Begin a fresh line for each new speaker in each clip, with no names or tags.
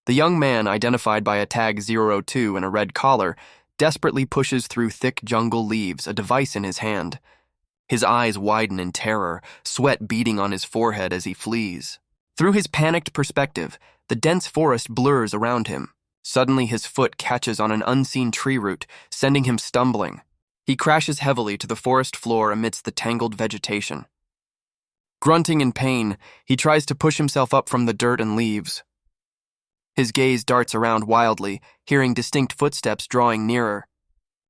The young man, identified by a tag 002 and a red collar, desperately pushes through thick jungle leaves, a device in his hand. His eyes widen in terror, sweat beading on his forehead as he flees. Through his panicked perspective, the dense forest blurs around him. Suddenly, his foot catches on an unseen tree root, sending him stumbling. He crashes heavily to the forest floor amidst the tangled vegetation. Grunting in pain, he tries to push himself up from the dirt and leaves. His gaze darts around wildly, hearing distinct footsteps drawing nearer.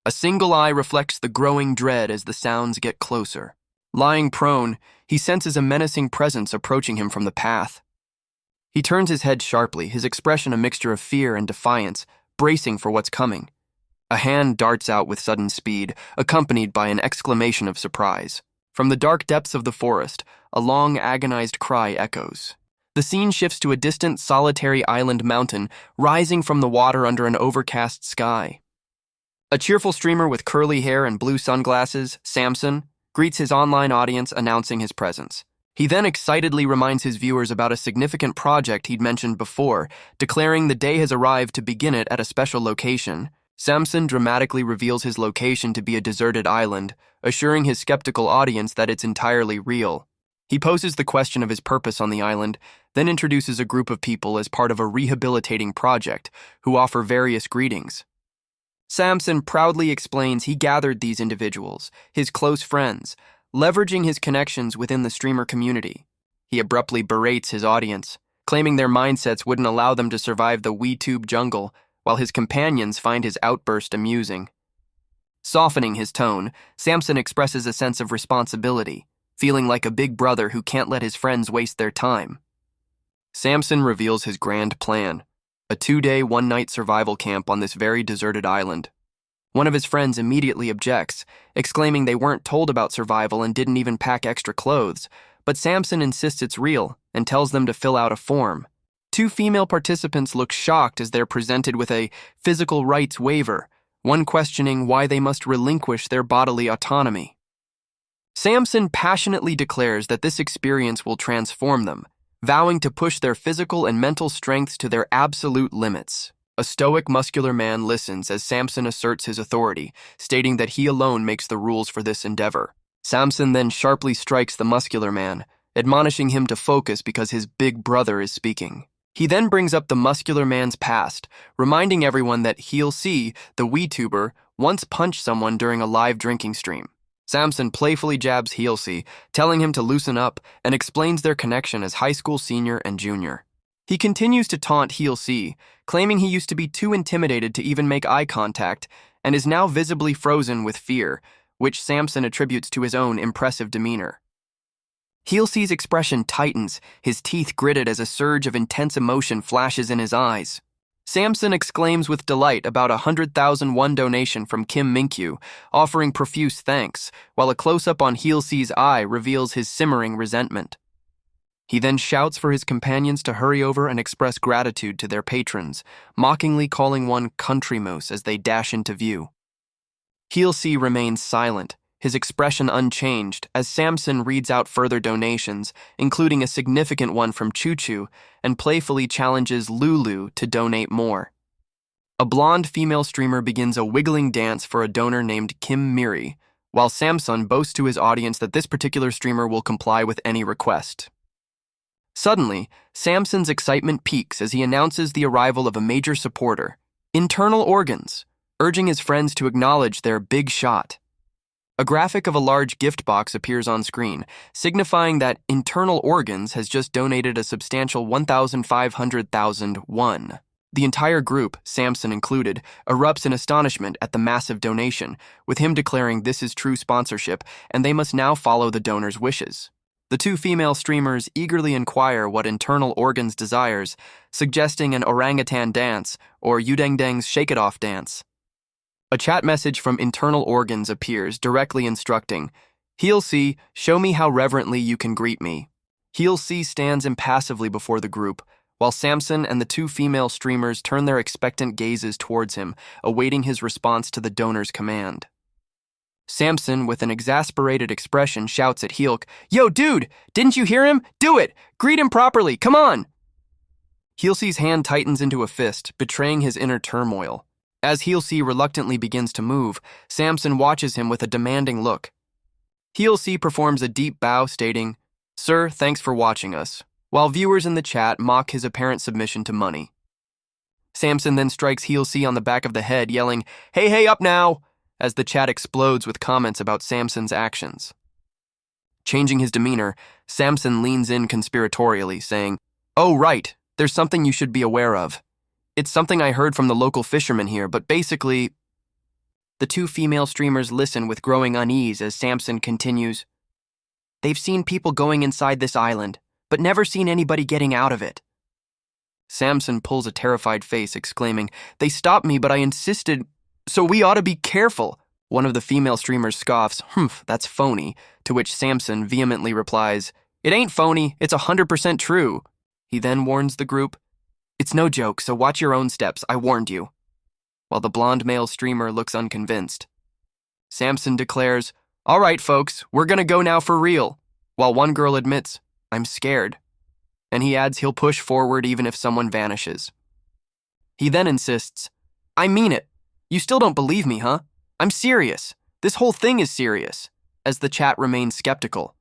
A single eye reflects the growing dread as the sounds get closer. Lying prone, he senses a menacing presence approaching him from the path. He turns his head sharply, his expression a mixture of fear and defiance, bracing for what's coming. A hand darts out with sudden speed, accompanied by an exclamation of surprise. From the dark depths of the forest, a long, agonized cry echoes. The scene shifts to a distant, solitary island mountain rising from the water under an overcast sky. A cheerful streamer with curly hair and blue sunglasses, Samson, greets his online audience announcing his presence. He then excitedly reminds his viewers about a significant project he'd mentioned before, declaring the day has arrived to begin it at a special location. Samson dramatically reveals his location to be a deserted island, assuring his skeptical audience that it's entirely real. He poses the question of his purpose on the island, then introduces a group of people as part of a rehabilitating project, who offer various greetings. Samson proudly explains he gathered these individuals, his close friends, leveraging his connections within the streamer community. He abruptly berates his audience, claiming their mindsets wouldn't allow them to survive the WeTube jungle, while his companions find his outburst amusing. Softening his tone, Samson expresses a sense of responsibility, feeling like a big brother who can't let his friends waste their time. Samson reveals his grand plan, a 2-day, 1-night survival camp on this very deserted island. One of his friends immediately objects, exclaiming they weren't told about survival and didn't even pack extra clothes, but Samson insists it's real and tells them to fill out a form. 2 female participants look shocked as they're presented with a physical rights waiver, one questioning why they must relinquish their bodily autonomy. Samson passionately declares that this experience will transform them, vowing to push their physical and mental strengths to their absolute limits. A stoic, muscular man listens as Samson asserts his authority, stating that he alone makes the rules for this endeavor. Samson then sharply strikes the muscular man, admonishing him to focus because his big brother is speaking. He then brings up the muscular man's past, reminding everyone that he'll see the WeTuber once punched someone during a live drinking stream. Samson playfully jabs Heelsey, telling him to loosen up, and explains their connection as high school senior and junior. He continues to taunt Heelsey, claiming he used to be too intimidated to even make eye contact and is now visibly frozen with fear, which Samson attributes to his own impressive demeanor. Heelsey's expression tightens, his teeth gritted as a surge of intense emotion flashes in his eyes. Samson exclaims with delight about a 100,001 donation from Kim Minkyu, offering profuse thanks, while a close-up on Heelsey's eye reveals his simmering resentment. He then shouts for his companions to hurry over and express gratitude to their patrons, mockingly calling one country mouse as they dash into view. Heelsey remains silent, his expression unchanged, as Samson reads out further donations, including a significant one from Choo Choo, and playfully challenges Lulu to donate more. A blonde female streamer begins a wiggling dance for a donor named Kim Miri, while Samson boasts to his audience that this particular streamer will comply with any request. Suddenly, Samson's excitement peaks as he announces the arrival of a major supporter, Internal Organs, urging his friends to acknowledge their big shot. A graphic of a large gift box appears on screen, signifying that Internal Organs has just donated a substantial 1,500,000 won. The entire group, Samson included, erupts in astonishment at the massive donation, with him declaring this is true sponsorship and they must now follow the donor's wishes. The 2 female streamers eagerly inquire what Internal Organs desires, suggesting an orangutan dance or Yudengdeng's Shake It Off dance. A chat message from Internal Organs appears, directly instructing, Heelsey, show me how reverently you can greet me. Heelsey stands impassively before the group, while Samson and the 2 female streamers turn their expectant gazes towards him, awaiting his response to the donor's command. Samson, with an exasperated expression, shouts at Heelk, Yo, dude, didn't you hear him? Do it! Greet him properly, come on! Heelsee's hand tightens into a fist, betraying his inner turmoil. As Heelsee reluctantly begins to move, Samson watches him with a demanding look. Heelsee performs a deep bow, stating, "Sir, thanks for watching us," while viewers in the chat mock his apparent submission to money. Samson then strikes Heelsee on the back of the head, yelling, "Hey, hey, up now!" as the chat explodes with comments about Samson's actions. Changing his demeanor, Samson leans in conspiratorially, saying, "Oh, right, there's something you should be aware of. It's something I heard from the local fishermen here, but basically..." The two female streamers listen with growing unease as Samson continues, "They've seen people going inside this island, but never seen anybody getting out of it." Samson pulls a terrified face, exclaiming, "They stopped me, but I insisted, so we ought to be careful." One of the female streamers scoffs, "Humph, that's phony," to which Samson vehemently replies, "It ain't phony, it's 100% true." He then warns the group, "It's no joke, so watch your own steps, I warned you," while the blonde male streamer looks unconvinced. Samson declares, "All right, folks, we're gonna go now for real," while one girl admits, "I'm scared," and he adds he'll push forward even if someone vanishes. He then insists, "I mean it. You still don't believe me, huh? I'm serious. This whole thing is serious," as the chat remains skeptical.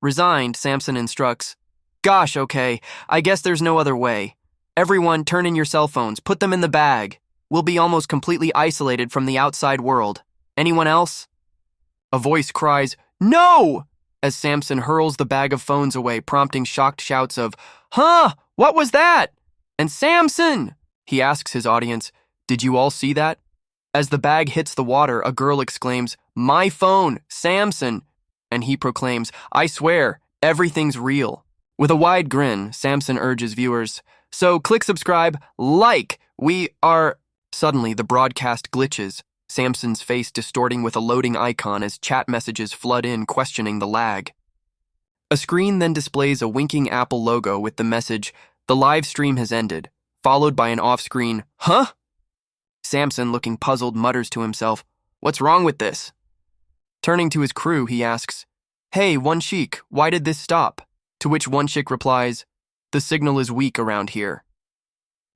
Resigned, Samson instructs, "Gosh, okay, I guess there's no other way. Everyone, turn in your cell phones, put them in the bag. We'll be almost completely isolated from the outside world. Anyone else?" A voice cries, "No!" as Samson hurls the bag of phones away, prompting shocked shouts of, "Huh? What was that?" and "Samson!" He asks his audience, "Did you all see that?" As the bag hits the water, a girl exclaims, "My phone, Samson!" and he proclaims, "I swear, everything's real." With a wide grin, Samson urges viewers, "So click subscribe, like, we are..." Suddenly, the broadcast glitches, Samson's face distorting with a loading icon as chat messages flood in questioning the lag. A screen then displays a winking Apple logo with the message, "The live stream has ended," followed by an off-screen, "Huh?" Samson, looking puzzled, mutters to himself, "What's wrong with this?" Turning to his crew, he asks, "Hey, One Sheik, why did this stop?" To which One Sheik replies, "The signal is weak around here."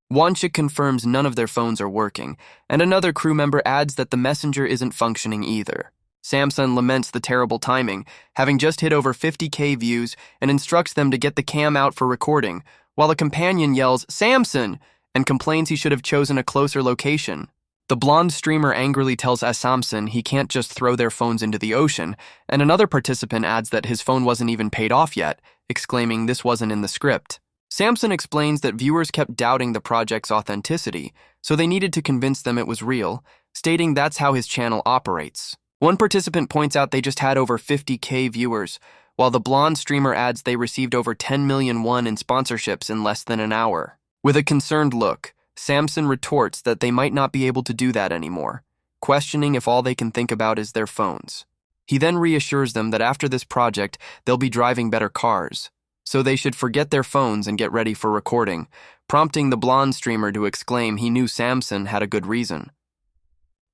One Sheik confirms none of their phones are working, and another crew member adds that the messenger isn't functioning either. Samson laments the terrible timing, having just hit over 50K views, and instructs them to get the cam out for recording, while a companion yells, "Samson!" and complains he should have chosen a closer location. The blonde streamer angrily tells Samson he can't just throw their phones into the ocean, and another participant adds that his phone wasn't even paid off yet, exclaiming this wasn't in the script. Samson explains that viewers kept doubting the project's authenticity, so they needed to convince them it was real, stating that's how his channel operates. One participant points out they just had over 50K viewers, while the blonde streamer adds they received over 10 million won in sponsorships in less than an hour. With a concerned look, Samson retorts that they might not be able to do that anymore, questioning if all they can think about is their phones. He then reassures them that after this project, they'll be driving better cars, so they should forget their phones and get ready for recording, prompting the blonde streamer to exclaim he knew Samson had a good reason.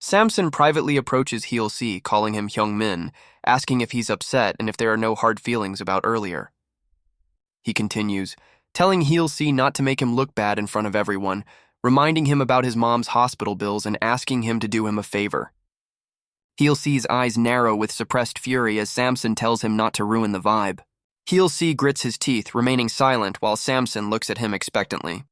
Samson privately approaches Heelsee, calling him Hyungmin, asking if he's upset and if there are no hard feelings about earlier. He continues, telling Heelsee not to make him look bad in front of everyone, reminding him about his mom's hospital bills and asking him to do him a favor. Heelsee's eyes narrow with suppressed fury as Samson tells him not to ruin the vibe. Heelsee grits his teeth, remaining silent while Samson looks at him expectantly.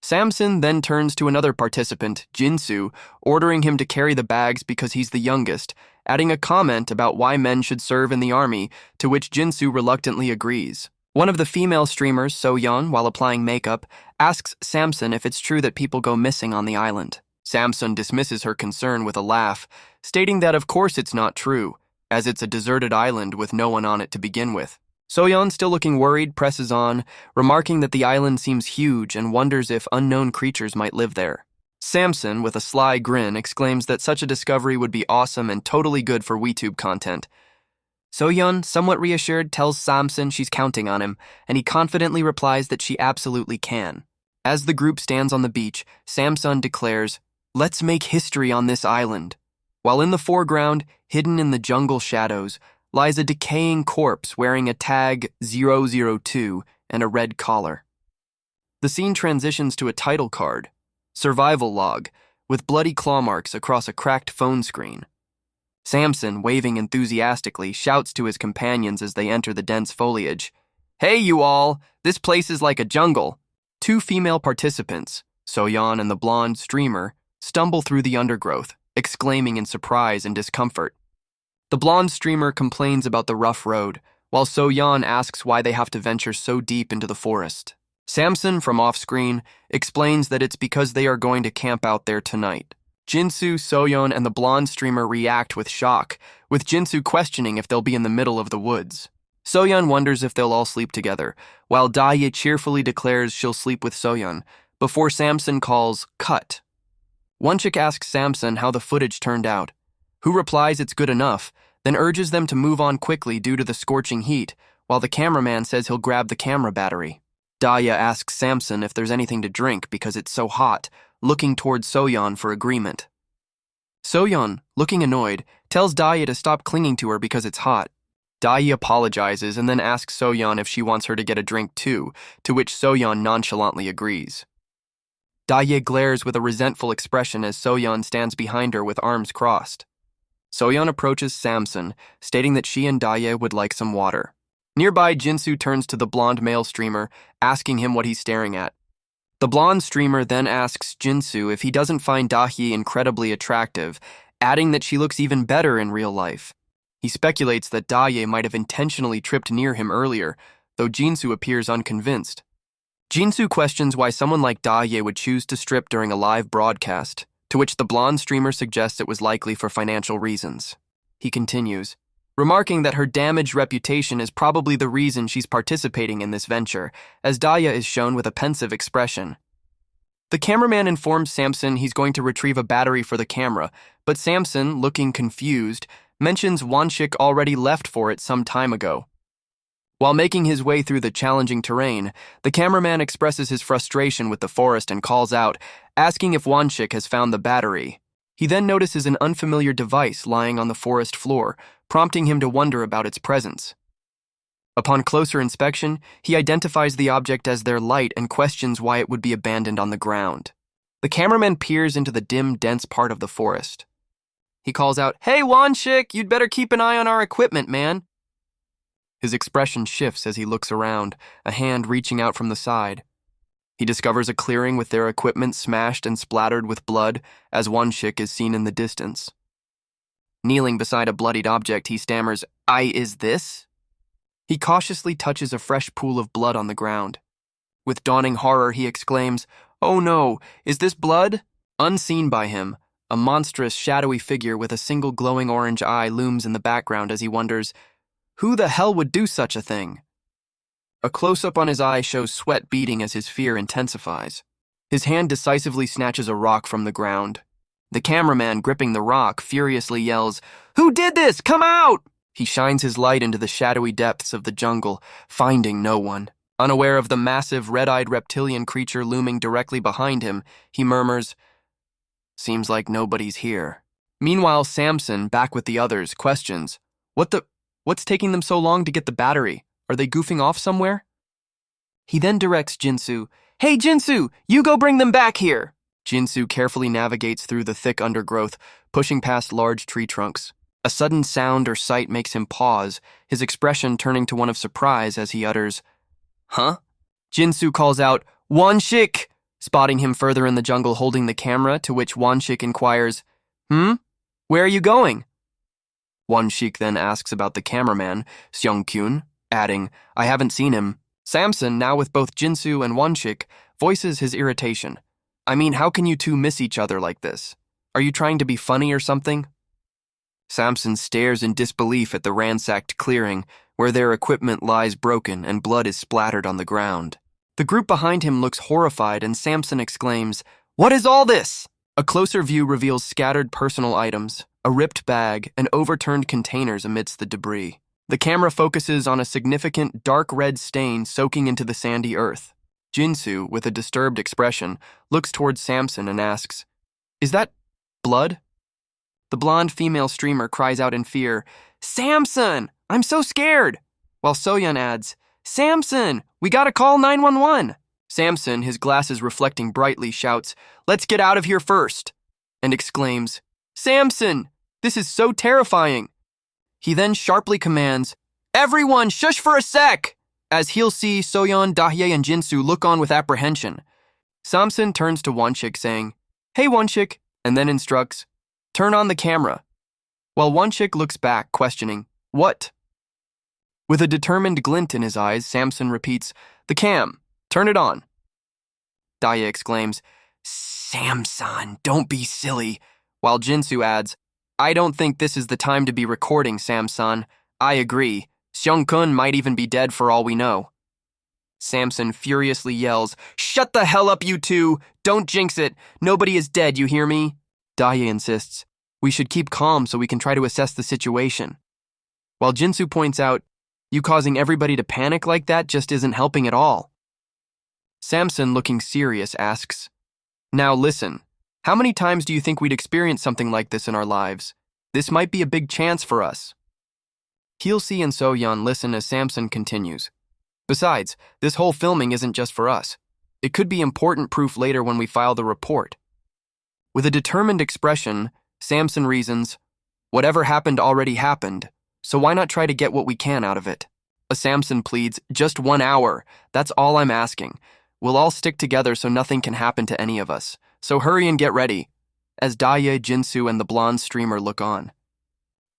Samson then turns to another participant, Jinsu, ordering him to carry the bags because he's the youngest, adding a comment about why men should serve in the army, to which Jinsu reluctantly agrees. One of the female streamers, So-yeon, while applying makeup, asks Samson if it's true that people go missing on the island. Samson dismisses her concern with a laugh, stating that of course it's not true, as it's a deserted island with no one on it to begin with. So-yeon, still looking worried, presses on, remarking that the island seems huge and wonders if unknown creatures might live there. Samson, with a sly grin, exclaims that such a discovery would be awesome and totally good for WeTube content. So-yeon, somewhat reassured, tells Samson she's counting on him, and he confidently replies that she absolutely can. As the group stands on the beach, Samson declares, "Let's make history on this island," while in the foreground, hidden in the jungle shadows, lies a decaying corpse wearing a tag 002 and a red collar. The scene transitions to a title card, survival log, with bloody claw marks across a cracked phone screen. Samson, waving enthusiastically, shouts to his companions as they enter the dense foliage. "Hey, you all! This place is like a jungle." Two female participants, Soyeon and the blonde streamer, stumble through the undergrowth, exclaiming in surprise and discomfort. The blonde streamer complains about the rough road, while Soyeon asks why they have to venture so deep into the forest. Samson, from off-screen, explains that it's because they are going to camp out there tonight. Jinsu, Soyeon, and the blonde streamer react with shock, with Jinsu questioning if they'll be in the middle of the woods. Soyeon wonders if they'll all sleep together, while Daye cheerfully declares she'll sleep with Soyeon, before Samson calls cut. Wonchik asks Samson how the footage turned out, who replies it's good enough, then urges them to move on quickly due to the scorching heat, while the cameraman says he'll grab the camera battery. Daye asks Samson if there's anything to drink because it's so hot, looking towards Soyeon for agreement. Soyeon, looking annoyed, tells Daye to stop clinging to her because it's hot. Daye apologizes and then asks Soyeon if she wants her to get a drink too, to which Soyeon nonchalantly agrees. Daye glares with a resentful expression as Soyeon stands behind her with arms crossed. Soyeon approaches Samson, stating that she and Daye would like some water. Nearby, Jinsu turns to the blonde male streamer, asking him what he's staring at. The blonde streamer then asks Jinsu if he doesn't find Daye incredibly attractive, adding that she looks even better in real life. He speculates that Daye might have intentionally tripped near him earlier, though Jinsu appears unconvinced. Jinsu questions why someone like Daye would choose to strip during a live broadcast, to which the blonde streamer suggests it was likely for financial reasons. He continues, remarking that her damaged reputation is probably the reason she's participating in this venture, as Daye is shown with a pensive expression. The cameraman informs Samson he's going to retrieve a battery for the camera, but Samson, looking confused, mentions Wonchik already left for it some time ago. While making his way through the challenging terrain, the cameraman expresses his frustration with the forest and calls out, asking if Wonchik has found the battery. He then notices an unfamiliar device lying on the forest floor, prompting him to wonder about its presence. Upon closer inspection, he identifies the object as their light and questions why it would be abandoned on the ground. The cameraman peers into the dim, dense part of the forest. He calls out, "Hey, Wonchik, you'd better keep an eye on our equipment, man." His expression shifts as he looks around, a hand reaching out from the side. He discovers a clearing with their equipment smashed and splattered with blood as Wonchik is seen in the distance. Kneeling beside a bloodied object, he stammers, Is this?" He cautiously touches a fresh pool of blood on the ground. With dawning horror, he exclaims, "Oh no, is this blood?" Unseen by him, a monstrous, shadowy figure with a single glowing orange eye looms in the background as he wonders, who the hell would do such a thing? A close-up on his eye shows sweat beading as his fear intensifies. His hand decisively snatches a rock from the ground. The cameraman, gripping the rock, furiously yells, "Who did this? Come out!" He shines his light into the shadowy depths of the jungle, finding no one. Unaware of the massive, red-eyed reptilian creature looming directly behind him, he murmurs, "Seems like nobody's here." Meanwhile, Samson, back with the others, questions, What's taking them so long to get the battery? Are they goofing off somewhere?" He then directs Jinsu, "Hey Jinsu, you go bring them back here." Jinsu carefully navigates through the thick undergrowth, pushing past large tree trunks. A sudden sound or sight makes him pause, his expression turning to one of surprise as he utters, "Huh?" Jinsu calls out, "Wonchik!" spotting him further in the jungle holding the camera, to which Wonchik inquires, Where are you going?" Wonchik then asks about the cameraman, Seong-kyun, adding, "I haven't seen him." Samson, now with both Jinsu and Wonchik, voices his irritation. "I mean, how can you two miss each other like this? Are you trying to be funny or something?" Samson stares in disbelief at the ransacked clearing, where their equipment lies broken and blood is splattered on the ground. The group behind him looks horrified and Samson exclaims, "What is all this?" A closer view reveals scattered personal items, a ripped bag, and overturned containers amidst the debris. The camera focuses on a significant dark red stain soaking into the sandy earth. Jinsu, with a disturbed expression, looks towards Samson and asks, "Is that blood?" The blonde female streamer cries out in fear, "Samson, I'm so scared!" While Soyeon adds, "Samson, we gotta call 911!" Samson, his glasses reflecting brightly, shouts, "Let's get out of here first!" and exclaims, "Samson, this is so terrifying!" He then sharply commands, "Everyone, shush for a sec!" as he'll see Soyeon, Dahye, and Jinsu look on with apprehension. Samson turns to Wonshik saying, "Hey Wonshik," and then instructs, "Turn on the camera." While Wonshik looks back, questioning, "What?" With a determined glint in his eyes, Samson repeats, "The cam, turn it on." Dahye exclaims, "Samson, don't be silly," while Jinsu adds, "I don't think this is the time to be recording, Samson. I agree. Seong-kun might even be dead for all we know." Samson furiously yells, "Shut the hell up, you two! Don't jinx it! Nobody is dead, you hear me?" Dahye insists, "We should keep calm so we can try to assess the situation." While Jinsu points out, "You causing everybody to panic like that just isn't helping at all." Samson, looking serious, asks, "Now listen, how many times do you think we'd experience something like this in our lives? This might be a big chance for us." Heelsi and Soyeon listen as Samson continues. "Besides, this whole filming isn't just for us. It could be important proof later when we file the report." With a determined expression, Samson reasons, "Whatever happened already happened, so why not try to get what we can out of it?" Samson pleads, "Just 1 hour. That's all I'm asking. We'll all stick together so nothing can happen to any of us. So hurry and get ready," as Dahye, Jinsu, and the blonde streamer look on.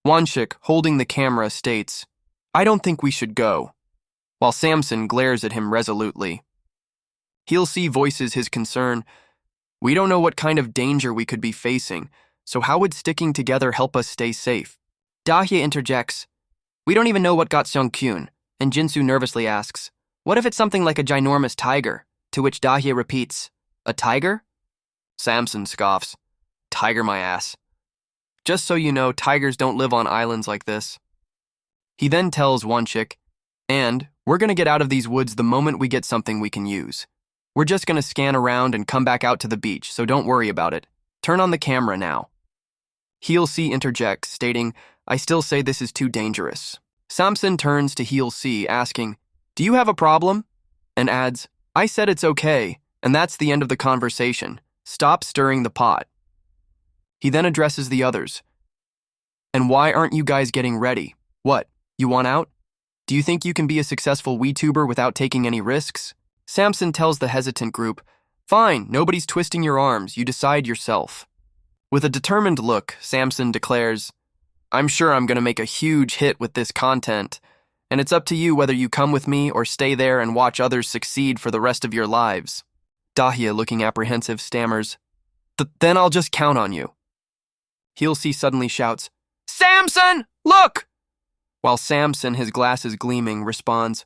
Wonshik, holding the camera, states, "I don't think we should go," while Samson glares at him resolutely. Heelsi voices his concern, "We don't know what kind of danger we could be facing, so how would sticking together help us stay safe?" Dahye interjects, "We don't even know what got Seong-kun," and Jinsu nervously asks, "What if it's something like a ginormous tiger?" To which Dahye repeats, "A tiger?" Samson scoffs, "Tiger my ass. Just so you know, tigers don't live on islands like this." He then tells Wonshik, "And we're going to get out of these woods the moment we get something we can use. We're just going to scan around and come back out to the beach, so don't worry about it. Turn on the camera now." Heelsi interjects, stating, "I still say this is too dangerous." Samson turns to Heelsi, asking, "Do you have a problem?" and adds, "I said it's okay, and that's the end of the conversation. Stop stirring the pot." He then addresses the others. "And why aren't you guys getting ready? What, you want out? Do you think you can be a successful WeTuber without taking any risks?" Samson tells the hesitant group, "Fine, nobody's twisting your arms, you decide yourself." With a determined look, Samson declares, "I'm sure I'm going to make a huge hit with this content, and it's up to you whether you come with me or stay there and watch others succeed for the rest of your lives." Dahye, looking apprehensive, stammers, "Then I'll just count on you." Heelsi suddenly shouts, "Samson, look!" While Samson, his glasses gleaming, responds,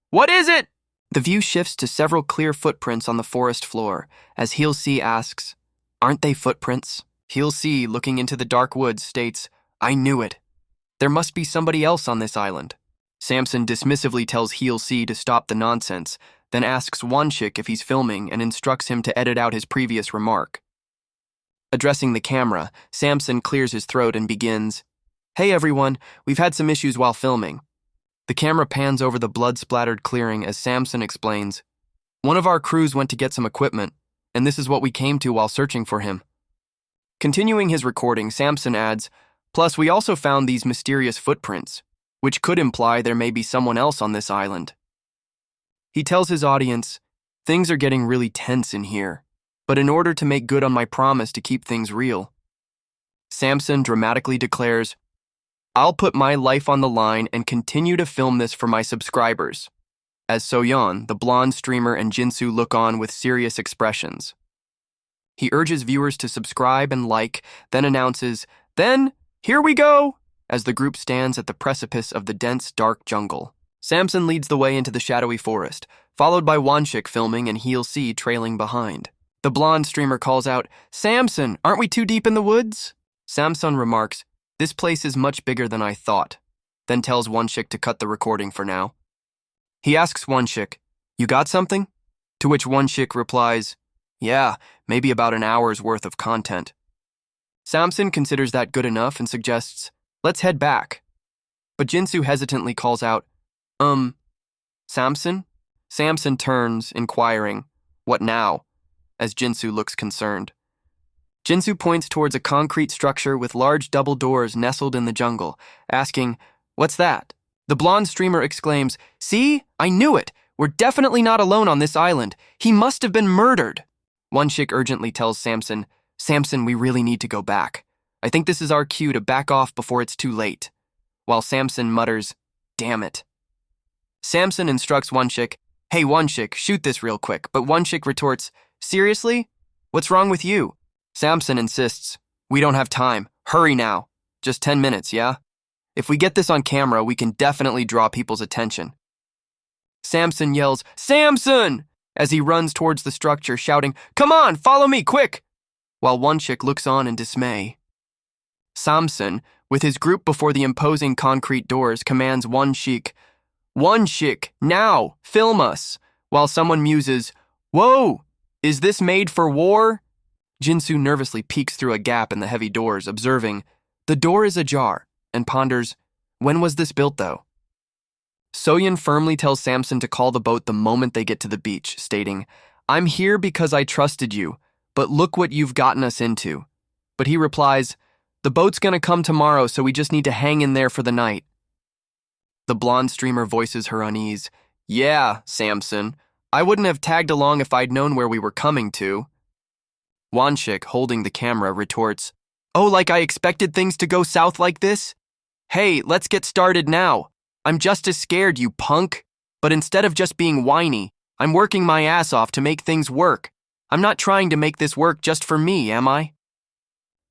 "What is it?" The view shifts to several clear footprints on the forest floor, as Heelsi asks, "Aren't they footprints?" Heelsi, looking into the dark woods, states, "I knew it. There must be somebody else on this island." Samson dismissively tells Heelsi to stop the nonsense, then asks Wonshik if he's filming and instructs him to edit out his previous remark. Addressing the camera, Samson clears his throat and begins, "Hey everyone, we've had some issues while filming." The camera pans over the blood-splattered clearing as Samson explains, "One of our crews went to get some equipment, and this is what we came to while searching for him." Continuing his recording, Samson adds, "Plus we also found these mysterious footprints, which could imply there may be someone else on this island." He tells his audience, "Things are getting really tense in here, but in order to make good on my promise to keep things real," Samson dramatically declares, "I'll put my life on the line and continue to film this for my subscribers," as Soyeon, the blonde streamer, and Jinsu look on with serious expressions. He urges viewers to subscribe and like, then announces, "Then, here we go!" as the group stands at the precipice of the dense, dark jungle. Samson leads the way into the shadowy forest, followed by Wonshik filming and Heelsi trailing behind. The blonde streamer calls out, "Samson, aren't we too deep in the woods?" Samson remarks, "This place is much bigger than I thought," then tells Wonshik to cut the recording for now. He asks Wonshik, "You got something?" To which Wonshik replies, "Yeah, maybe about an hour's worth of content." Samson considers that good enough and suggests, "Let's head back." But Jinsu hesitantly calls out, Samson?" Samson turns, inquiring, What now? As Jinsu looks concerned. Jinsu points towards a concrete structure with large double doors nestled in the jungle, asking, "What's that?" The blonde streamer exclaims, "See? I knew it! We're definitely not alone on this island. He must have been murdered." One chick urgently tells Samson, "Samson, we really need to go back. I think this is our cue to back off before it's too late." While Samson mutters, "Damn it." Samson instructs one chick, "Hey, one chick, shoot this real quick," but one chick retorts, "Seriously? What's wrong with you?" Samson insists, "We don't have time. Hurry now. Just 10 minutes, yeah? If we get this on camera, we can definitely draw people's attention." Samson yells, "Samson!" as he runs towards the structure, shouting, "Come on, follow me, quick!" While one chick looks on in dismay. Samson, with his group before the imposing concrete doors, commands one chick, "One chick, now, film us," while someone muses, "Whoa, is this made for war?" Jinsu nervously peeks through a gap in the heavy doors, observing, the door is ajar, and ponders, when was this built, though? Soyeon firmly tells Samson to call the boat the moment they get to the beach, stating, "I'm here because I trusted you, but look what you've gotten us into." But he replies, "The boat's gonna come tomorrow, so we just need to hang in there for the night." The blonde streamer voices her unease, "Yeah, Samson, I wouldn't have tagged along if I'd known where we were coming to." Wanshik, holding the camera, retorts, "Oh, like I expected things to go south like this? Hey, let's get started now. I'm just as scared, you punk. But instead of just being whiny, I'm working my ass off to make things work. I'm not trying to make this work just for me, am I?"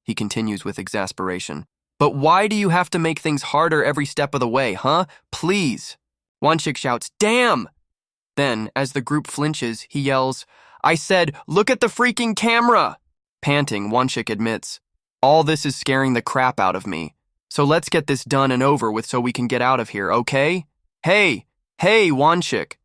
He continues with exasperation, "But why do you have to make things harder every step of the way, huh? Please." Wanshik shouts, "Damn!" Then, as the group flinches, he yells, "I said, look at the freaking camera!" Panting, Wanshik admits, "All this is scaring the crap out of me. So let's get this done and over with so we can get out of here, okay? Hey, Wanshik."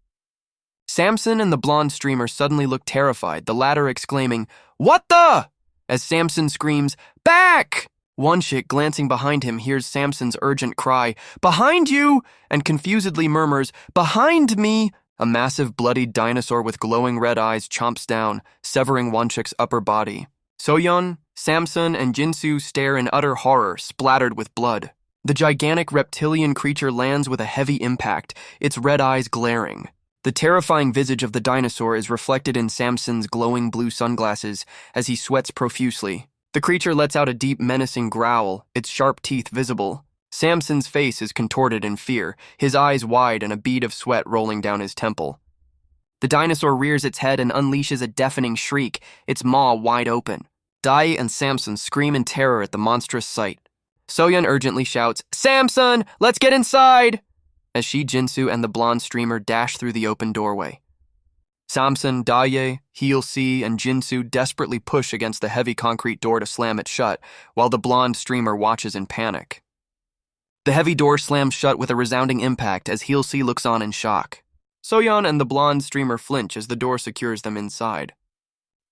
Samson and the blonde streamer suddenly look terrified, the latter exclaiming, "What the?" as Samson screams, "Back!" Wanshik, glancing behind him, hears Samson's urgent cry, "Behind you!" and confusedly murmurs, "Behind me!" A massive bloodied dinosaur with glowing red eyes chomps down, severing Wanshik's upper body. Soyeon, Samson, and Jinsu stare in utter horror, splattered with blood. The gigantic reptilian creature lands with a heavy impact, its red eyes glaring. The terrifying visage of the dinosaur is reflected in Samson's glowing blue sunglasses as he sweats profusely. The creature lets out a deep, menacing growl, its sharp teeth visible. Samson's face is contorted in fear, his eyes wide and a bead of sweat rolling down his temple. The dinosaur rears its head and unleashes a deafening shriek, its maw wide open. Dai and Samson scream in terror at the monstrous sight. Soyeon urgently shouts, "Samson, let's get inside!" as she, Jinsu, and the blonde streamer dash through the open doorway. Samson, Daye, Heel-C, and Jinsu desperately push against the heavy concrete door to slam it shut, while the blonde streamer watches in panic. The heavy door slams shut with a resounding impact as Heel-C looks on in shock. Soyeon and the blonde streamer flinch as the door secures them inside.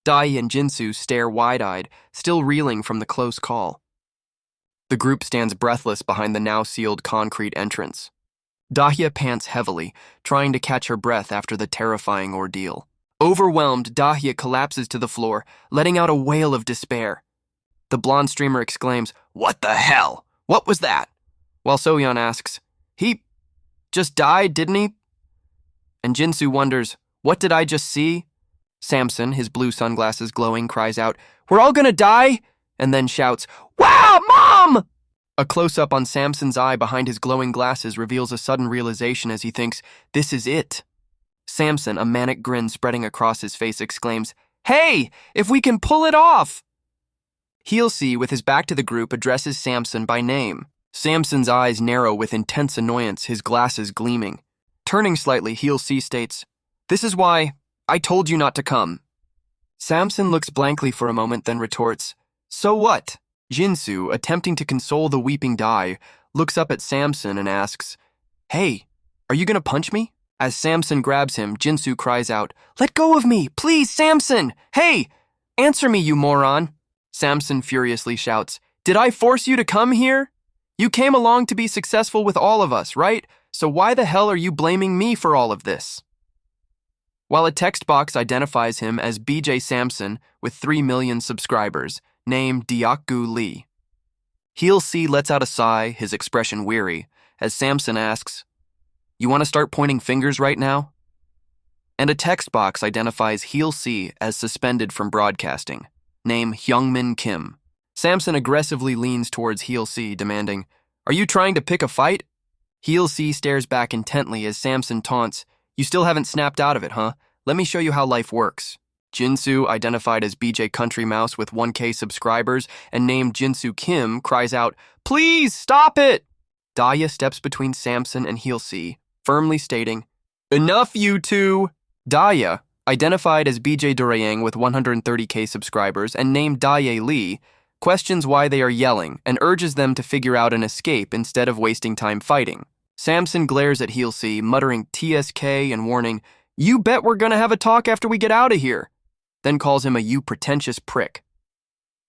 Dai and Jinsu stare wide-eyed, still reeling from the close call. The group stands breathless behind the now sealed concrete entrance. Dahlia pants heavily, trying to catch her breath after the terrifying ordeal. Overwhelmed, Dahlia collapses to the floor, letting out a wail of despair. The blonde streamer exclaims, "What the hell? What was that?" While Soyeon asks, "He just died, didn't he?" And Jinsu wonders, "What did I just see?" Samson, his blue sunglasses glowing, cries out, "We're all gonna die!" and then shouts, "Wow, Mom!" A close-up on Samson's eye behind his glowing glasses reveals a sudden realization as he thinks, "This is it." Samson, a manic grin spreading across his face, exclaims, "Hey, if we can pull it off!" Heel-C, with his back to the group, addresses Samson by name. Samson's eyes narrow with intense annoyance, his glasses gleaming. Turning slightly, Heel-C states, "This is why I told you not to come." Samson looks blankly for a moment, then retorts, "So what?" Jinsu, attempting to console the weeping Dai, looks up at Samson and asks, "Hey, are you gonna punch me?" As Samson grabs him, Jinsu cries out, "Let go of me! Please, Samson! Hey! Answer me, you moron!" Samson furiously shouts, "Did I force you to come here? You came along to be successful with all of us, right? So why the hell are you blaming me for all of this?" while a text box identifies him as BJ Samson with 3 million subscribers, named Diakgu Lee. Heel C lets out a sigh, his expression weary, as Samson asks, "You want to start pointing fingers right now?" And a text box identifies Heel C as suspended from broadcasting, name Hyungmin Kim. Samson aggressively leans towards Heel C, demanding, "Are you trying to pick a fight?" Heel C stares back intently as Samson taunts, "You still haven't snapped out of it, huh? Let me show you how life works." Jinsu, identified as BJ Country Mouse with 1K subscribers and named Jinsu Kim, cries out, "Please stop it!" Daya steps between Samson and Heel C, firmly stating, "Enough, you two!" Daya, identified as BJ Durayang with 130K subscribers and named Daye Lee, questions why they are yelling and urges them to figure out an escape instead of wasting time fighting. Samson glares at Heel C, muttering TSK and warning, "You bet we're gonna have a talk after we get out of here," then calls him a "you pretentious prick."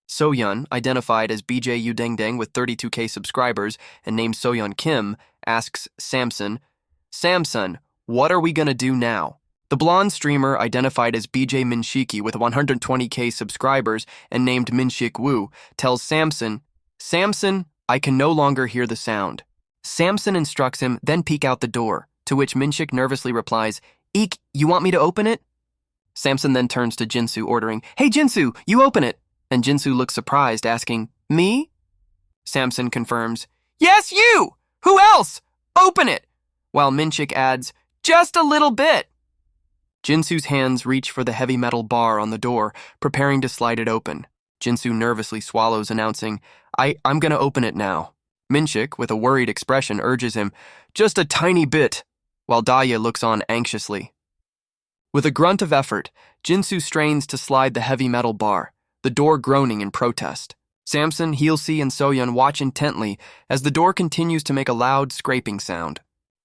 Soyeon, identified as BJ Udengdeng with 32K subscribers and named Soyeon Kim, asks Samson, "Samson, what are we gonna do now?" The blonde streamer, identified as BJ Minshiki with 120K subscribers and named Minshik Woo, tells Samson, "Samson, I can no longer hear the sound." Samson instructs him, then peek out the door, to which Minshik nervously replies, "Eek, you want me to open it?" Samson then turns to Jinsu, ordering, "Hey Jinsu, you open it!" And Jinsu looks surprised, asking, "Me?" Samson confirms, "Yes, you! Who else? Open it!" While Minshik adds, "Just a little bit." Jinsu's hands reach for the heavy metal bar on the door, preparing to slide it open. Jinsu nervously swallows, announcing, I'm gonna open it now." Minshik, with a worried expression, urges him, "Just a tiny bit," while Daya looks on anxiously. With a grunt of effort, Jinsu strains to slide the heavy metal bar, the door groaning in protest. Samson, Heel C, and Soyeon watch intently as the door continues to make a loud scraping sound.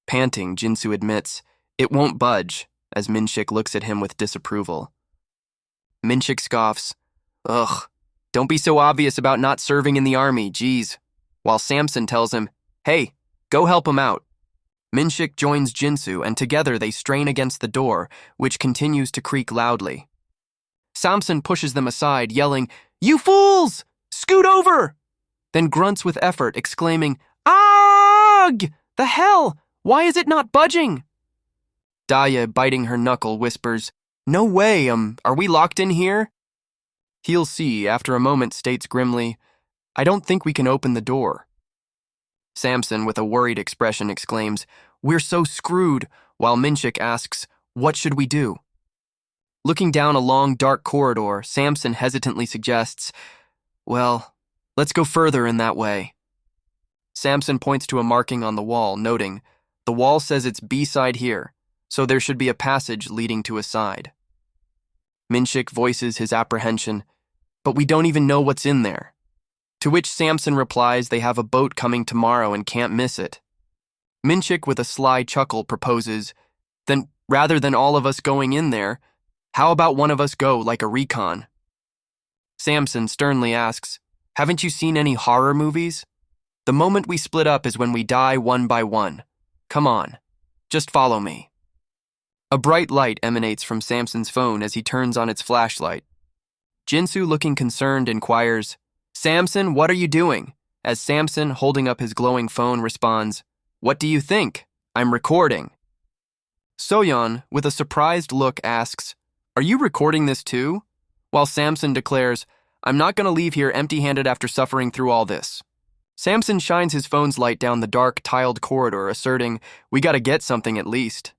Panting, Jinsu admits, "It won't budge," as Minshik looks at him with disapproval. Minshik scoffs, "Ugh, don't be so obvious about not serving in the army, geez," while Samson tells him, "Hey, go help him out." Minshik joins Jinsu, and together they strain against the door, which continues to creak loudly. Samson pushes them aside, yelling, "You fools! Scoot over!" Then grunts with effort, exclaiming, "Agh! The hell! Why is it not budging?" Daya, biting her knuckle, whispers, "No way, are we locked in here?" Heel C, after a moment, states grimly, "I don't think we can open the door." Samson, with a worried expression, exclaims, "We're so screwed," while Minshik asks, "What should we do?" Looking down a long, dark corridor, Samson hesitantly suggests, "Well, let's go further in that way." Samson points to a marking on the wall, noting, "The wall says it's B-side here, so there should be a passage leading to a side." Minshik voices his apprehension, "But we don't even know what's in there." To which Samson replies they have a boat coming tomorrow and can't miss it. Minshik, with a sly chuckle, proposes, "Then, rather than all of us going in there, how about one of us go like a recon?" Samson sternly asks, "Haven't you seen any horror movies? The moment we split up is when we die one by one. Come on, just follow me." A bright light emanates from Samson's phone as he turns on its flashlight. Jinsu, looking concerned, inquires, "Samson, what are you doing?" As Samson, holding up his glowing phone, responds, "What do you think? I'm recording." Soyeon, with a surprised look, asks, "Are you recording this too?" While Samson declares, "I'm not going to leave here empty-handed after suffering through all this." Samson shines his phone's light down the dark, tiled corridor, asserting, "We gotta get something at least."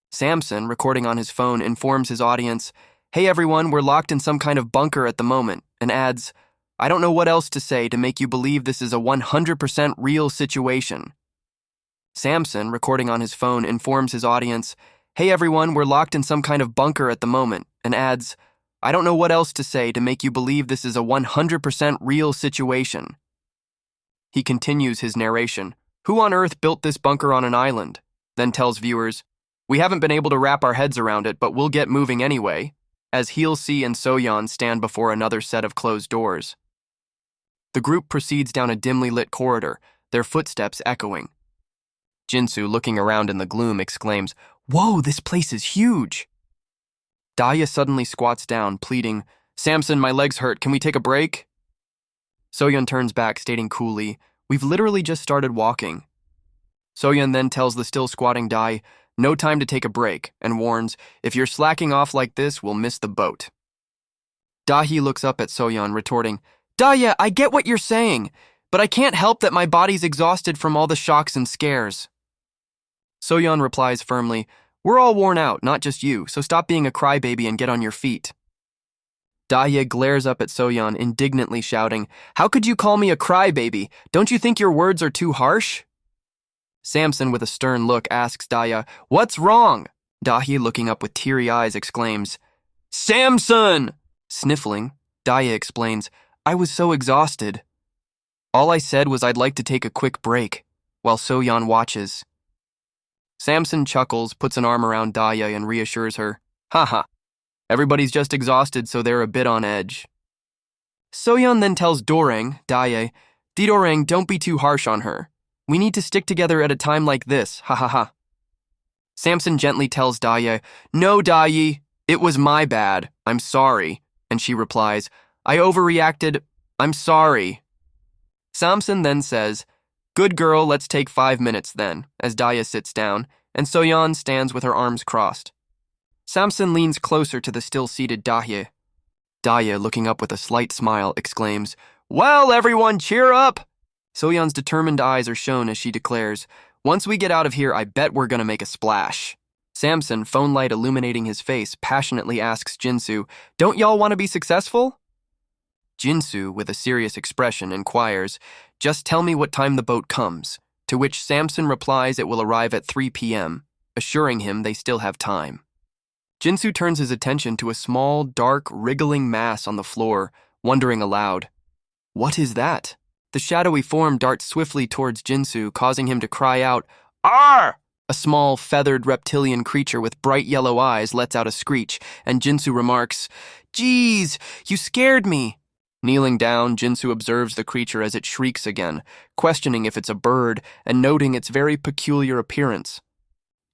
Samson, recording on his phone, informs his audience, "Hey everyone, we're locked in some kind of bunker at the moment," and adds, "I don't know what else to say to make you believe this is a 100% real situation." Samson, recording on his phone, informs his audience, "Hey everyone, we're locked in some kind of bunker at the moment," and adds, "I don't know what else to say to make you believe this is a 100% real situation." He continues his narration, "Who on earth built this bunker on an island?" Then tells viewers, "We haven't been able to wrap our heads around it, but we'll get moving anyway," as Heel C and Soyeon stand before another set of closed doors. The group proceeds down a dimly lit corridor, their footsteps echoing. Jinsu, looking around in the gloom, exclaims, "Whoa, this place is huge!" Daya suddenly squats down, pleading, "Samson, my legs hurt. Can we take a break?" Soyeon turns back, stating coolly, "We've literally just started walking." Soyeon then tells the still squatting Dai, "No time to take a break," and warns, "If you're slacking off like this, we'll miss the boat." Dahi looks up at Soyeon, retorting, "Daya, I get what you're saying, but I can't help that my body's exhausted from all the shocks and scares." Soyeon replies firmly, "We're all worn out, not just you, so stop being a crybaby and get on your feet." Daya glares up at Soyeon, indignantly shouting, "How could you call me a crybaby? Don't you think your words are too harsh?" Samson, with a stern look, asks Daya, "What's wrong?" Dahi, looking up with teary eyes, exclaims, "Samson!" Sniffling, Daya explains, "I was so exhausted. All I said was I'd like to take a quick break," while Soyeon watches. Samson chuckles, puts an arm around Daya, and reassures her, "Haha, everybody's just exhausted, so they're a bit on edge." Soyeon then tells Dorang, Daya, "Dorang, don't be too harsh on her. We need to stick together at a time like this, ha ha ha." Samson gently tells Daya, "No, Dayi, it was my bad. I'm sorry." And she replies, "I overreacted. I'm sorry." Samson then says, "Good girl, let's take 5 minutes then," as Daya sits down, and Soyeon stands with her arms crossed. Samson leans closer to the still-seated Daya. Daya, looking up with a slight smile, exclaims, "Well, everyone, cheer up!" Soyeon's determined eyes are shown as she declares, "Once we get out of here, I bet we're gonna make a splash." Samson, phone light illuminating his face, passionately asks Jinsu, "Don't y'all want to be successful?" Jinsu, with a serious expression, inquires, "Just tell me what time the boat comes," to which Samson replies it will arrive at 3 p.m., assuring him they still have time. Jinsu turns his attention to a small, dark, wriggling mass on the floor, wondering aloud, "What is that?" The shadowy form darts swiftly towards Jinsu, causing him to cry out, "Arr!" A small, feathered reptilian creature with bright yellow eyes lets out a screech, and Jinsu remarks, "Geez, you scared me." Kneeling down, Jinsu observes the creature as it shrieks again, questioning if it's a bird and noting its very peculiar appearance.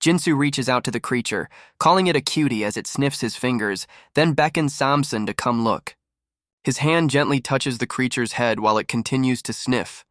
Jinsu reaches out to the creature, calling it a cutie as it sniffs his fingers, then beckons Samson to come look. His hand gently touches the creature's head while it continues to sniff.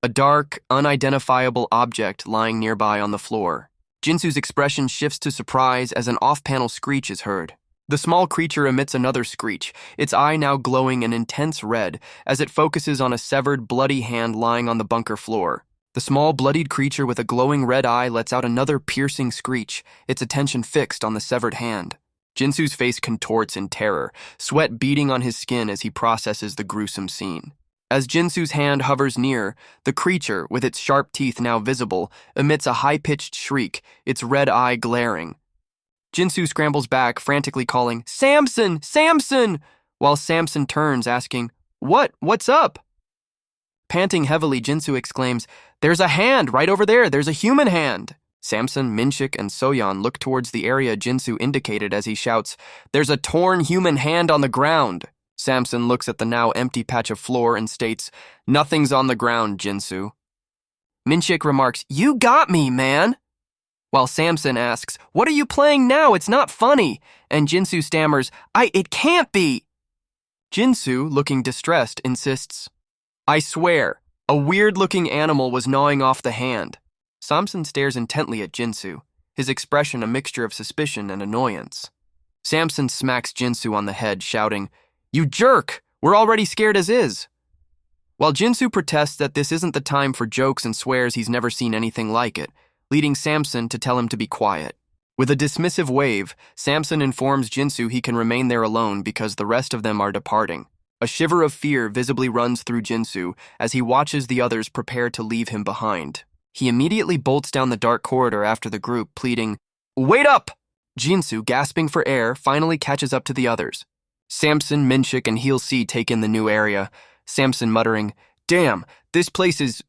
A dark, unidentifiable object lying nearby on the floor. Jinsu's expression shifts to surprise as an off-panel screech is heard. The small creature emits another screech, its eye now glowing an intense red as it focuses on a severed, bloody hand lying on the bunker floor. The small, bloodied creature with a glowing red eye lets out another piercing screech, its attention fixed on the severed hand. Jinsu's face contorts in terror, sweat beading on his skin as he processes the gruesome scene. As Jinsu's hand hovers near, the creature, with its sharp teeth now visible, emits a high-pitched shriek, its red eye glaring. Jinsu scrambles back, frantically calling, "Samson! Samson!" while Samson turns, asking, What's up?" Panting heavily, Jinsu exclaims, "There's a hand right over there! There's a human hand!" Samson, Minshik, and Soyeon look towards the area Jinsu indicated as he shouts, "There's a torn human hand on the ground!" Samson looks at the now empty patch of floor and states, "Nothing's on the ground, Jinsu." Minshik remarks, "You got me, man!" While Samson asks, "What are you playing now? It's not funny." And Jinsu stammers, It can't be." Jinsu, looking distressed, insists, "I swear, a weird-looking animal was gnawing off the hand." Samson stares intently at Jinsu, his expression a mixture of suspicion and annoyance. Samson smacks Jinsu on the head, shouting, "You jerk! We're already scared as is." While Jinsu protests that this isn't the time for jokes and swears he's never seen anything like it, leading Samson to tell him to be quiet. With a dismissive wave, Samson informs Jinsu he can remain there alone because the rest of them are departing. A shiver of fear visibly runs through Jinsu as he watches the others prepare to leave him behind. He immediately bolts down the dark corridor after the group, pleading, "Wait up!" Jinsu, gasping for air, finally catches up to the others. Samson, Minshik, and Heel C take in the new area, Samson muttering, "Damn, this place is..."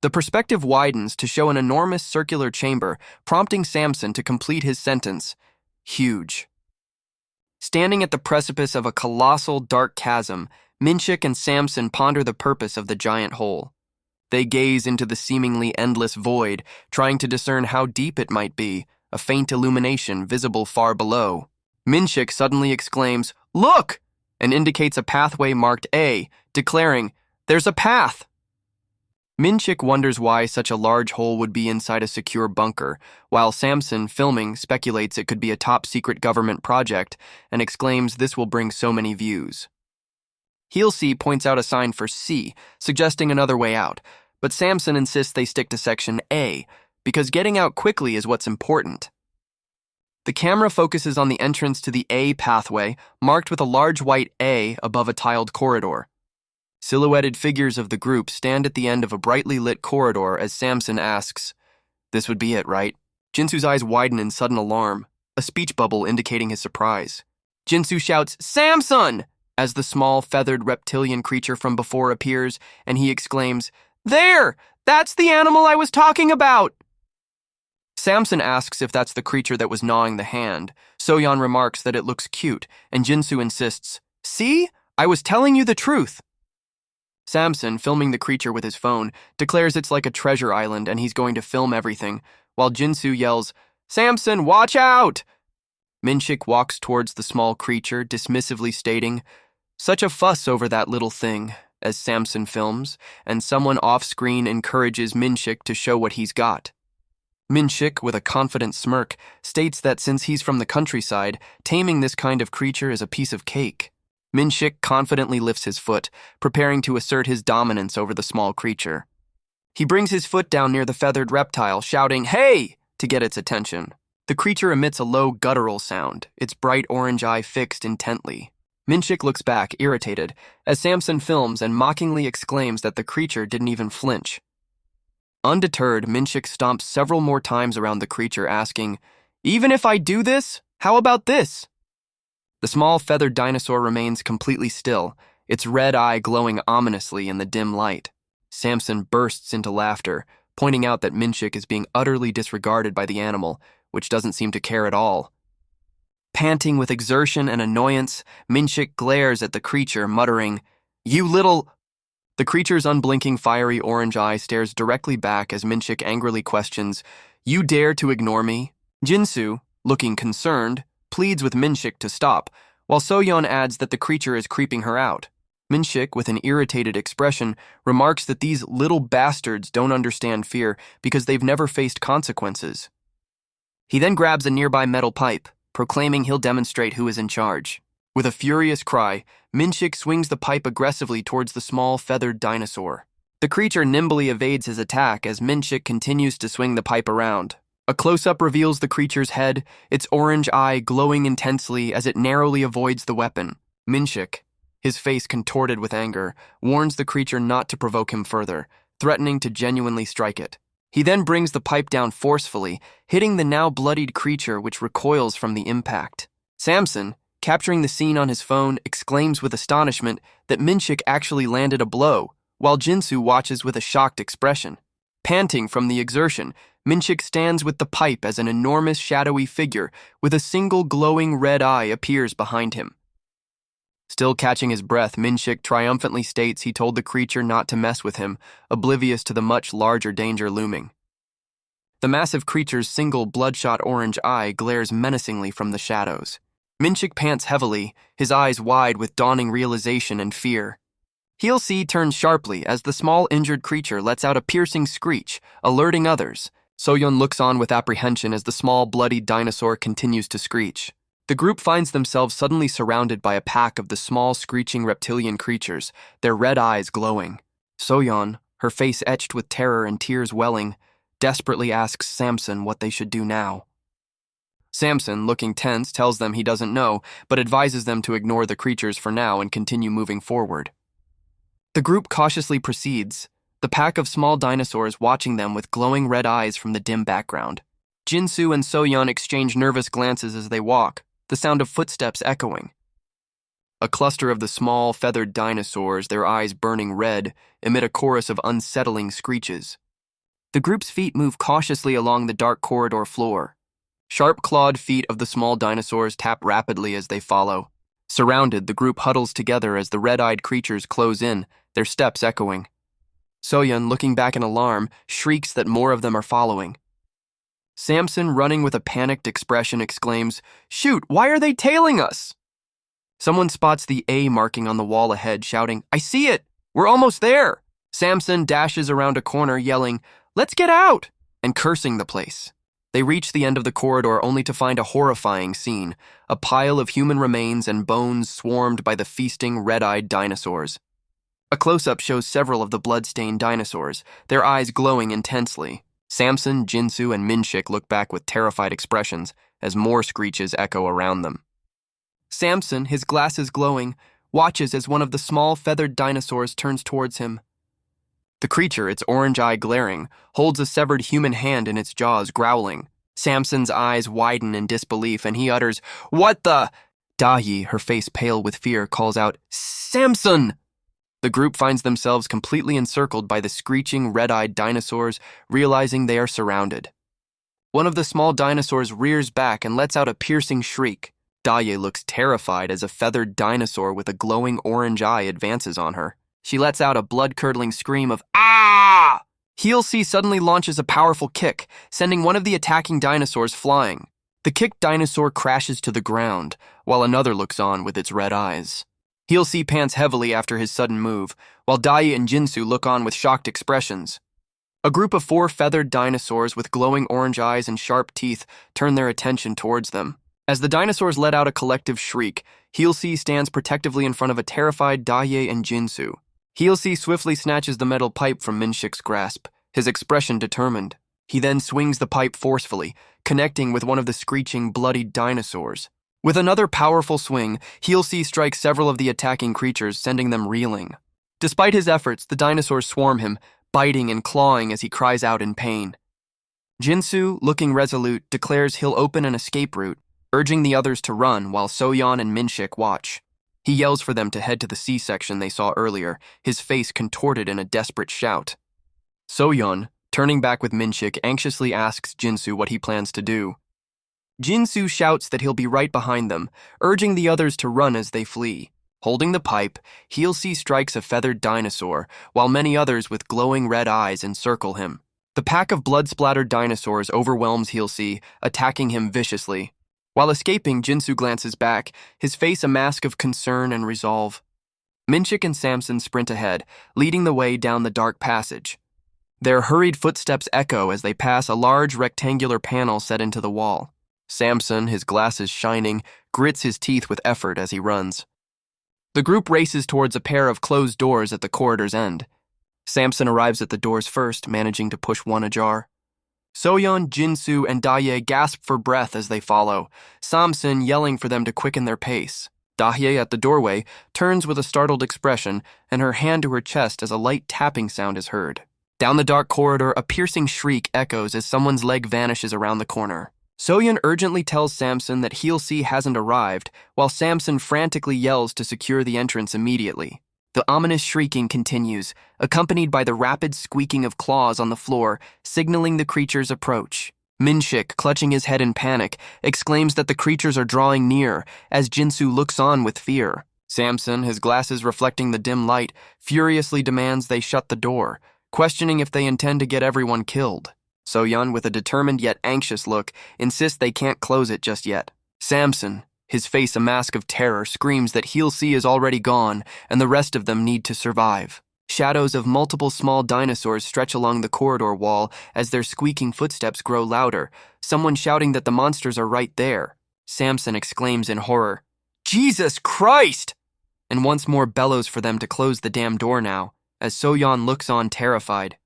The perspective widens to show an enormous circular chamber, prompting Samson to complete his sentence, "Huge." Standing at the precipice of a colossal dark chasm, Minshik and Samson ponder the purpose of the giant hole. They gaze into the seemingly endless void, trying to discern how deep it might be, a faint illumination visible far below. Minshik suddenly exclaims, "Look!" and indicates a pathway marked A, declaring, "There's a path." Minshik wonders why such a large hole would be inside a secure bunker, while Samson, filming, speculates it could be a top-secret government project and exclaims this will bring so many views. Heelsey points out a sign for C, suggesting another way out, but Samson insists they stick to section A, because getting out quickly is what's important. The camera focuses on the entrance to the A pathway, marked with a large white A above a tiled corridor. Silhouetted figures of the group stand at the end of a brightly lit corridor as Samson asks, "This would be it, right?" Jinsu's eyes widen in sudden alarm, a speech bubble indicating his surprise. Jinsu shouts, "Samson!" as the small, feathered reptilian creature from before appears, and he exclaims, "There! That's the animal I was talking about!" Samson asks if that's the creature that was gnawing the hand. Soyeon remarks that it looks cute, and Jinsu insists, "See? I was telling you the truth." Samson, filming the creature with his phone, declares it's like a treasure island and he's going to film everything, while Jinsu yells, "Samson, watch out!" Minshik walks towards the small creature, dismissively stating, "Such a fuss over that little thing," as Samson films, and someone off-screen encourages Minshik to show what he's got. Minshik, with a confident smirk, states that since he's from the countryside, taming this kind of creature is a piece of cake. Minshik confidently lifts his foot, preparing to assert his dominance over the small creature. He brings his foot down near the feathered reptile, shouting, "Hey!" to get its attention. The creature emits a low guttural sound, its bright orange eye fixed intently. Minshik looks back, irritated, as Samson films and mockingly exclaims that the creature didn't even flinch. Undeterred, Minshik stomps several more times around the creature, asking, "Even if I do this, how about this?" The small feathered dinosaur remains completely still, its red eye glowing ominously in the dim light. Samson bursts into laughter, pointing out that Minshik is being utterly disregarded by the animal, which doesn't seem to care at all. Panting with exertion and annoyance, Minshik glares at the creature, muttering, "You little—" The creature's unblinking fiery orange eye stares directly back as Minshik angrily questions, "You dare to ignore me?" Jinsu, looking concerned, pleads with Minshik to stop, while Soyeon adds that the creature is creeping her out. Minshik, with an irritated expression, remarks that these little bastards don't understand fear because they've never faced consequences. He then grabs a nearby metal pipe, proclaiming he'll demonstrate who is in charge. With a furious cry, Minshik swings the pipe aggressively towards the small, feathered dinosaur. The creature nimbly evades his attack as Minshik continues to swing the pipe around. A close-up reveals the creature's head, its orange eye glowing intensely as it narrowly avoids the weapon. Minshik, his face contorted with anger, warns the creature not to provoke him further, threatening to genuinely strike it. He then brings the pipe down forcefully, hitting the now bloodied creature, which recoils from the impact. Samson, capturing the scene on his phone, exclaims with astonishment that Minshik actually landed a blow, while Jinsu watches with a shocked expression. Panting from the exertion, Minshik stands with the pipe as an enormous shadowy figure with a single glowing red eye appears behind him. Still catching his breath, Minshik triumphantly states he told the creature not to mess with him, oblivious to the much larger danger looming. The massive creature's single bloodshot orange eye glares menacingly from the shadows. Minshik pants heavily, his eyes wide with dawning realization and fear. Heelsey turns sharply as the small injured creature lets out a piercing screech, alerting others. Soyeon looks on with apprehension as the small bloodied dinosaur continues to screech. The group finds themselves suddenly surrounded by a pack of the small screeching reptilian creatures, their red eyes glowing. Soyeon, her face etched with terror and tears welling, desperately asks Samson what they should do now. Samson, looking tense, tells them he doesn't know, but advises them to ignore the creatures for now and continue moving forward. The group cautiously proceeds, the pack of small dinosaurs watching them with glowing red eyes from the dim background. Jinsu and Soyeon exchange nervous glances as they walk, the sound of footsteps echoing. A cluster of the small, feathered dinosaurs, their eyes burning red, emit a chorus of unsettling screeches. The group's feet move cautiously along the dark corridor floor. Sharp-clawed feet of the small dinosaurs tap rapidly as they follow. Surrounded, the group huddles together as the red-eyed creatures close in, their steps echoing. Soyeon, looking back in alarm, shrieks that more of them are following. Samson, running with a panicked expression, exclaims, "Shoot, why are they tailing us?" Someone spots the A marking on the wall ahead, shouting, "I see it! We're almost there!" Samson dashes around a corner, yelling, "Let's get out!" and cursing the place. They reach the end of the corridor only to find a horrifying scene, a pile of human remains and bones swarmed by the feasting, red-eyed dinosaurs. A close-up shows several of the blood-stained dinosaurs, their eyes glowing intensely. Samson, Jinsu, and Minshik look back with terrified expressions as more screeches echo around them. Samson, his glasses glowing, watches as one of the small feathered dinosaurs turns towards him. The creature, its orange eye glaring, holds a severed human hand in its jaws, growling. Samson's eyes widen in disbelief, and he utters, "What the?" Dayi, her face pale with fear, calls out, "Samson!" The group finds themselves completely encircled by the screeching, red-eyed dinosaurs, realizing they are surrounded. One of the small dinosaurs rears back and lets out a piercing shriek. Daye looks terrified as a feathered dinosaur with a glowing orange eye advances on her. She lets out a blood-curdling scream of "Ah!" Heel-C suddenly launches a powerful kick, sending one of the attacking dinosaurs flying. The kicked dinosaur crashes to the ground, while another looks on with its red eyes. Heel-C pants heavily after his sudden move, while Daye and Jinsu look on with shocked expressions. A group of 4 feathered dinosaurs with glowing orange eyes and sharp teeth turn their attention towards them. As the dinosaurs let out a collective shriek, Heel-C stands protectively in front of a terrified Daye and Jinsu. Heel-C swiftly snatches the metal pipe from Minshik's grasp, his expression determined. He then swings the pipe forcefully, connecting with one of the screeching, bloodied dinosaurs. With another powerful swing, Heel-C strikes several of the attacking creatures, sending them reeling. Despite his efforts, the dinosaurs swarm him, biting and clawing as he cries out in pain. Jinsu, looking resolute, declares he'll open an escape route, urging the others to run while Soyeon and Minshik watch. He yells for them to head to the C-section they saw earlier, his face contorted in a desperate shout. Soyeon, turning back with Minshik, anxiously asks Jinsu what he plans to do. Jinsu shouts that he'll be right behind them, urging the others to run as they flee. Holding the pipe, Heel-C strikes a feathered dinosaur, while many others with glowing red eyes encircle him. The pack of blood-splattered dinosaurs overwhelms Heel-C, attacking him viciously. While escaping, Jinsu glances back, his face a mask of concern and resolve. Minshik and Samson sprint ahead, leading the way down the dark passage. Their hurried footsteps echo as they pass a large rectangular panel set into the wall. Samson, his glasses shining, grits his teeth with effort as he runs. The group races towards a pair of closed doors at the corridor's end. Samson arrives at the doors first, managing to push one ajar. Soyeon, Jinsu, and Daye gasp for breath as they follow, Samson yelling for them to quicken their pace. Daye, at the doorway, turns with a startled expression and her hand to her chest as a light tapping sound is heard. Down the dark corridor, a piercing shriek echoes as someone's leg vanishes around the corner. Soyeon urgently tells Samson that Heel-C hasn't arrived, while Samson frantically yells to secure the entrance immediately. The ominous shrieking continues, accompanied by the rapid squeaking of claws on the floor, signaling the creature's approach. Minshik, clutching his head in panic, exclaims that the creatures are drawing near, as Jinsu looks on with fear. Samson, his glasses reflecting the dim light, furiously demands they shut the door, questioning if they intend to get everyone killed. Soyeon, with a determined yet anxious look, insists they can't close it just yet. Samson, his face a mask of terror, screams that Heel-C is already gone and the rest of them need to survive. Shadows of multiple small dinosaurs stretch along the corridor wall as their squeaking footsteps grow louder, someone shouting that the monsters are right there. Samson exclaims in horror, "Jesus Christ!" and once more bellows for them to close the damn door now, as Soyeon looks on terrified.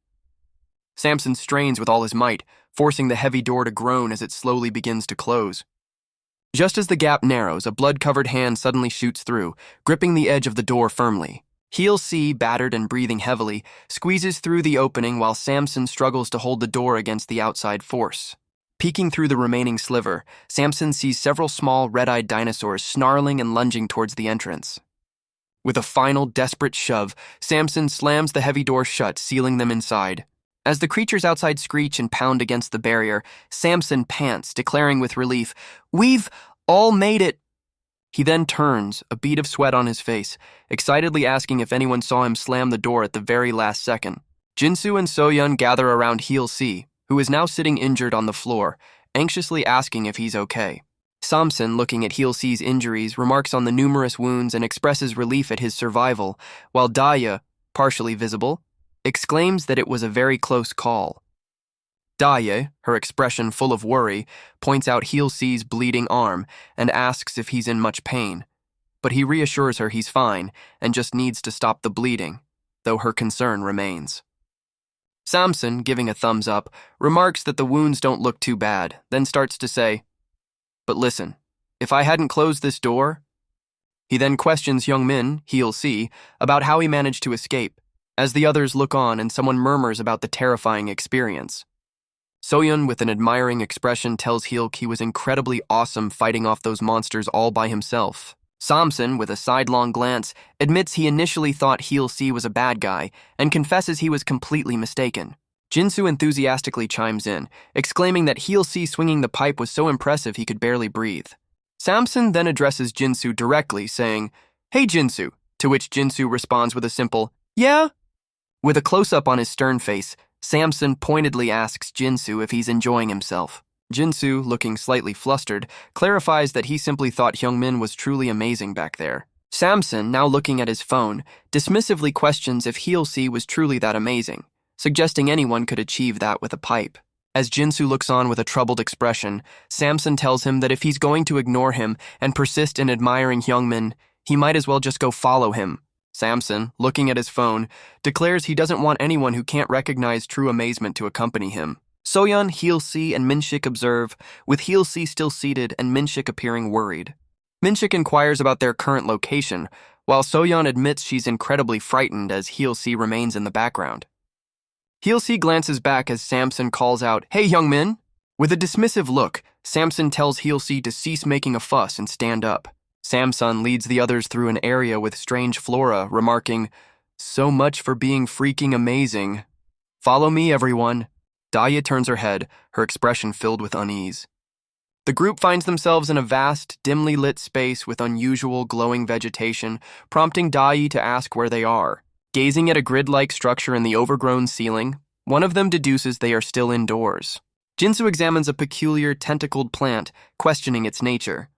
Samson strains with all his might, forcing the heavy door to groan as it slowly begins to close. Just as the gap narrows, a blood-covered hand suddenly shoots through, gripping the edge of the door firmly. Heel-C, battered and breathing heavily, squeezes through the opening while Samson struggles to hold the door against the outside force. Peeking through the remaining sliver, Samson sees several small, red-eyed dinosaurs snarling and lunging towards the entrance. With a final, desperate shove, Samson slams the heavy door shut, sealing them inside. As the creatures outside screech and pound against the barrier, Samson pants, declaring with relief, "We've all made it." He then turns, a bead of sweat on his face, excitedly asking if anyone saw him slam the door at the very last second. Jinsu and Soyeon gather around Heel-C, who is now sitting injured on the floor, anxiously asking if he's okay. Samson, looking at Heelsee's injuries, remarks on the numerous wounds and expresses relief at his survival, while Daya, partially visible, exclaims that it was a very close call. Daya, her expression full of worry, points out Heelsee's bleeding arm and asks if he's in much pain, but he reassures her he's fine and just needs to stop the bleeding, though her concern remains. Samson, giving a thumbs up, remarks that the wounds don't look too bad, then starts to say, "But listen, if I hadn't closed this door..." He then questions Young Min, Heelsee, about how he managed to escape, as the others look on and someone murmurs about the terrifying experience. Soyeon, with an admiring expression, tells Heelk he was incredibly awesome fighting off those monsters all by himself. Samson, with a sidelong glance, admits he initially thought Heelsee was a bad guy and confesses he was completely mistaken. Jinsu enthusiastically chimes in, exclaiming that Heelsee swinging the pipe was so impressive he could barely breathe. Samson then addresses Jinsu directly, saying, "Hey Jinsu," to which Jinsu responds with a simple, "Yeah?" With a close-up on his stern face, Samson pointedly asks Jinsu if he's enjoying himself. Jinsu, looking slightly flustered, clarifies that he simply thought Hyungmin was truly amazing back there. Samson, now looking at his phone, dismissively questions if Heelsee was truly that amazing, suggesting anyone could achieve that with a pipe. As Jinsu looks on with a troubled expression, Samson tells him that if he's going to ignore him and persist in admiring Hyungmin, he might as well just go follow him. Samson, looking at his phone, declares he doesn't want anyone who can't recognize true amazement to accompany him. Soyeon, Heelsee, and Minshik observe, with Heelsee still seated and Minshik appearing worried. Minshik inquires about their current location, while Soyeon admits she's incredibly frightened as Heelsee remains in the background. Heelsee glances back as Samson calls out, "Hey, Hyungmin!" With a dismissive look, Samson tells Heelsee to cease making a fuss and stand up. Samson leads the others through an area with strange flora, remarking, "So much for being freaking amazing. Follow me, everyone." Daya turns her head, her expression filled with unease. The group finds themselves in a vast, dimly lit space with unusual glowing vegetation, prompting Daya to ask where they are. Gazing at a grid-like structure in the overgrown ceiling, one of them deduces they are still indoors. Jinsu examines a peculiar tentacled plant, questioning its nature.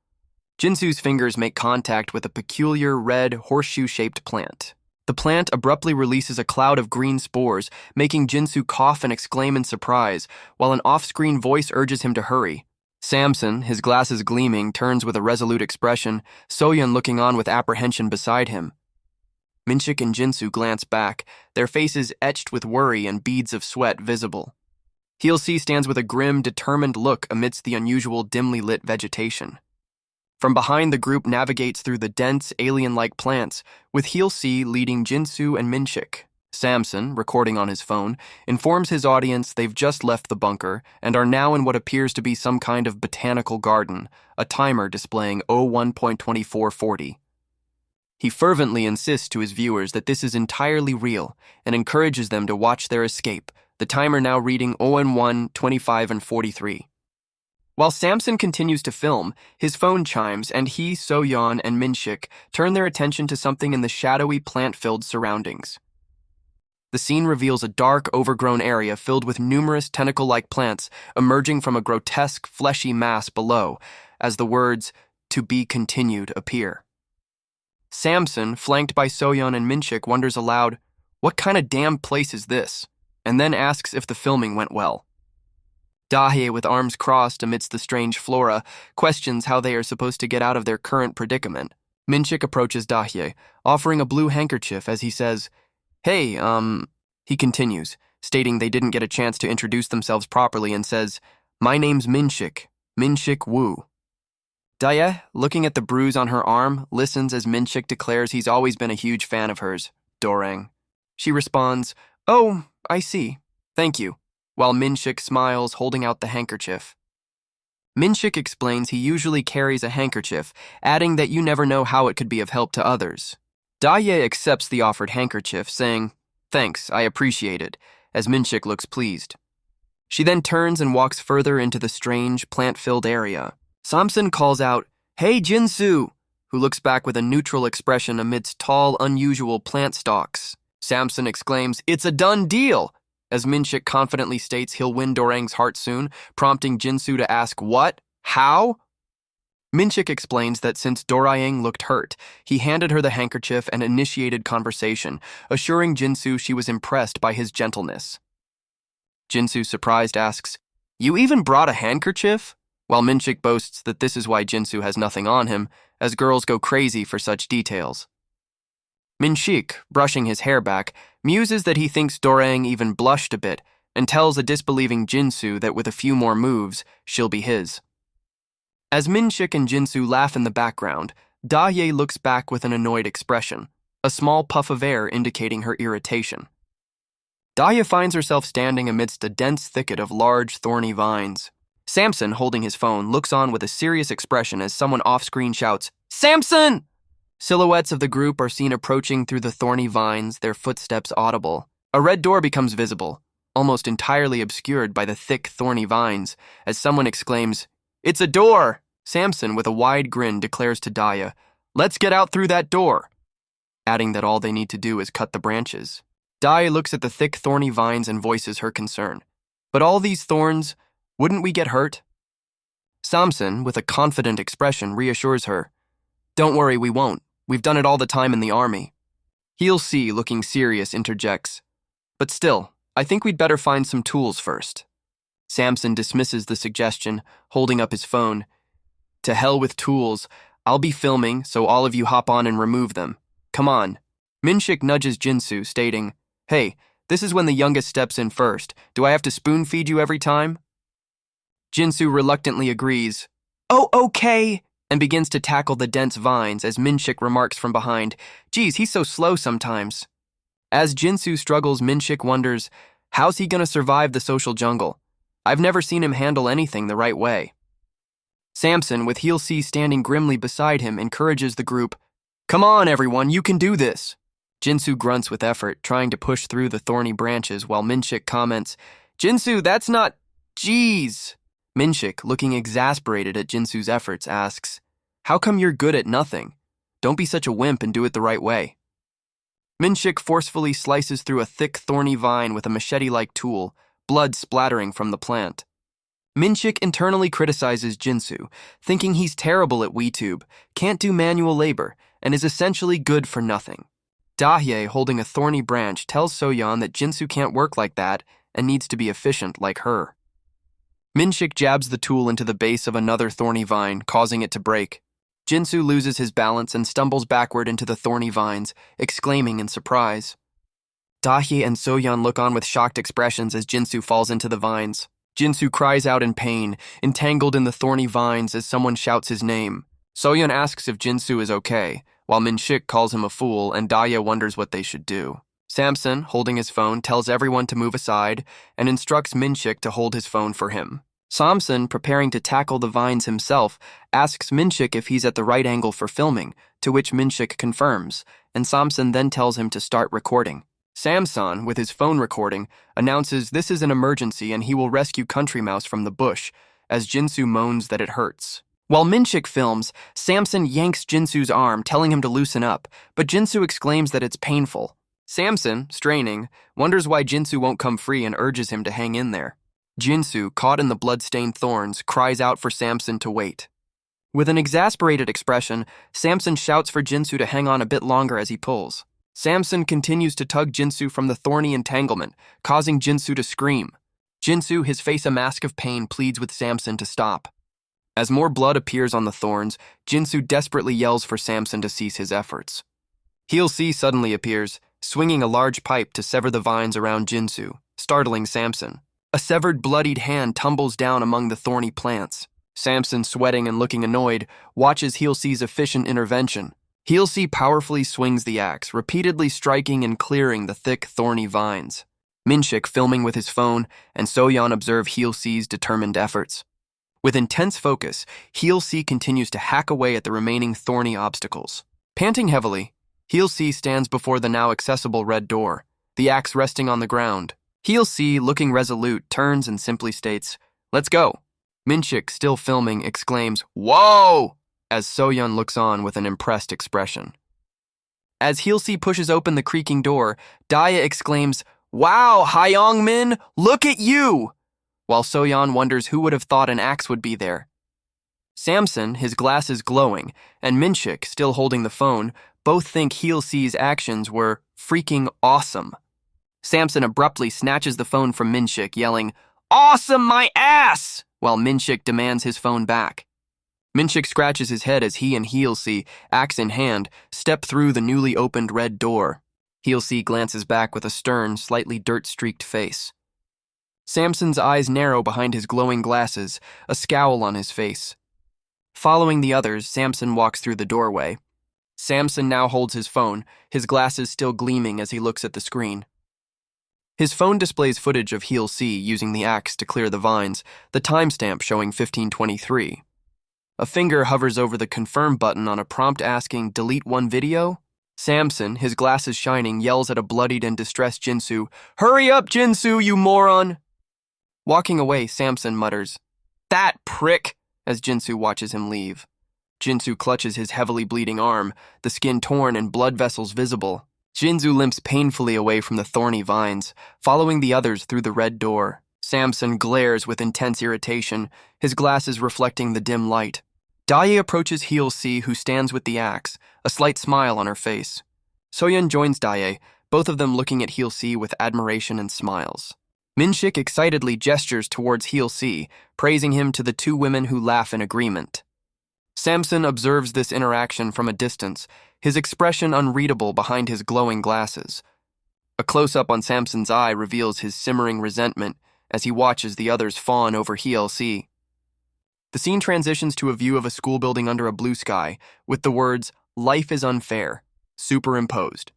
Jinsu's fingers make contact with a peculiar red, horseshoe-shaped plant. The plant abruptly releases a cloud of green spores, making Jinsu cough and exclaim in surprise, while an off-screen voice urges him to hurry. Samson, his glasses gleaming, turns with a resolute expression, Soyeon looking on with apprehension beside him. Minshik and Jinsu glance back, their faces etched with worry and beads of sweat visible. Heelsee stands with a grim, determined look amidst the unusual dimly lit vegetation. From behind, the group navigates through the dense, alien-like plants, with Heelsee leading Jinsu and Minshik. Samson, recording on his phone, informs his audience they've just left the bunker and are now in what appears to be some kind of botanical garden, a timer displaying 01.2440. He fervently insists to his viewers that this is entirely real and encourages them to watch their escape, the timer now reading 01, 25, and 43. While Samson continues to film, his phone chimes and he, Soyeon, and Minshik turn their attention to something in the shadowy, plant-filled surroundings. The scene reveals a dark, overgrown area filled with numerous tentacle-like plants emerging from a grotesque, fleshy mass below, as the words, "To be continued," appear. Samson, flanked by Soyeon and Minshik, wonders aloud, "What kind of damn place is this?" and then asks if the filming went well. Dahye, with arms crossed amidst the strange flora, questions how they are supposed to get out of their current predicament. Minshik approaches Dahye, offering a blue handkerchief as he says, "Hey, he continues, stating they didn't get a chance to introduce themselves properly and says, "My name's Minshik, Minshik Woo." Dahye, looking at the bruise on her arm, listens as Minshik declares he's always been a huge fan of hers, Dorang. She responds, "Oh, I see. Thank you," while Minshik smiles, holding out the handkerchief. Minshik explains he usually carries a handkerchief, adding that you never know how it could be of help to others. Dahye accepts the offered handkerchief, saying, "Thanks, I appreciate it," as Minshik looks pleased. She then turns and walks further into the strange, plant-filled area. Samson calls out, "Hey, Jinsu," who looks back with a neutral expression amidst tall, unusual plant stalks. Samson exclaims, "It's a done deal," as Minshik confidently states he'll win Dorang's heart soon, prompting Jinsu to ask, "What? How?" Minshik explains that since Dorayang looked hurt, he handed her the handkerchief and initiated conversation, assuring Jinsu she was impressed by his gentleness. Jinsu, surprised, asks, "You even brought a handkerchief?" While Minshik boasts that this is why Jinsu has nothing on him, as girls go crazy for such details. Minshik, brushing his hair back, muses that he thinks Dorang even blushed a bit and tells a disbelieving Jinsu that with a few more moves, she'll be his. As Minshik and Jinsu laugh in the background, Daye looks back with an annoyed expression, a small puff of air indicating her irritation. Daye finds herself standing amidst a dense thicket of large, thorny vines. Samson, holding his phone, looks on with a serious expression as someone off-screen shouts, "Samson!" Silhouettes of the group are seen approaching through the thorny vines, their footsteps audible. A red door becomes visible, almost entirely obscured by the thick, thorny vines, as someone exclaims, "It's a door!" Samson, with a wide grin, declares to Daye, "Let's get out through that door," adding that all they need to do is cut the branches. Daye looks at the thick, thorny vines and voices her concern. "But all these thorns, wouldn't we get hurt?" Samson, with a confident expression, reassures her, "Don't worry, we won't. We've done it all the time in the army." He'll see, looking serious, interjects, "But still, I think we'd better find some tools first." Samson dismisses the suggestion, holding up his phone. "To hell with tools. I'll be filming, so all of you hop on and remove them. Come on." Minshik nudges Jinsu, stating, "Hey, this is when the youngest steps in first. Do I have to spoon feed you every time?" Jinsu reluctantly agrees, "Oh, okay," and begins to tackle the dense vines as Minshik remarks from behind, "Geez, he's so slow sometimes." As Jinsu struggles, Minshik wonders, how's he gonna survive the social jungle? I've never seen him handle anything the right way. Samson, with Heel C standing grimly beside him, encourages the group, "Come on, everyone, you can do this." Jinsu grunts with effort, trying to push through the thorny branches, while Minshik comments, "Jinsu, that's not... Jeez." Minshik, looking exasperated at Jinsu's efforts, asks, "How come you're good at nothing? Don't be such a wimp and do it the right way." Minshik forcefully slices through a thick, thorny vine with a machete-like tool, blood splattering from the plant. Minshik internally criticizes Jinsu, thinking he's terrible at WeTube, can't do manual labor, and is essentially good for nothing. Daye, holding a thorny branch, tells Soyeon that Jinsu can't work like that and needs to be efficient like her. Minshik jabs the tool into the base of another thorny vine, causing it to break. Jinsu loses his balance and stumbles backward into the thorny vines, exclaiming in surprise. Daye and Soyeon look on with shocked expressions as Jinsu falls into the vines. Jinsu cries out in pain, entangled in the thorny vines as someone shouts his name. Soyeon asks if Jinsu is okay, while Minshik calls him a fool and Daye wonders what they should do. Samson, holding his phone, tells everyone to move aside and instructs Minshik to hold his phone for him. Samson, preparing to tackle the vines himself, asks Minshik if he's at the right angle for filming, to which Minshik confirms, and Samson then tells him to start recording. Samson, with his phone recording, announces this is an emergency and he will rescue Country Mouse from the bush, as Jinsu moans that it hurts. While Minshik films, Samson yanks Jinsu's arm, telling him to loosen up, but Jinsu exclaims that it's painful. Samson, straining, wonders why Jinsu won't come free and urges him to hang in there. Jinsu, caught in the blood-stained thorns, cries out for Samson to wait. With an exasperated expression, Samson shouts for Jinsu to hang on a bit longer as he pulls. Samson continues to tug Jinsu from the thorny entanglement, causing Jinsu to scream. Jinsu, his face a mask of pain, pleads with Samson to stop. As more blood appears on the thorns, Jinsu desperately yells for Samson to cease his efforts. Heel C suddenly appears, swinging a large pipe to sever the vines around Jinsu, startling Samson. A severed, bloodied hand tumbles down among the thorny plants. Samson, sweating and looking annoyed, watches Heel C's efficient intervention. Heel C powerfully swings the axe, repeatedly striking and clearing the thick, thorny vines. Minshik, filming with his phone, and Soyeon observe Heel C's determined efforts. With intense focus, Heel C continues to hack away at the remaining thorny obstacles. Panting heavily, Heel C stands before the now accessible red door, the axe resting on the ground. Heel C, looking resolute, turns and simply states, "Let's go." Minshik, still filming, exclaims, "Whoa!" as Soyeon looks on with an impressed expression. As Heel C pushes open the creaking door, Daye exclaims, "Wow, Hyong-min, look at you!" while Soyeon wonders who would have thought an axe would be there. Samson, his glasses glowing, and Minshik, still holding the phone, both think Heel-C's actions were freaking awesome. Samson abruptly snatches the phone from Minshik, yelling, "Awesome, my ass!" while Minshik demands his phone back. Minshik scratches his head as he and Heel-C, axe in hand, step through the newly opened red door. Heel-C glances back with a stern, slightly dirt-streaked face. Samson's eyes narrow behind his glowing glasses, a scowl on his face. Following the others, Samson walks through the doorway. Samson now holds his phone, his glasses still gleaming as he looks at the screen. His phone displays footage of Heel-C using the axe to clear the vines, the timestamp showing 1523. A finger hovers over the confirm button on a prompt asking, "Delete one video?" Samson, his glasses shining, yells at a bloodied and distressed Jinsu, "Hurry up, Jinsu, you moron!" Walking away, Samson mutters, "That prick!" as Jinsu watches him leave. Jinsu clutches his heavily bleeding arm, the skin torn and blood vessels visible. Jinsu limps painfully away from the thorny vines, following the others through the red door. Samson glares with intense irritation, his glasses reflecting the dim light. Daye approaches Heel-C, who stands with the axe, a slight smile on her face. Soyeon joins Daye, both of them looking at Heel-C with admiration and smiles. Minshik excitedly gestures towards Heel-C, praising him to the two women who laugh in agreement. Samson observes this interaction from a distance, his expression unreadable behind his glowing glasses. A close-up on Samson's eye reveals his simmering resentment as he watches the others fawn over Heel-C. The scene transitions to a view of a school building under a blue sky, with the words, "Life is unfair," superimposed.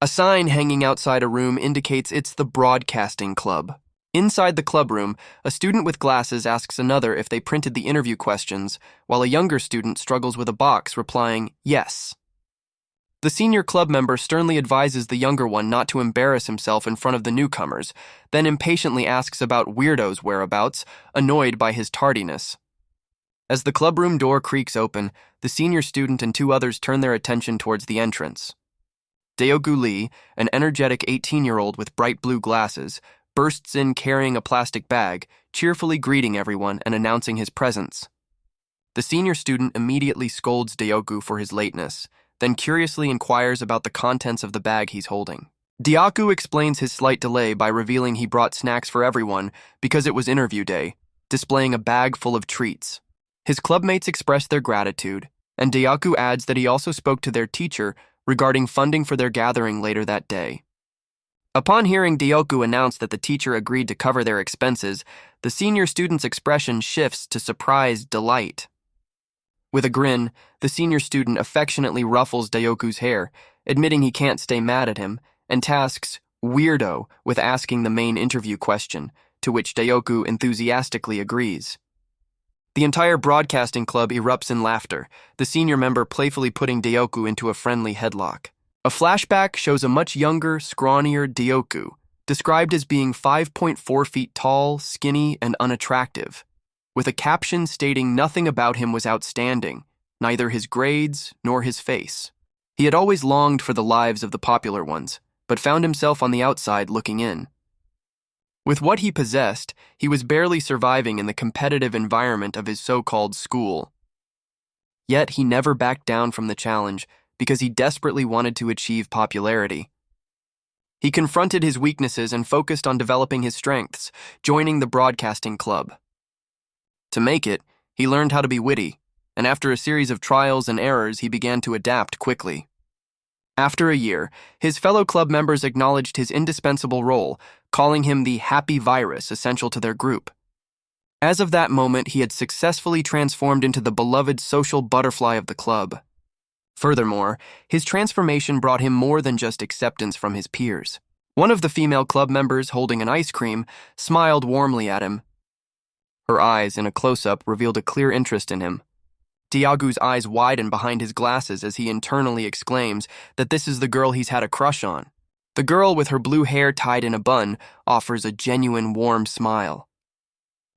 A sign hanging outside a room indicates it's the Broadcasting Club. Inside the clubroom, a student with glasses asks another if they printed the interview questions, while a younger student struggles with a box, replying, "Yes." The senior club member sternly advises the younger one not to embarrass himself in front of the newcomers, then impatiently asks about Weirdo's whereabouts, annoyed by his tardiness. As the clubroom door creaks open, the senior student and two others turn their attention towards the entrance. Daegu Lee, an energetic 18-year-old with bright blue glasses, bursts in carrying a plastic bag, cheerfully greeting everyone and announcing his presence. The senior student immediately scolds Daegu for his lateness, then curiously inquires about the contents of the bag he's holding. Daegu explains his slight delay by revealing he brought snacks for everyone because it was interview day, displaying a bag full of treats. His clubmates express their gratitude, and Daegu adds that he also spoke to their teacher regarding funding for their gathering later that day. Upon hearing Daegu announce that the teacher agreed to cover their expenses, the senior student's expression shifts to surprised delight. With a grin, the senior student affectionately ruffles Daegu's hair, admitting he can't stay mad at him, and tasks Weirdo with asking the main interview question, to which Daegu enthusiastically agrees. The entire broadcasting club erupts in laughter, the senior member playfully putting Daegu into a friendly headlock. A flashback shows a much younger, scrawnier Daegu, described as being 5.4 feet tall, skinny, and unattractive, with a caption stating nothing about him was outstanding, neither his grades nor his face. He had always longed for the lives of the popular ones, but found himself on the outside looking in. With what he possessed, he was barely surviving in the competitive environment of his so-called school. Yet he never backed down from the challenge because he desperately wanted to achieve popularity. He confronted his weaknesses and focused on developing his strengths, joining the broadcasting club. To make it, he learned how to be witty, and after a series of trials and errors, he began to adapt quickly. After a year, his fellow club members acknowledged his indispensable role, calling him the happy virus essential to their group. As of that moment, he had successfully transformed into the beloved social butterfly of the club. Furthermore, his transformation brought him more than just acceptance from his peers. One of the female club members, holding an ice cream, smiled warmly at him. Her eyes, in a close-up, revealed a clear interest in him. Daegu's eyes widen behind his glasses as he internally exclaims that this is the girl he's had a crush on. The girl with her blue hair tied in a bun offers a genuine warm smile.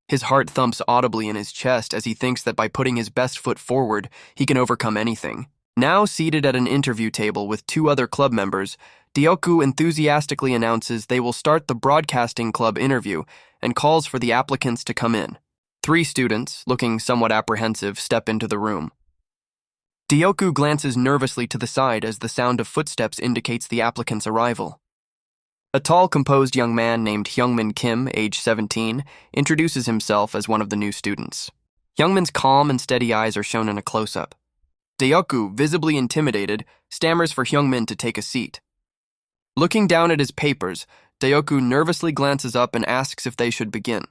His heart thumps audibly in his chest as he thinks that by putting his best foot forward, he can overcome anything. Now seated at an interview table with two other club members, Deoku enthusiastically announces they will start the broadcasting club interview and calls for the applicants to come in. 3 students, looking somewhat apprehensive, step into the room. Deoku glances nervously to the side as the sound of footsteps indicates the applicant's arrival. A tall, composed young man named Hyungmin Kim, age 17, introduces himself as one of the new students. Hyungmin's calm and steady eyes are shown in a close-up. Deoku, visibly intimidated, stammers for Hyungmin to take a seat. Looking down at his papers, Deoku nervously glances up and asks if they should begin.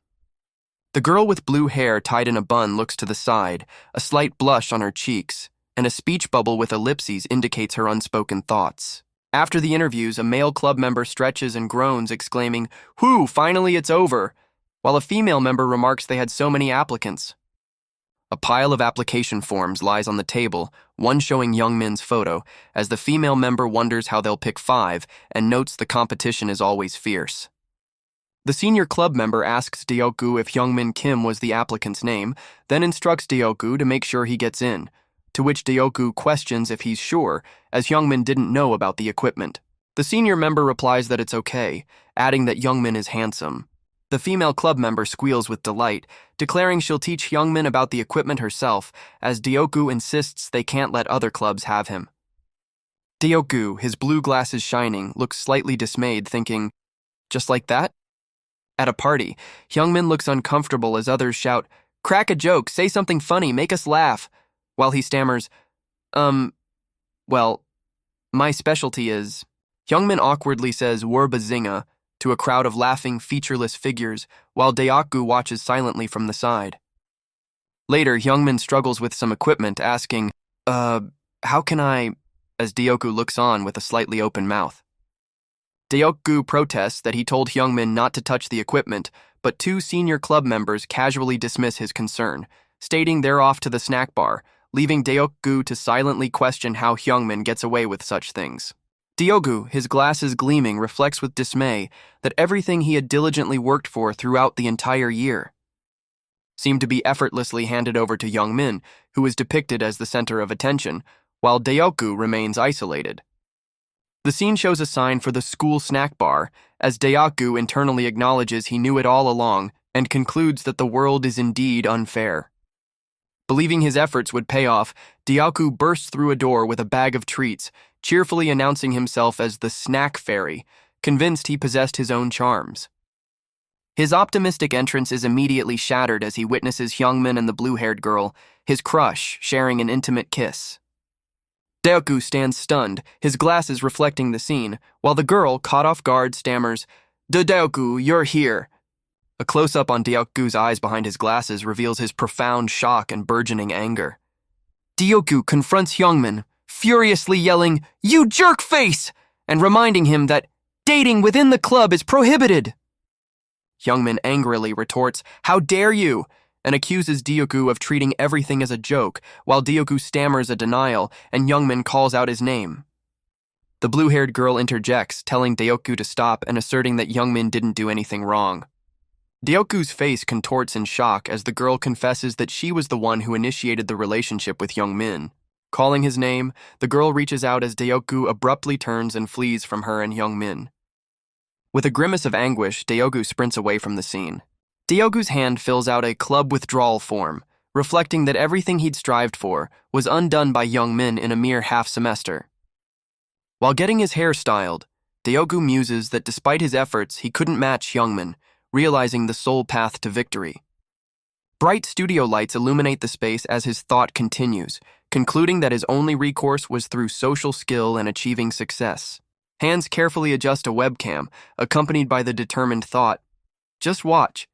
The girl with blue hair tied in a bun looks to the side, a slight blush on her cheeks, and a speech bubble with ellipses indicates her unspoken thoughts. After the interviews, a male club member stretches and groans, exclaiming, "Whew, finally it's over," while a female member remarks they had so many applicants. A pile of application forms lies on the table, one showing Hyungmin's photo, as the female member wonders how they'll pick 5 and notes the competition is always fierce. The senior club member asks Deoku if Hyungmin Kim was the applicant's name, then instructs Deoku to make sure he gets in, to which Deoku questions if he's sure, as Hyungmin didn't know about the equipment. The senior member replies that it's okay, adding that Hyungmin is handsome. The female club member squeals with delight, declaring she'll teach Hyungmin about the equipment herself, as Deoku insists they can't let other clubs have him. Deoku, his blue glasses shining, looks slightly dismayed, thinking, "Just like that?" At a party, Hyungmin looks uncomfortable as others shout, "Crack a joke, say something funny, make us laugh," while he stammers, well, my specialty is... Hyungmin awkwardly says "Werbazinga" to a crowd of laughing, featureless figures, while Deoku watches silently from the side. Later, Hyungmin struggles with some equipment, asking, how can I... as Deoku looks on with a slightly open mouth. Deoku protests that he told Hyungmin not to touch the equipment, but 2 senior club members casually dismiss his concern, stating they're off to the snack bar, leaving Deoku to silently question how Hyungmin gets away with such things. Deoku, his glasses gleaming, reflects with dismay that everything he had diligently worked for throughout the entire year seemed to be effortlessly handed over to Hyungmin, who is depicted as the center of attention, while Deoku remains isolated. The scene shows a sign for the school snack bar, as Deoku internally acknowledges he knew it all along and concludes that the world is indeed unfair. Believing his efforts would pay off, Deoku bursts through a door with a bag of treats, cheerfully announcing himself as the snack fairy, convinced he possessed his own charms. His optimistic entrance is immediately shattered as he witnesses Hyungmin and the blue-haired girl, his crush, sharing an intimate kiss. Deoku stands stunned, his glasses reflecting the scene, while the girl, caught off guard, stammers, Deoku, you're here." A close-up on Deoku's eyes behind his glasses reveals his profound shock and burgeoning anger. Deoku confronts Hyungmin, furiously yelling, "You jerk face!" and reminding him that dating within the club is prohibited. Hyungmin angrily retorts, "How dare you?" and accuses Deoku of treating everything as a joke, while Deoku stammers a denial and Hyungmin calls out his name. The blue-haired girl interjects, telling Deoku to stop and asserting that Hyungmin didn't do anything wrong. Deoku's face contorts in shock as the girl confesses that she was the one who initiated the relationship with Hyungmin. Calling his name, the girl reaches out as Deoku abruptly turns and flees from her and Hyungmin. With a grimace of anguish, Deoku sprints away from the scene. Deoku's hand fills out a club withdrawal form, reflecting that everything he'd strived for was undone by Hyungmin in a mere half-semester. While getting his hair styled, Deoku muses that despite his efforts, he couldn't match Hyungmin, realizing the sole path to victory. Bright studio lights illuminate the space as his thought continues, concluding that his only recourse was through social skill and achieving success. Hands carefully adjust a webcam, accompanied by the determined thought, "Just watch."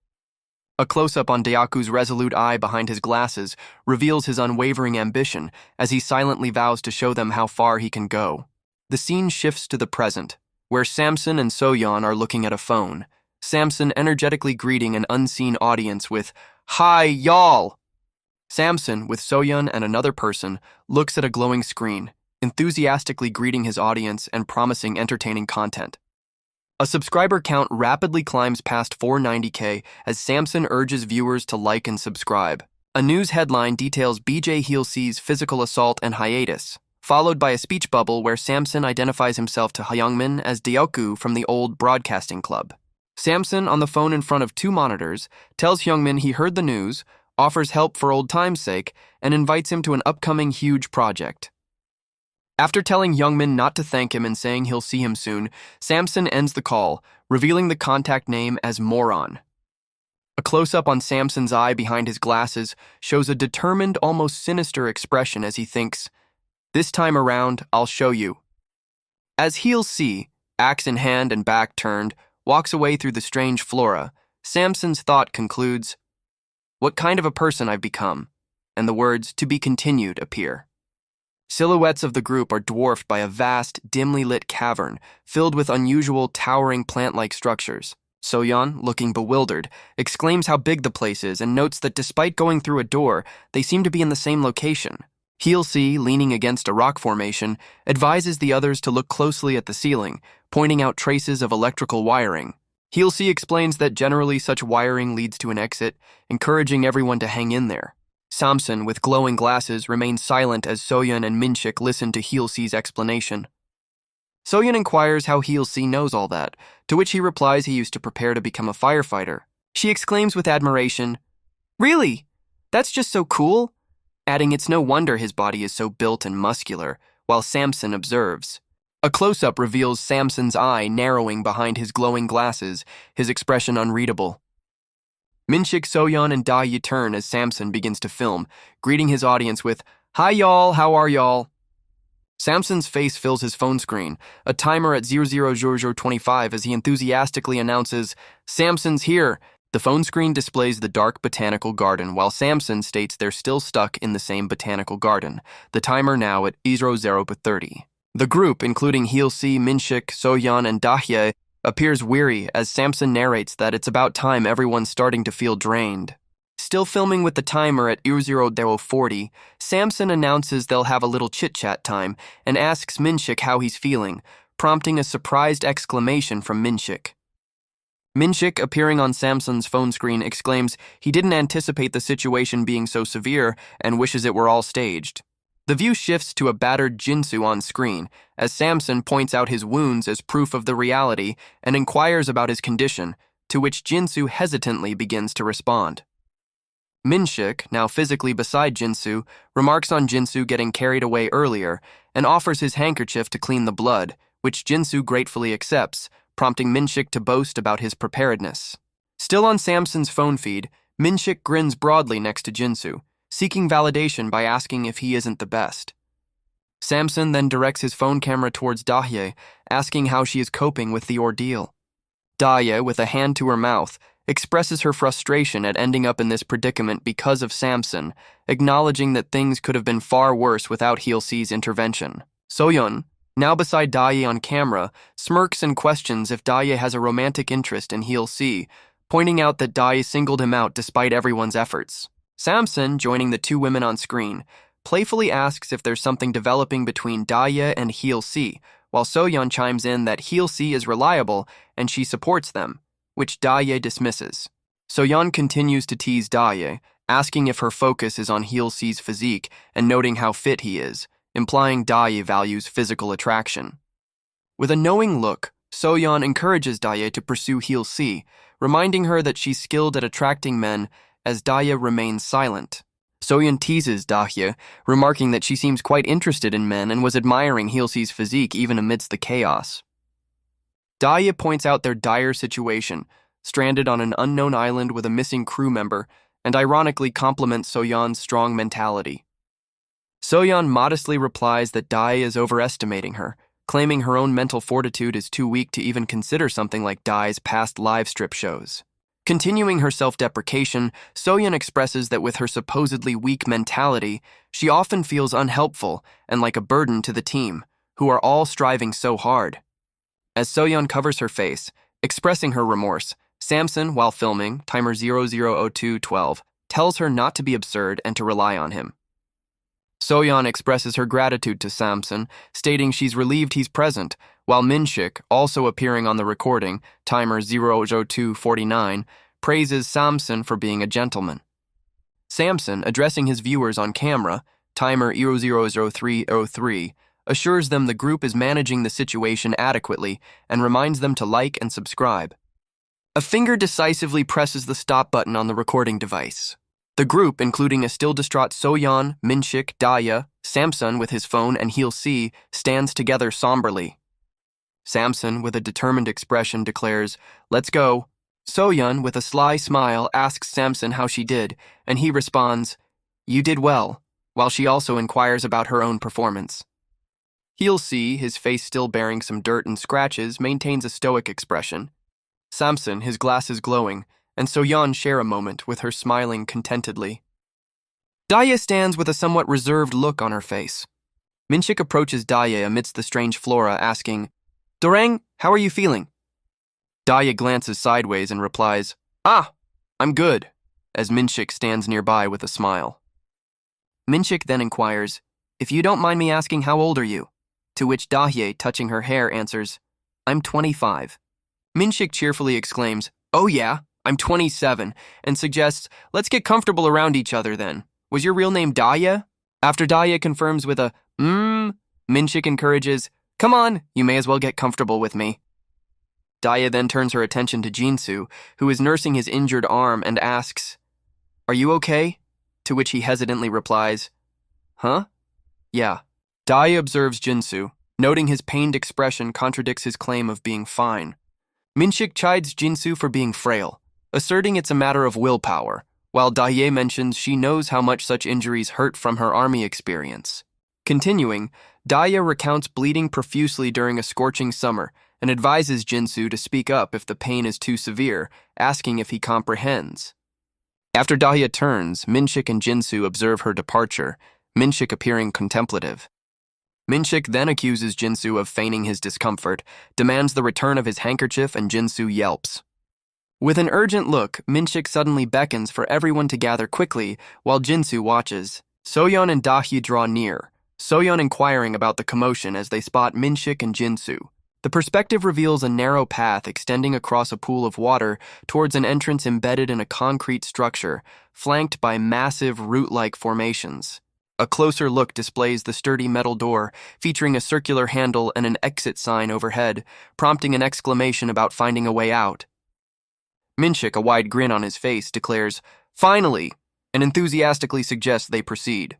A close-up on Deoku's resolute eye behind his glasses reveals his unwavering ambition as he silently vows to show them how far he can go. The scene shifts to the present, where Samson and Soyeon are looking at a phone, Samson energetically greeting an unseen audience with, "Hi, y'all!" Samson, with Soyeon and another person, looks at a glowing screen, enthusiastically greeting his audience and promising entertaining content. A subscriber count rapidly climbs past 490K as Samson urges viewers to like and subscribe. A news headline details BJ Heelse's physical assault and hiatus, followed by a speech bubble where Samson identifies himself to Hyungmin as Deoku from the old broadcasting club. Samson, on the phone in front of two monitors, tells Hyungmin he heard the news, offers help for old time's sake, and invites him to an upcoming huge project. After telling Hyungmin not to thank him and saying he'll see him soon, Samson ends the call, revealing the contact name as Moron. A close-up on Samson's eye behind his glasses shows a determined, almost sinister expression as he thinks, "This time around, I'll show you." As he'll see, axe in hand and back turned, walks away through the strange flora, Samson's thought concludes, "What kind of a person I've become," and the words "to be continued" appear. Silhouettes of the group are dwarfed by a vast, dimly lit cavern filled with unusual, towering plant-like structures. Soyeon, looking bewildered, exclaims how big the place is and notes that despite going through a door, they seem to be in the same location. Heelsee, leaning against a rock formation, advises the others to look closely at the ceiling, pointing out traces of electrical wiring. Heelsee explains that generally such wiring leads to an exit, encouraging everyone to hang in there. Samson, with glowing glasses, remains silent as Soyeon and Minshik listen to Heelsee's explanation. Soyeon inquires how Heelsee knows all that, to which he replies he used to prepare to become a firefighter. She exclaims with admiration, "Really? That's just so cool," adding it's no wonder his body is so built and muscular, while Samson observes. A close-up reveals Samson's eye narrowing behind his glowing glasses, his expression unreadable. Minshik, Soyeon, and Da-yi turn as Samson begins to film, greeting his audience with, "Hi y'all, how are y'all?" Samson's face fills his phone screen, a timer at 00:00:25 as he enthusiastically announces, "Samson's here." The phone screen displays the dark botanical garden, while Samson states they're still stuck in the same botanical garden, the timer now at 00:30. The group, including Heelsee, Minshik, Soyeon, and Da-hye, appears weary as Samson narrates that it's about time everyone's starting to feel drained. Still filming with the timer at 00:40, Samson announces they'll have a little chit-chat time and asks Minshik how he's feeling, prompting a surprised exclamation from Minshik. Minshik, appearing on Samson's phone screen, exclaims he didn't anticipate the situation being so severe and wishes it were all staged. The view shifts to a battered Jinsu on screen, as Samson points out his wounds as proof of the reality and inquires about his condition, to which Jinsu hesitantly begins to respond. Minshik, now physically beside Jinsu, remarks on Jinsu getting carried away earlier and offers his handkerchief to clean the blood, which Jinsu gratefully accepts, prompting Minshik to boast about his preparedness. Still on Samson's phone feed, Minshik grins broadly next to Jinsu, seeking validation by asking if he isn't the best. Samson then directs his phone camera towards Da-hye, asking how she is coping with the ordeal. Da-hye, with a hand to her mouth, expresses her frustration at ending up in this predicament because of Samson, acknowledging that things could have been far worse without Heelsee's intervention. Soyeon, now beside Da-hye on camera, smirks and questions if Da-hye has a romantic interest in Heelsee, pointing out that Da-hye singled him out despite everyone's efforts. Samson, joining the two women on screen, playfully asks if there's something developing between Da-hye and Heelsee, while Soyeon chimes in that Heelsee is reliable and she supports them, which Da-hye dismisses. Soyeon continues to tease Da-hye, asking if her focus is on Heelsee's physique and noting how fit he is, implying Da-hye values physical attraction. With a knowing look, Soyeon encourages Da-hye to pursue Heelsee, reminding her that she's skilled at attracting men as Da-hye remains silent. Soyeon teases Da-hye, remarking that she seems quite interested in men and was admiring Heelsee's physique even amidst the chaos. Da-hye points out their dire situation, stranded on an unknown island with a missing crew member, and ironically compliments Soyeon's strong mentality. Soyeon modestly replies that Da-hye is overestimating her, claiming her own mental fortitude is too weak to even consider something like Da-hye's past live strip shows. Continuing her self-deprecation, Soyeon expresses that with her supposedly weak mentality, she often feels unhelpful and like a burden to the team, who are all striving so hard. As Soyeon covers her face, expressing her remorse, Samson, while filming, timer 00:02:12, tells her not to be absurd and to rely on him. Soyeon expresses her gratitude to Samson, stating she's relieved he's present, while Minshik, also appearing on the recording, timer 00:02:49, praises Samson for being a gentleman. Samson, addressing his viewers on camera, timer 000303, assures them the group is managing the situation adequately and reminds them to like and subscribe. A finger decisively presses the stop button on the recording device. The group, including a still distraught Soyeon, Minshik, Daya, Samson with his phone, and Heel C, stands together somberly. Samson, with a determined expression, declares, "Let's go." Soyeon, with a sly smile, asks Samson how she did, and he responds, "You did well," while she also inquires about her own performance. Heel C, his face still bearing some dirt and scratches, maintains a stoic expression. Samson, his glasses glowing, and Soyeon share a moment with her smiling contentedly. Daya stands with a somewhat reserved look on her face. Minshik approaches Daya amidst the strange flora, asking, "Dorang, how are you feeling?" Daya glances sideways and replies, "Ah, I'm good," as Minshik stands nearby with a smile. Minshik then inquires, "If you don't mind me asking, how old are you?" To which Dahye, touching her hair, answers, "I'm 25. Minshik cheerfully exclaims, "Oh yeah, I'm 27, and suggests, "Let's get comfortable around each other then. Was your real name Daya?" After Daya confirms with a, Minshik encourages, "Come on, you may as well get comfortable with me." Daya then turns her attention to Jinsu, who is nursing his injured arm, and asks, "Are you okay?" To which he hesitantly replies, "Huh? Yeah." Daya observes Jinsu, noting his pained expression contradicts his claim of being fine. Minshik chides Jinsu for being frail, asserting it's a matter of willpower, while Daya mentions she knows how much such injuries hurt from her army experience. Continuing, Daya recounts bleeding profusely during a scorching summer and advises Jinsu to speak up if the pain is too severe, asking if he comprehends. After Daya turns, Minshik and Jinsu observe her departure, Minshik appearing contemplative. Minshik then accuses Jinsu of feigning his discomfort, demands the return of his handkerchief, and Jinsu yelps. With an urgent look, Minshik suddenly beckons for everyone to gather quickly while Jinsu watches. Soyeon and Dahye draw near, Soyeon inquiring about the commotion as they spot Minshik and Jinsu. The perspective reveals a narrow path extending across a pool of water towards an entrance embedded in a concrete structure, flanked by massive root-like formations. A closer look displays the sturdy metal door, featuring a circular handle and an exit sign overhead, prompting an exclamation about finding a way out. Minshik, a wide grin on his face, declares, "Finally!" and enthusiastically suggests they proceed.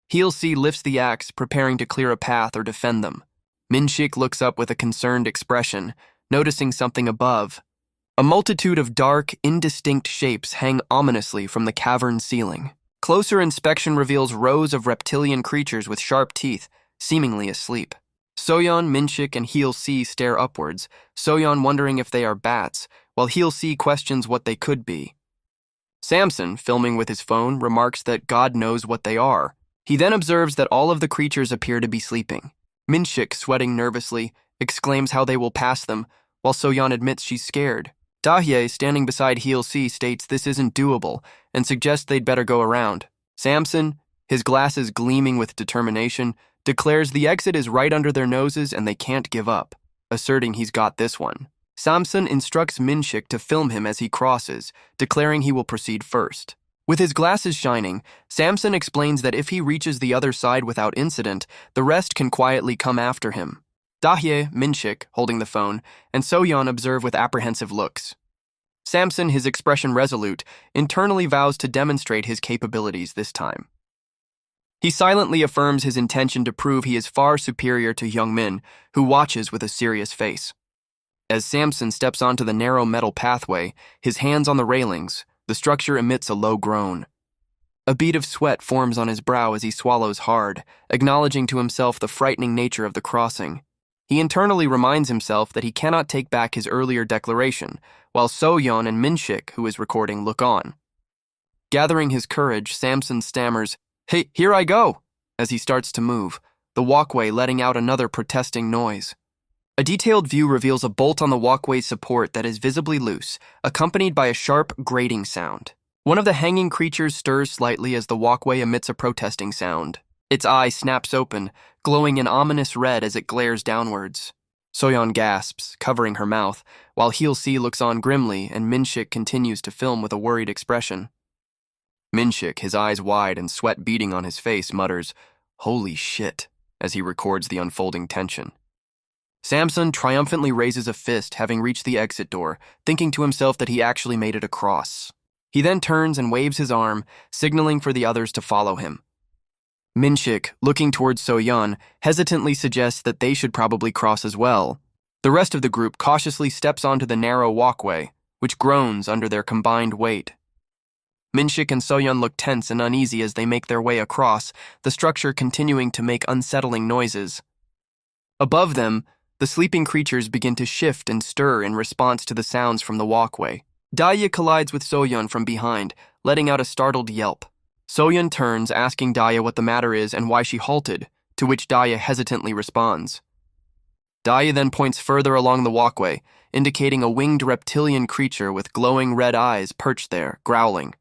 Heel C lifts the axe, preparing to clear a path or defend them. Minshik looks up with a concerned expression, noticing something above. A multitude of dark, indistinct shapes hang ominously from the cavern ceiling. Closer inspection reveals rows of reptilian creatures with sharp teeth, seemingly asleep. Soyeon, Minshik, and Heel C stare upwards, Soyeon wondering if they are bats, while Heel C questions what they could be. Samson, filming with his phone, remarks that God knows what they are. He then observes that all of the creatures appear to be sleeping. Minshik, sweating nervously, exclaims how they will pass them, while Soyeon admits she's scared. Dahye, standing beside Heel C, states this isn't doable and suggests they'd better go around. Samson, his glasses gleaming with determination, declares the exit is right under their noses and they can't give up, asserting he's got this one. Samson instructs Minshik to film him as he crosses, declaring he will proceed first. With his glasses shining, Samson explains that if he reaches the other side without incident, the rest can quietly come after him. Dahye, Minshik, holding the phone, and Soyeon observe with apprehensive looks. Samson, his expression resolute, internally vows to demonstrate his capabilities this time. He silently affirms his intention to prove he is far superior to Youngmin, who watches with a serious face. As Samson steps onto the narrow metal pathway, his hands on the railings, the structure emits a low groan. A bead of sweat forms on his brow as he swallows hard, acknowledging to himself the frightening nature of the crossing. He internally reminds himself that he cannot take back his earlier declaration, while Soyeon and Minshik, who is recording, look on. Gathering his courage, Samson stammers, "Hey, here I go!" as he starts to move, the walkway letting out another protesting noise. A detailed view reveals a bolt on the walkway's support that is visibly loose, accompanied by a sharp, grating sound. One of the hanging creatures stirs slightly as the walkway emits a protesting sound. Its eye snaps open, glowing an ominous red as it glares downwards. Soyeon gasps, covering her mouth, while Heel C looks on grimly and Minshik continues to film with a worried expression. Minshik, his eyes wide and sweat beading on his face, mutters, "Holy shit," as he records the unfolding tension. Samson triumphantly raises a fist, having reached the exit door, thinking to himself that he actually made it across. He then turns and waves his arm, signaling for the others to follow him. Minshik, looking towards So-yeon, hesitantly suggests that they should probably cross as well. The rest of the group cautiously steps onto the narrow walkway, which groans under their combined weight. Minshik and So-yeon look tense and uneasy as they make their way across, the structure continuing to make unsettling noises. Above them, the sleeping creatures begin to shift and stir in response to the sounds from the walkway. Daya collides with So-yeon from behind, letting out a startled yelp. So-yeon turns, asking Daya what the matter is and why she halted, to which Daya hesitantly responds. Daya then points further along the walkway, indicating a winged reptilian creature with glowing red eyes perched there, growling.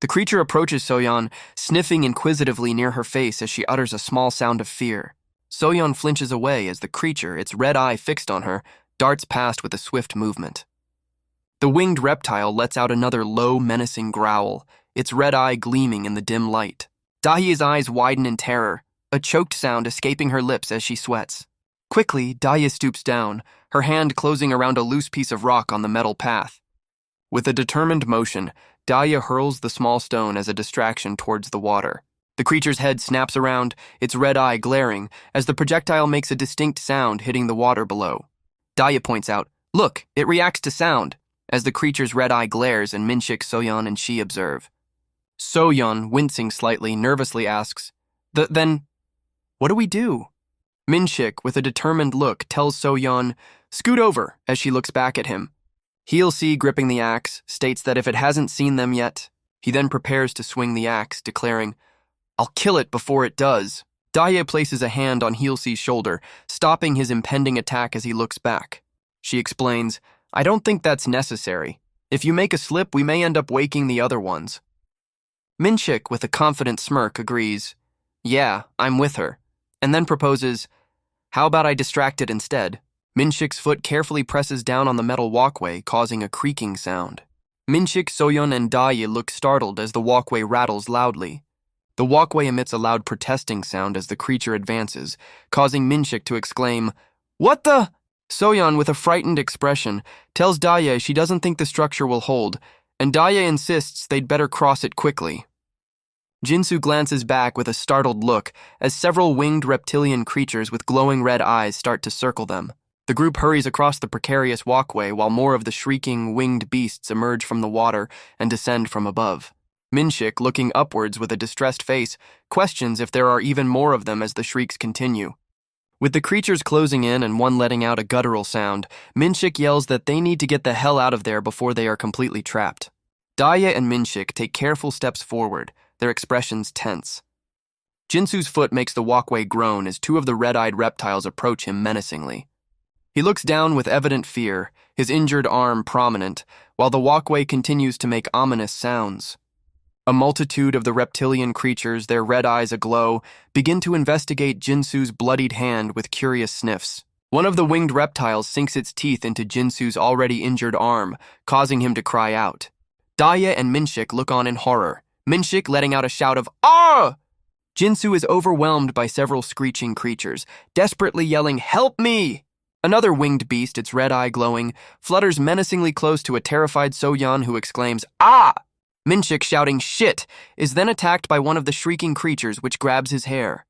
The creature approaches So-yeon, sniffing inquisitively near her face as she utters a small sound of fear. So-yeon flinches away as the creature, its red eye fixed on her, darts past with a swift movement. The winged reptile lets out another low, menacing growl, its red eye gleaming in the dim light. Dahia's eyes widen in terror, a choked sound escaping her lips as she sweats. Quickly, Daya stoops down, her hand closing around a loose piece of rock on the metal path. With a determined motion, Daya hurls the small stone as a distraction towards the water. The creature's head snaps around, its red eye glaring, as the projectile makes a distinct sound hitting the water below. Daya points out, "Look, it reacts to sound," as the creature's red eye glares and Minshik, So-yeon, and she observe. So-yeon, wincing slightly, nervously asks, Then, what do we do?" Minshik, with a determined look, tells So-yeon, "Scoot over," as she looks back at him. He'll-see, gripping the axe, states that if it hasn't seen them yet, he then prepares to swing the axe, declaring, "I'll kill it before it does." Daya places a hand on He'll-see's shoulder, stopping his impending attack as he looks back. She explains, "I don't think that's necessary. If you make a slip, we may end up waking the other ones." Minshik, with a confident smirk, agrees, "Yeah, I'm with her," and then proposes, "How about I distract it instead?" Minshik's foot carefully presses down on the metal walkway, causing a creaking sound. Minshik, So-yeon, and Daya look startled as the walkway rattles loudly. The walkway emits a loud protesting sound as the creature advances, causing Minshik to exclaim, "What the?" So-yeon, with a frightened expression, tells Daya she doesn't think the structure will hold, and Daya insists they'd better cross it quickly. Jinsu glances back with a startled look as several winged reptilian creatures with glowing red eyes start to circle them. The group hurries across the precarious walkway while more of the shrieking, winged beasts emerge from the water and descend from above. Minshik, looking upwards with a distressed face, questions if there are even more of them as the shrieks continue. With the creatures closing in and one letting out a guttural sound, Minshik yells that they need to get the hell out of there before they are completely trapped. Daya and Minshik take careful steps forward, their expressions tense. Jinsu's foot makes the walkway groan as two of the red-eyed reptiles approach him menacingly. He looks down with evident fear, his injured arm prominent, while the walkway continues to make ominous sounds. A multitude of the reptilian creatures, their red eyes aglow, begin to investigate Jinsu's bloodied hand with curious sniffs. One of the winged reptiles sinks its teeth into Jinsu's already injured arm, causing him to cry out. Daya and Minshik look on in horror, Minshik letting out a shout of "Ah!" Jinsu is overwhelmed by several screeching creatures, desperately yelling, "Help me!" Another winged beast, its red eye glowing, flutters menacingly close to a terrified So-yeon who exclaims, "Ah!" Minshik, shouting "Shit!" is then attacked by one of the shrieking creatures which grabs his hair.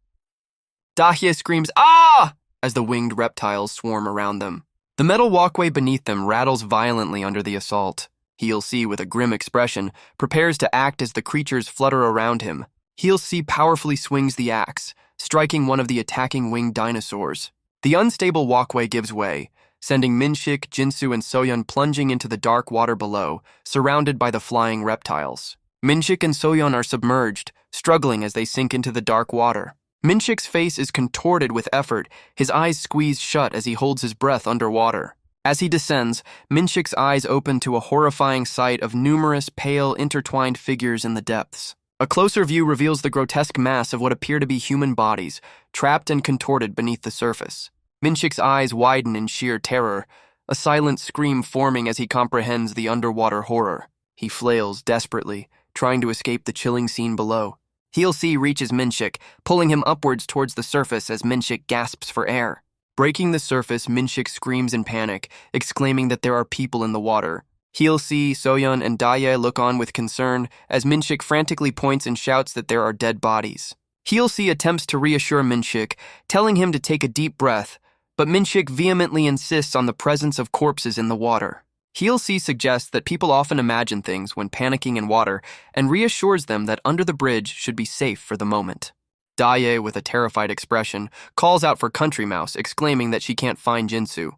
Dahya screams "Ah!" as the winged reptiles swarm around them. The metal walkway beneath them rattles violently under the assault. He'll-see, with a grim expression, prepares to act as the creatures flutter around him. He'll-see powerfully swings the axe, striking one of the attacking winged dinosaurs. The unstable walkway gives way, sending Minshik, Jinsu, and So-yeon plunging into the dark water below, surrounded by the flying reptiles. Minshik and So-yeon are submerged, struggling as they sink into the dark water. Minshik's face is contorted with effort, his eyes squeezed shut as he holds his breath underwater. As he descends, Minshik's eyes open to a horrifying sight of numerous pale, intertwined figures in the depths. A closer view reveals the grotesque mass of what appear to be human bodies, trapped and contorted beneath the surface. Minshik's eyes widen in sheer terror, a silent scream forming as he comprehends the underwater horror. He flails desperately, trying to escape the chilling scene below. Heelsee reaches Minshik, pulling him upwards towards the surface as Minshik gasps for air. Breaking the surface, Minshik screams in panic, exclaiming that there are people in the water. Heelsee, Soyeon, and Daye look on with concern as Minshik frantically points and shouts that there are dead bodies. Heelsee attempts to reassure Minshik, telling him to take a deep breath, but Minshik vehemently insists on the presence of corpses in the water. Heelsee suggests that people often imagine things when panicking in water and reassures them that under the bridge should be safe for the moment. Daye, with a terrified expression, calls out for Country Mouse, exclaiming that she can't find Jinsu.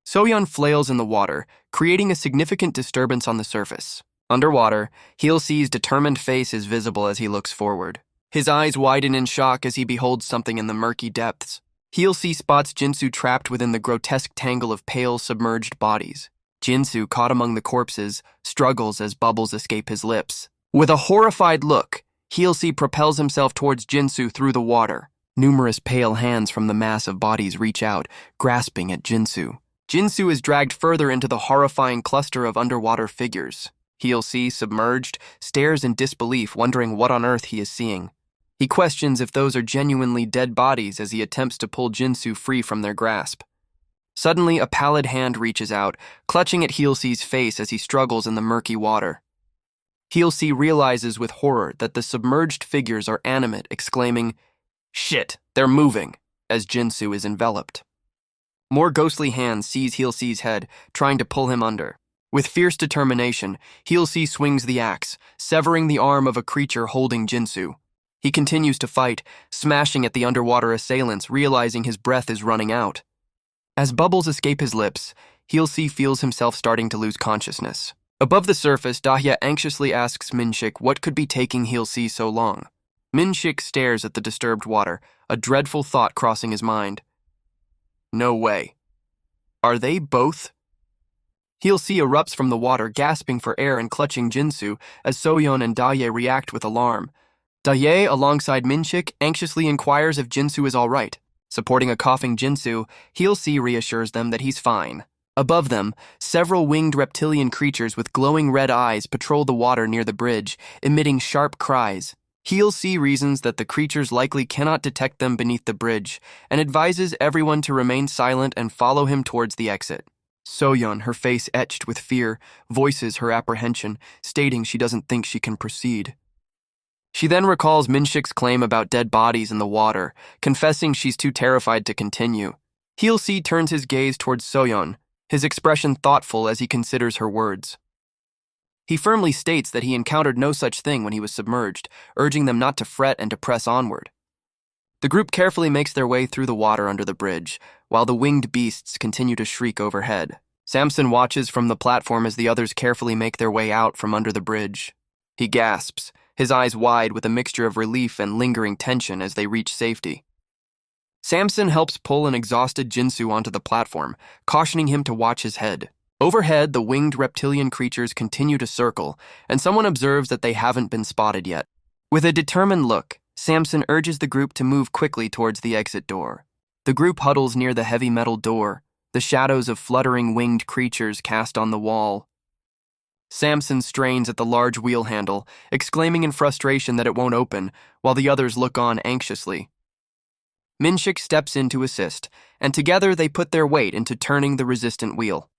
Soyeon flails in the water, creating a significant disturbance on the surface. Underwater, Heelsee's determined face is visible as he looks forward. His eyes widen in shock as he beholds something in the murky depths. Heelsee spots Jinsu trapped within the grotesque tangle of pale, submerged bodies. Jinsu, caught among the corpses, struggles as bubbles escape his lips. With a horrified look, Heelsee propels himself towards Jinsu through the water. Numerous pale hands from the mass of bodies reach out, grasping at Jinsu. Jinsu is dragged further into the horrifying cluster of underwater figures. Heelsee, submerged, stares in disbelief, wondering what on earth he is seeing. He questions if those are genuinely dead bodies as he attempts to pull Jinsu free from their grasp. Suddenly, a pallid hand reaches out, clutching at Heelsee's face as he struggles in the murky water. Heelsee realizes with horror that the submerged figures are animate, exclaiming, "Shit, they're moving," as Jinsu is enveloped. More ghostly hands seize Heelsee's head, trying to pull him under. With fierce determination, Heelsee swings the axe, severing the arm of a creature holding Jinsu. He continues to fight, smashing at the underwater assailants, realizing his breath is running out. As bubbles escape his lips, Heelsee feels himself starting to lose consciousness. Above the surface, Dahya anxiously asks Minshik what could be taking Heelsee so long. Minshik stares at the disturbed water, a dreadful thought crossing his mind. No way. Are they both? Heelsee erupts from the water, gasping for air and clutching Jinsu as Soyeon and Daye react with alarm. Daye, alongside Minshik, anxiously inquires if Jinsu is all right. Supporting a coughing Jinsu, Heelsee reassures them that he's fine. Above them, several winged reptilian creatures with glowing red eyes patrol the water near the bridge, emitting sharp cries. Heelsee reasons that the creatures likely cannot detect them beneath the bridge, and advises everyone to remain silent and follow him towards the exit. Soyeon, her face etched with fear, voices her apprehension, stating she doesn't think she can proceed. She then recalls Minshik's claim about dead bodies in the water, confessing she's too terrified to continue. Heelsee turns his gaze towards Soyeon, his expression thoughtful as he considers her words. He firmly states that he encountered no such thing when he was submerged, urging them not to fret and to press onward. The group carefully makes their way through the water under the bridge, while the winged beasts continue to shriek overhead. Samson watches from the platform as the others carefully make their way out from under the bridge. He gasps, his eyes wide with a mixture of relief and lingering tension as they reach safety. Samson helps pull an exhausted Jinsu onto the platform, cautioning him to watch his head. Overhead, the winged reptilian creatures continue to circle, and someone observes that they haven't been spotted yet. With a determined look, Samson urges the group to move quickly towards the exit door. The group huddles near the heavy metal door, the shadows of fluttering winged creatures cast on the wall. Samson strains at the large wheel handle, exclaiming in frustration that it won't open, while the others look on anxiously. Minshik steps in to assist, and together they put their weight into turning the resistant wheel.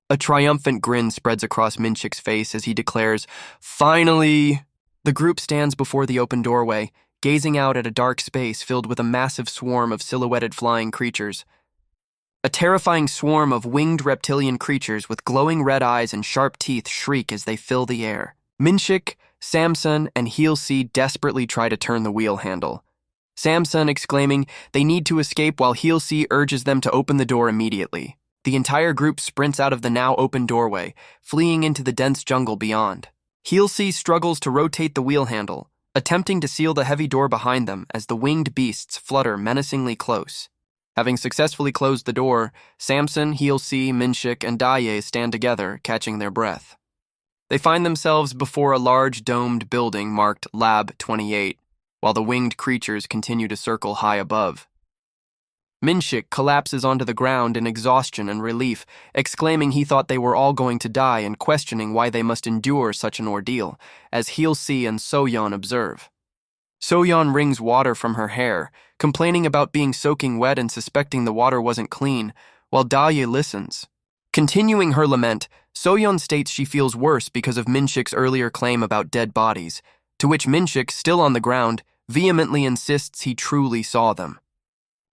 A triumphant grin spreads across Minshik's face as he declares, "Finally!" The group stands before the open doorway, gazing out at a dark space filled with a massive swarm of silhouetted flying creatures. A terrifying swarm of winged reptilian creatures with glowing red eyes and sharp teeth shriek as they fill the air. Minshik, Samson, and Heelsee desperately try to turn the wheel handle. Samson exclaiming they need to escape while Heelsee urges them to open the door immediately. The entire group sprints out of the now open doorway, fleeing into the dense jungle beyond. Heelsee struggles to rotate the wheel handle, attempting to seal the heavy door behind them as the winged beasts flutter menacingly close. Having successfully closed the door, Samson, Heelsee, Minshik, and Daye stand together, catching their breath. They find themselves before a large domed building marked Lab 28, while the winged creatures continue to circle high above. Minshik collapses onto the ground in exhaustion and relief, exclaiming he thought they were all going to die and questioning why they must endure such an ordeal, as Heelsi and Soyeon observe. Soyeon wrings water from her hair, complaining about being soaking wet and suspecting the water wasn't clean, while Daye listens. Continuing her lament, Soyeon states she feels worse because of Minshik's earlier claim about dead bodies, to which Minshik, still on the ground, vehemently insists he truly saw them.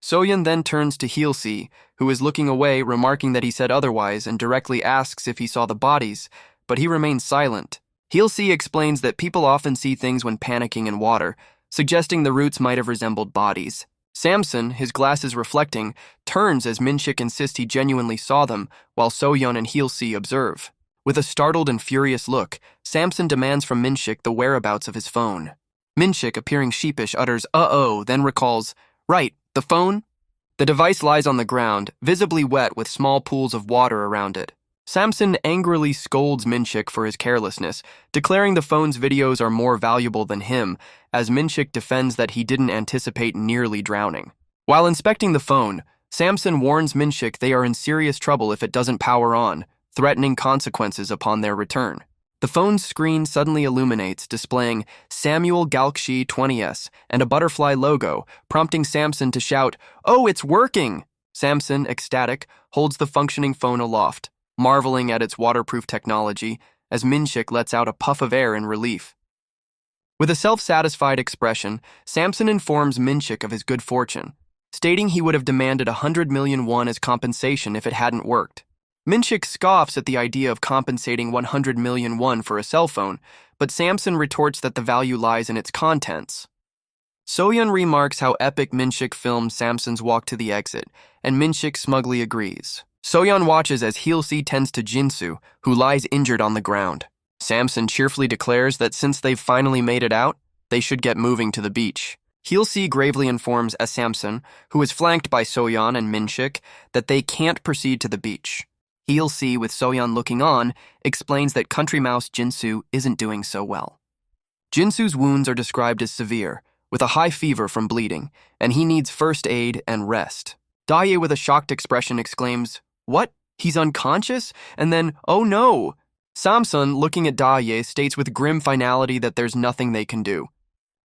Soyeon then turns to Heelsi, who is looking away, remarking that he said otherwise, and directly asks if he saw the bodies, but he remains silent. Heelsi explains that people often see things when panicking in water, suggesting the roots might have resembled bodies. Samson, his glasses reflecting, turns as Minshik insists he genuinely saw them, while Soyeon and Heelsi observe. With a startled and furious look, Samson demands from Minshik the whereabouts of his phone. Minshik, appearing sheepish, utters, "Uh-oh," then recalls, "Right, the phone?" The device lies on the ground, visibly wet with small pools of water around it. Samson angrily scolds Minshik for his carelessness, declaring the phone's videos are more valuable than him, as Minshik defends that he didn't anticipate nearly drowning. While inspecting the phone, Samson warns Minshik they are in serious trouble if it doesn't power on, threatening consequences upon their return. The phone's screen suddenly illuminates, displaying Samuel Galaxy 20S and a butterfly logo, prompting Samson to shout, "Oh, it's working!" Samson, ecstatic, holds the functioning phone aloft, marveling at its waterproof technology, as Minshik lets out a puff of air in relief. With a self-satisfied expression, Samson informs Minshik of his good fortune, stating he would have demanded 100 million won as compensation if it hadn't worked. Minshik scoffs at the idea of compensating 100 million won for a cell phone, but Samson retorts that the value lies in its contents. Soyeon remarks how epic Minshik films Samson's walk to the exit, and Minshik smugly agrees. Soyeon watches as Heelsi tends to Jinsu, who lies injured on the ground. Samson cheerfully declares that since they've finally made it out, they should get moving to the beach. Heelsi gravely informs Samson, who is flanked by Soyeon and Minshik, that they can't proceed to the beach. Heelsi, with Soyeon looking on, explains that country mouse Jinsu isn't doing so well. Jinsu's wounds are described as severe, with a high fever from bleeding, and he needs first aid and rest. Daye, with a shocked expression, exclaims, "What? He's unconscious?" And then, "Oh no!" Samson, looking at Daye, states with grim finality that there's nothing they can do.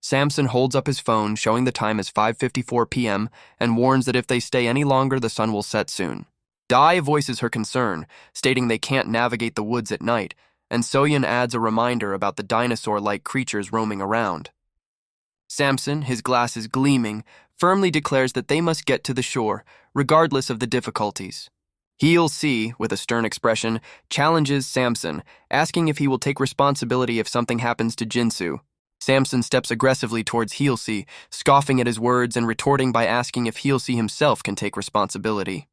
Samson holds up his phone, showing the time as 5:54 p.m., and warns that if they stay any longer, the sun will set soon. Daye voices her concern, stating they can't navigate the woods at night, and Soyeon adds a reminder about the dinosaur-like creatures roaming around. Samson, his glasses gleaming, firmly declares that they must get to the shore, regardless of the difficulties. Heelsi, with a stern expression, challenges Samson, asking if he will take responsibility if something happens to Jinsu. Samson steps aggressively towards Heelsi, scoffing at his words and retorting by asking if Heelsi himself can take responsibility.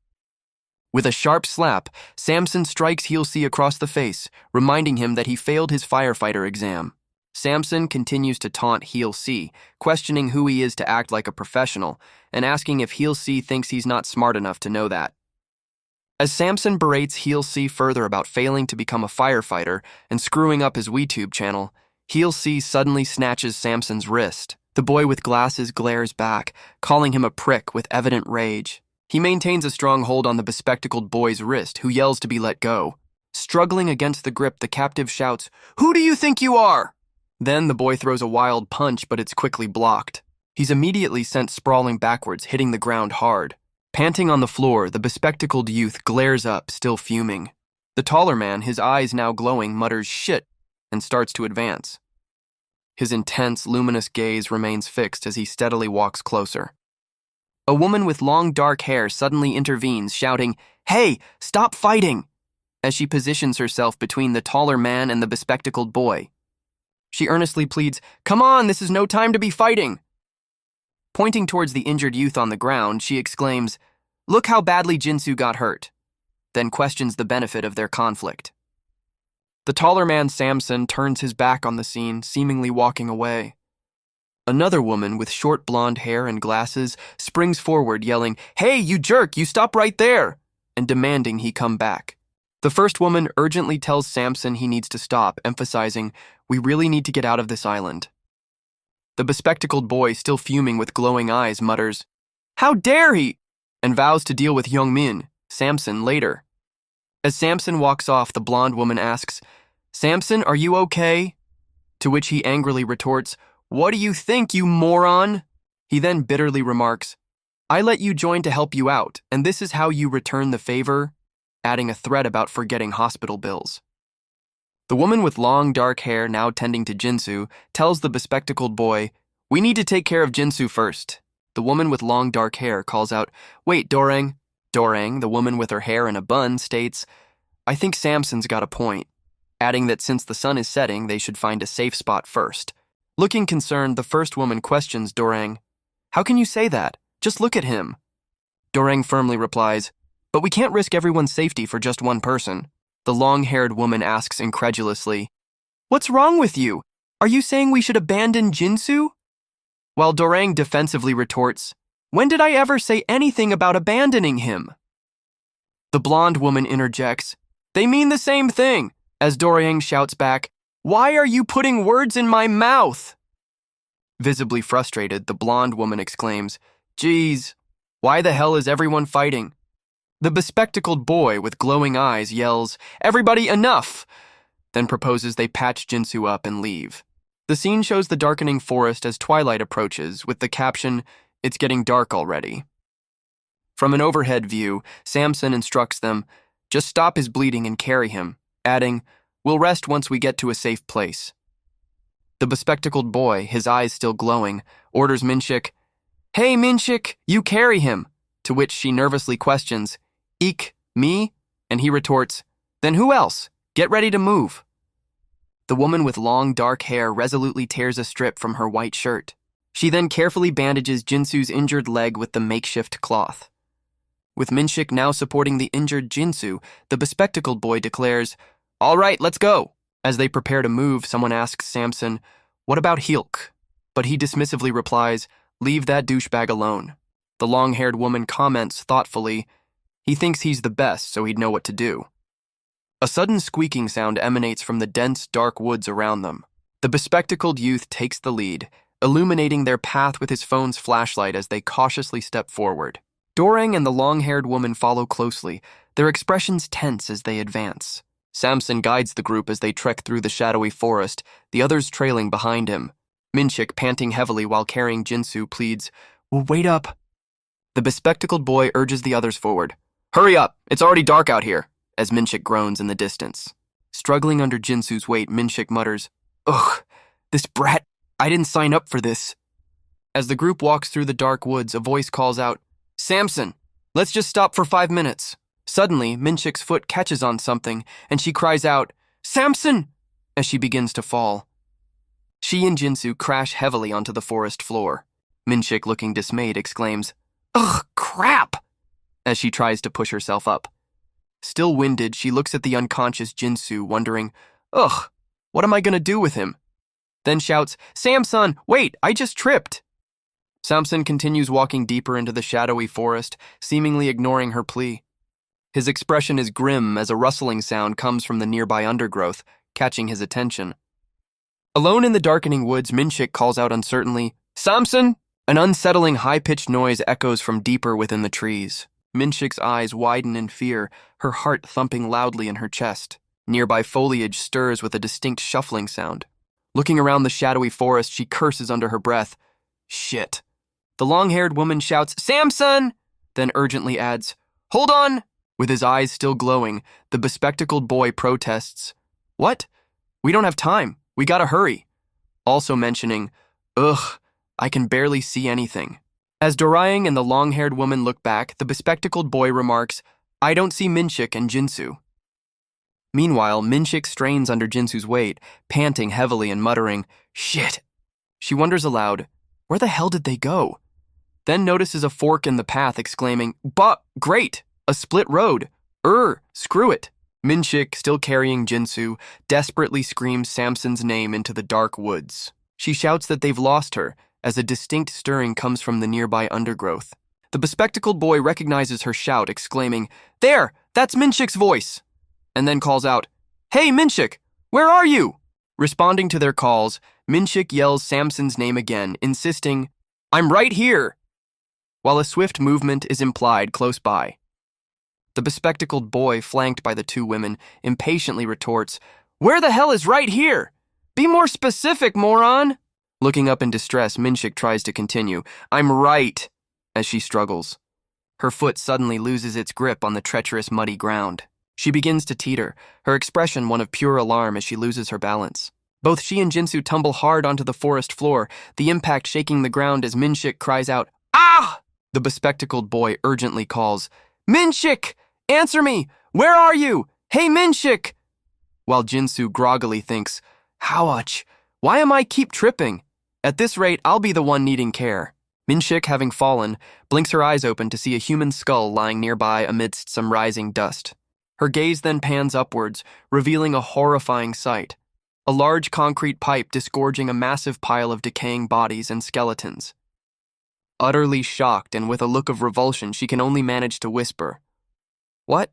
With a sharp slap, Samson strikes Heelsi across the face, reminding him that he failed his firefighter exam. Samson continues to taunt Heelsi, questioning who he is to act like a professional, and asking if Heelsi thinks he's not smart enough to know that. As Samson berates Heelsi further about failing to become a firefighter and screwing up his WeTube channel, Heelsi suddenly snatches Samson's wrist. The boy with glasses glares back, calling him a prick with evident rage. He maintains a strong hold on the bespectacled boy's wrist, who yells to be let go. Struggling against the grip, the captive shouts, "Who do you think you are?" Then the boy throws a wild punch, but it's quickly blocked. He's immediately sent sprawling backwards, hitting the ground hard. Panting on the floor, the bespectacled youth glares up, still fuming. The taller man, his eyes now glowing, mutters "shit" and starts to advance. His intense, luminous gaze remains fixed as he steadily walks closer. A woman with long dark hair suddenly intervenes, shouting, "Hey, stop fighting!" as she positions herself between the taller man and the bespectacled boy. She earnestly pleads, "Come on, this is no time to be fighting." Pointing towards the injured youth on the ground, she exclaims, "Look how badly Jinsu got hurt," then questions the benefit of their conflict. The taller man, Samson, turns his back on the scene, seemingly walking away. Another woman with short blonde hair and glasses springs forward, yelling, "Hey, you jerk, you stop right there!" and demanding he come back. The first woman urgently tells Samson he needs to stop, emphasizing, "We really need to get out of this island." The bespectacled boy, still fuming with glowing eyes, mutters, "How dare he?" and vows to deal with Youngmin, Samson, later. As Samson walks off, the blonde woman asks, "Samson, are you okay?" To which he angrily retorts, "What do you think, you moron?" He then bitterly remarks, "I let you join to help you out, and this is how you return the favor?" Adding a threat about forgetting hospital bills. The woman with long, dark hair, now tending to Jinsu, tells the bespectacled boy, "We need to take care of Jinsu first." The woman with long, dark hair calls out, "Wait, Dorang." Dorang, the woman with her hair in a bun, states, "I think Samson's got a point," adding that since the sun is setting, they should find a safe spot first. Looking concerned, the first woman questions Dorang, "How can you say that? Just look at him." Dorang firmly replies, "But we can't risk everyone's safety for just one person." The long-haired woman asks incredulously, "What's wrong with you? Are you saying we should abandon Jinsu?" While Dorang defensively retorts, "When did I ever say anything about abandoning him?" The blonde woman interjects, "They mean the same thing," as Dorang shouts back, "Why are you putting words in my mouth?" Visibly frustrated, the blonde woman exclaims, "Geez, why the hell is everyone fighting?" The bespectacled boy with glowing eyes yells, "Everybody, enough!" Then proposes they patch Jinsu up and leave. The scene shows the darkening forest as twilight approaches, with the caption, "It's getting dark already." From an overhead view, Samson instructs them, "Just stop his bleeding and carry him," adding, "We'll rest once we get to a safe place." The bespectacled boy, his eyes still glowing, orders Minshik, "Hey, Minshik, you carry him," to which she nervously questions, "Eek, me?" And he retorts, "Then who else? Get ready to move." The woman with long, dark hair resolutely tears a strip from her white shirt. She then carefully bandages Jinsu's injured leg with the makeshift cloth. With Minshik now supporting the injured Jinsu, the bespectacled boy declares, "All right, let's go." As they prepare to move, someone asks Samson, "What about Hilk?" But he dismissively replies, "Leave that douchebag alone." The long-haired woman comments thoughtfully, "He thinks he's the best, so he'd know what to do." A sudden squeaking sound emanates from the dense, dark woods around them. The bespectacled youth takes the lead, illuminating their path with his phone's flashlight as they cautiously step forward. Dorang and the long-haired woman follow closely, their expressions tense as they advance. Samson guides the group as they trek through the shadowy forest, the others trailing behind him. Minshik, panting heavily while carrying Jinsu, pleads, "Wait up." The bespectacled boy urges the others forward. "Hurry up, it's already dark out here," as Minshik groans in the distance. Struggling under Jinsu's weight, Minshik mutters, "Ugh, this brat, I didn't sign up for this." As the group walks through the dark woods, a voice calls out, "Samson, let's just stop for 5 minutes." Suddenly, Minshik's foot catches on something, and she cries out, "Samson!" as she begins to fall. She and Jinsu crash heavily onto the forest floor. Minshik, looking dismayed, exclaims, "Ugh, crap!" as she tries to push herself up. Still winded, she looks at the unconscious Jinsu, wondering, "Ugh, what am I going to do with him?" Then shouts, "Samson, wait, I just tripped." Samson continues walking deeper into the shadowy forest, seemingly ignoring her plea. His expression is grim as a rustling sound comes from the nearby undergrowth, catching his attention. Alone in the darkening woods, Minshik calls out uncertainly, "Samson!" An unsettling, high-pitched noise echoes from deeper within the trees. Minshik's eyes widen in fear, her heart thumping loudly in her chest. Nearby foliage stirs with a distinct shuffling sound. Looking around the shadowy forest, she curses under her breath. Shit. The long-haired woman shouts, "Samson!" then urgently adds, "Hold on!" With his eyes still glowing, the bespectacled boy protests, "What? We don't have time. We gotta hurry." Also mentioning, "Ugh, I can barely see anything." As Dorang and the long-haired woman look back, the bespectacled boy remarks, "I don't see Minshik and Jinsu." Meanwhile, Minshik strains under Jinsu's weight, panting heavily and muttering, "Shit." She wonders aloud, where the hell did they go? Then notices a fork in the path, exclaiming, Great! A split road. Screw it." Minshik, still carrying Jinsu, desperately screams Samson's name into the dark woods. She shouts that they've lost her, as a distinct stirring comes from the nearby undergrowth. The bespectacled boy recognizes her shout, exclaiming, "There! That's Minshik's voice!" and then calls out, "Hey, Minshik! Where are you?" Responding to their calls, Minshik yells Samson's name again, insisting, "I'm right here!" while a swift movement is implied close by. The bespectacled boy, flanked by the two women, impatiently retorts, "Where the hell is right here? Be more specific, moron!" Looking up in distress, Minshik tries to continue, "I'm right," as she struggles. Her foot suddenly loses its grip on the treacherous, muddy ground. She begins to teeter, her expression one of pure alarm as she loses her balance. Both she and Jinsu tumble hard onto the forest floor, the impact shaking the ground as Minshik cries out, "Ah!" The bespectacled boy urgently calls, "Minshik! Answer me! Where are you? Hey, Minshik!" While Jinsu groggily thinks, "Howach, why am I keep tripping? At this rate, I'll be the one needing care." Minshik, having fallen, blinks her eyes open to see a human skull lying nearby amidst some rising dust. Her gaze then pans upwards, revealing a horrifying sight. A large concrete pipe disgorging a massive pile of decaying bodies and skeletons. Utterly shocked and with a look of revulsion, she can only manage to whisper, "What?"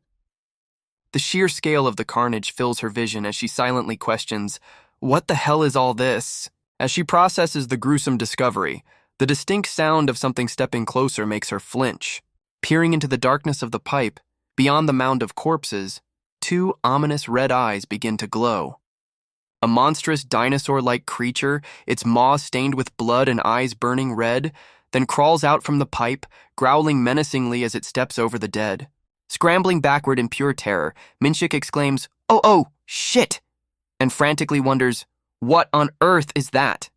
The sheer scale of the carnage fills her vision as she silently questions, "What the hell is all this?" As she processes the gruesome discovery, the distinct sound of something stepping closer makes her flinch. Peering into the darkness of the pipe, beyond the mound of corpses, two ominous red eyes begin to glow. A monstrous dinosaur-like creature, its maws stained with blood and eyes burning red, then crawls out from the pipe, growling menacingly as it steps over the dead. Scrambling backward in pure terror, Minshik exclaims, Oh, shit!" and frantically wonders, "What on earth is that?"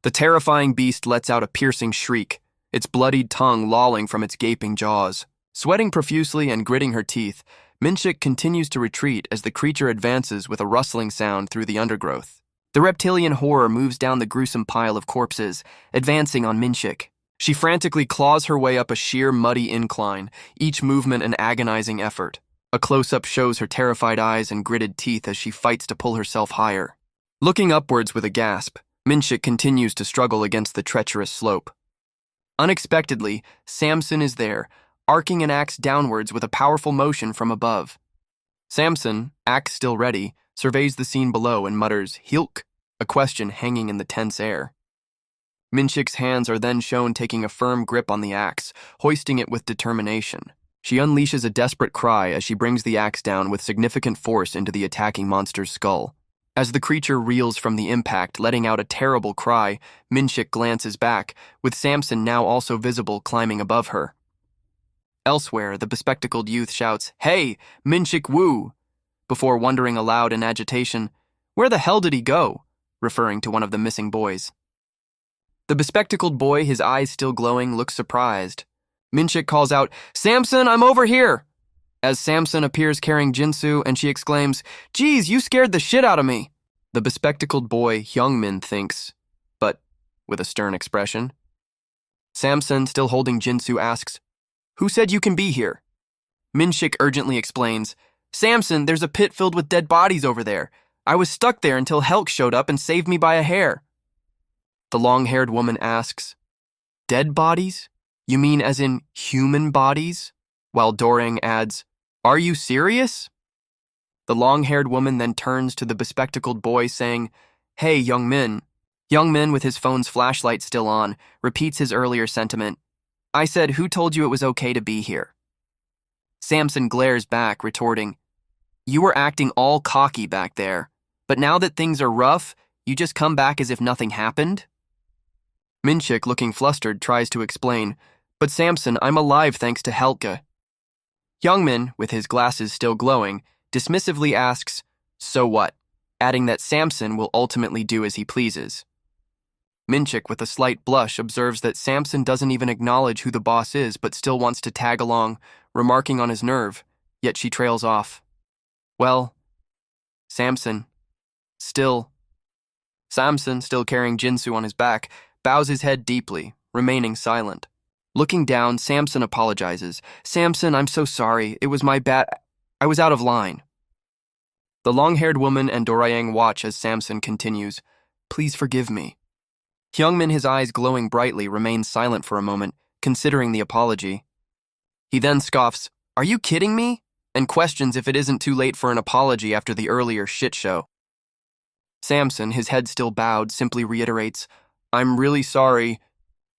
The terrifying beast lets out a piercing shriek, its bloodied tongue lolling from its gaping jaws. Sweating profusely and gritting her teeth, Minshik continues to retreat as the creature advances with a rustling sound through the undergrowth. The reptilian horror moves down the gruesome pile of corpses, advancing on Minshik. She frantically claws her way up a sheer, muddy incline, each movement an agonizing effort. A close-up shows her terrified eyes and gritted teeth as she fights to pull herself higher. Looking upwards with a gasp, Minshik continues to struggle against the treacherous slope. Unexpectedly, Samson is there, arcing an axe downwards with a powerful motion from above. Samson, axe still ready, surveys the scene below and mutters, "Hilk," a question hanging in the tense air. Minshik's hands are then shown taking a firm grip on the axe, hoisting it with determination. She unleashes a desperate cry as she brings the axe down with significant force into the attacking monster's skull. As the creature reels from the impact, letting out a terrible cry, Minshik glances back, with Samson now also visible climbing above her. Elsewhere, the bespectacled youth shouts, "Hey, Minshik Woo!" before wondering aloud in agitation, "Where the hell did he go?" referring to one of the missing boys. The bespectacled boy, his eyes still glowing, looks surprised. Minshik calls out, "Samson, I'm over here!" As Samson appears carrying Jinsu, and she exclaims, "Geez, you scared the shit out of me!" The bespectacled boy, Hyungmin, thinks, but with a stern expression. Samson, still holding Jinsu, asks, "Who said you can be here?" Minshik urgently explains, "Samson, there's a pit filled with dead bodies over there. I was stuck there until Helk showed up and saved me by a hair." The long-haired woman asks, "Dead bodies? You mean as in human bodies?" While Dorang adds, "Are you serious?" The long-haired woman then turns to the bespectacled boy saying, "Hey, young Min." Young Min, with his phone's flashlight still on, repeats his earlier sentiment, "I said, who told you it was okay to be here?" Samson glares back, retorting, "You were acting all cocky back there, but now that things are rough, you just come back as if nothing happened?" Minshik, looking flustered, tries to explain, "But Samson, I'm alive thanks to Helka." Youngmin, with his glasses still glowing, dismissively asks, "So what?" adding that Samson will ultimately do as he pleases. Minshik, with a slight blush, observes that Samson doesn't even acknowledge who the boss is but still wants to tag along, remarking on his nerve, yet she trails off. Well, Samson, still carrying Jinsu on his back, bows his head deeply, remaining silent. Looking down, Samson apologizes. "Samson, I'm so sorry. It was my bad. I was out of line." The long-haired woman and Dorayang watch as Samson continues, "Please forgive me." Hyungmin, his eyes glowing brightly, remains silent for a moment, considering the apology. He then scoffs, "Are you kidding me?" and questions if it isn't too late for an apology after the earlier shit show. Samson, his head still bowed, simply reiterates, "I'm really sorry."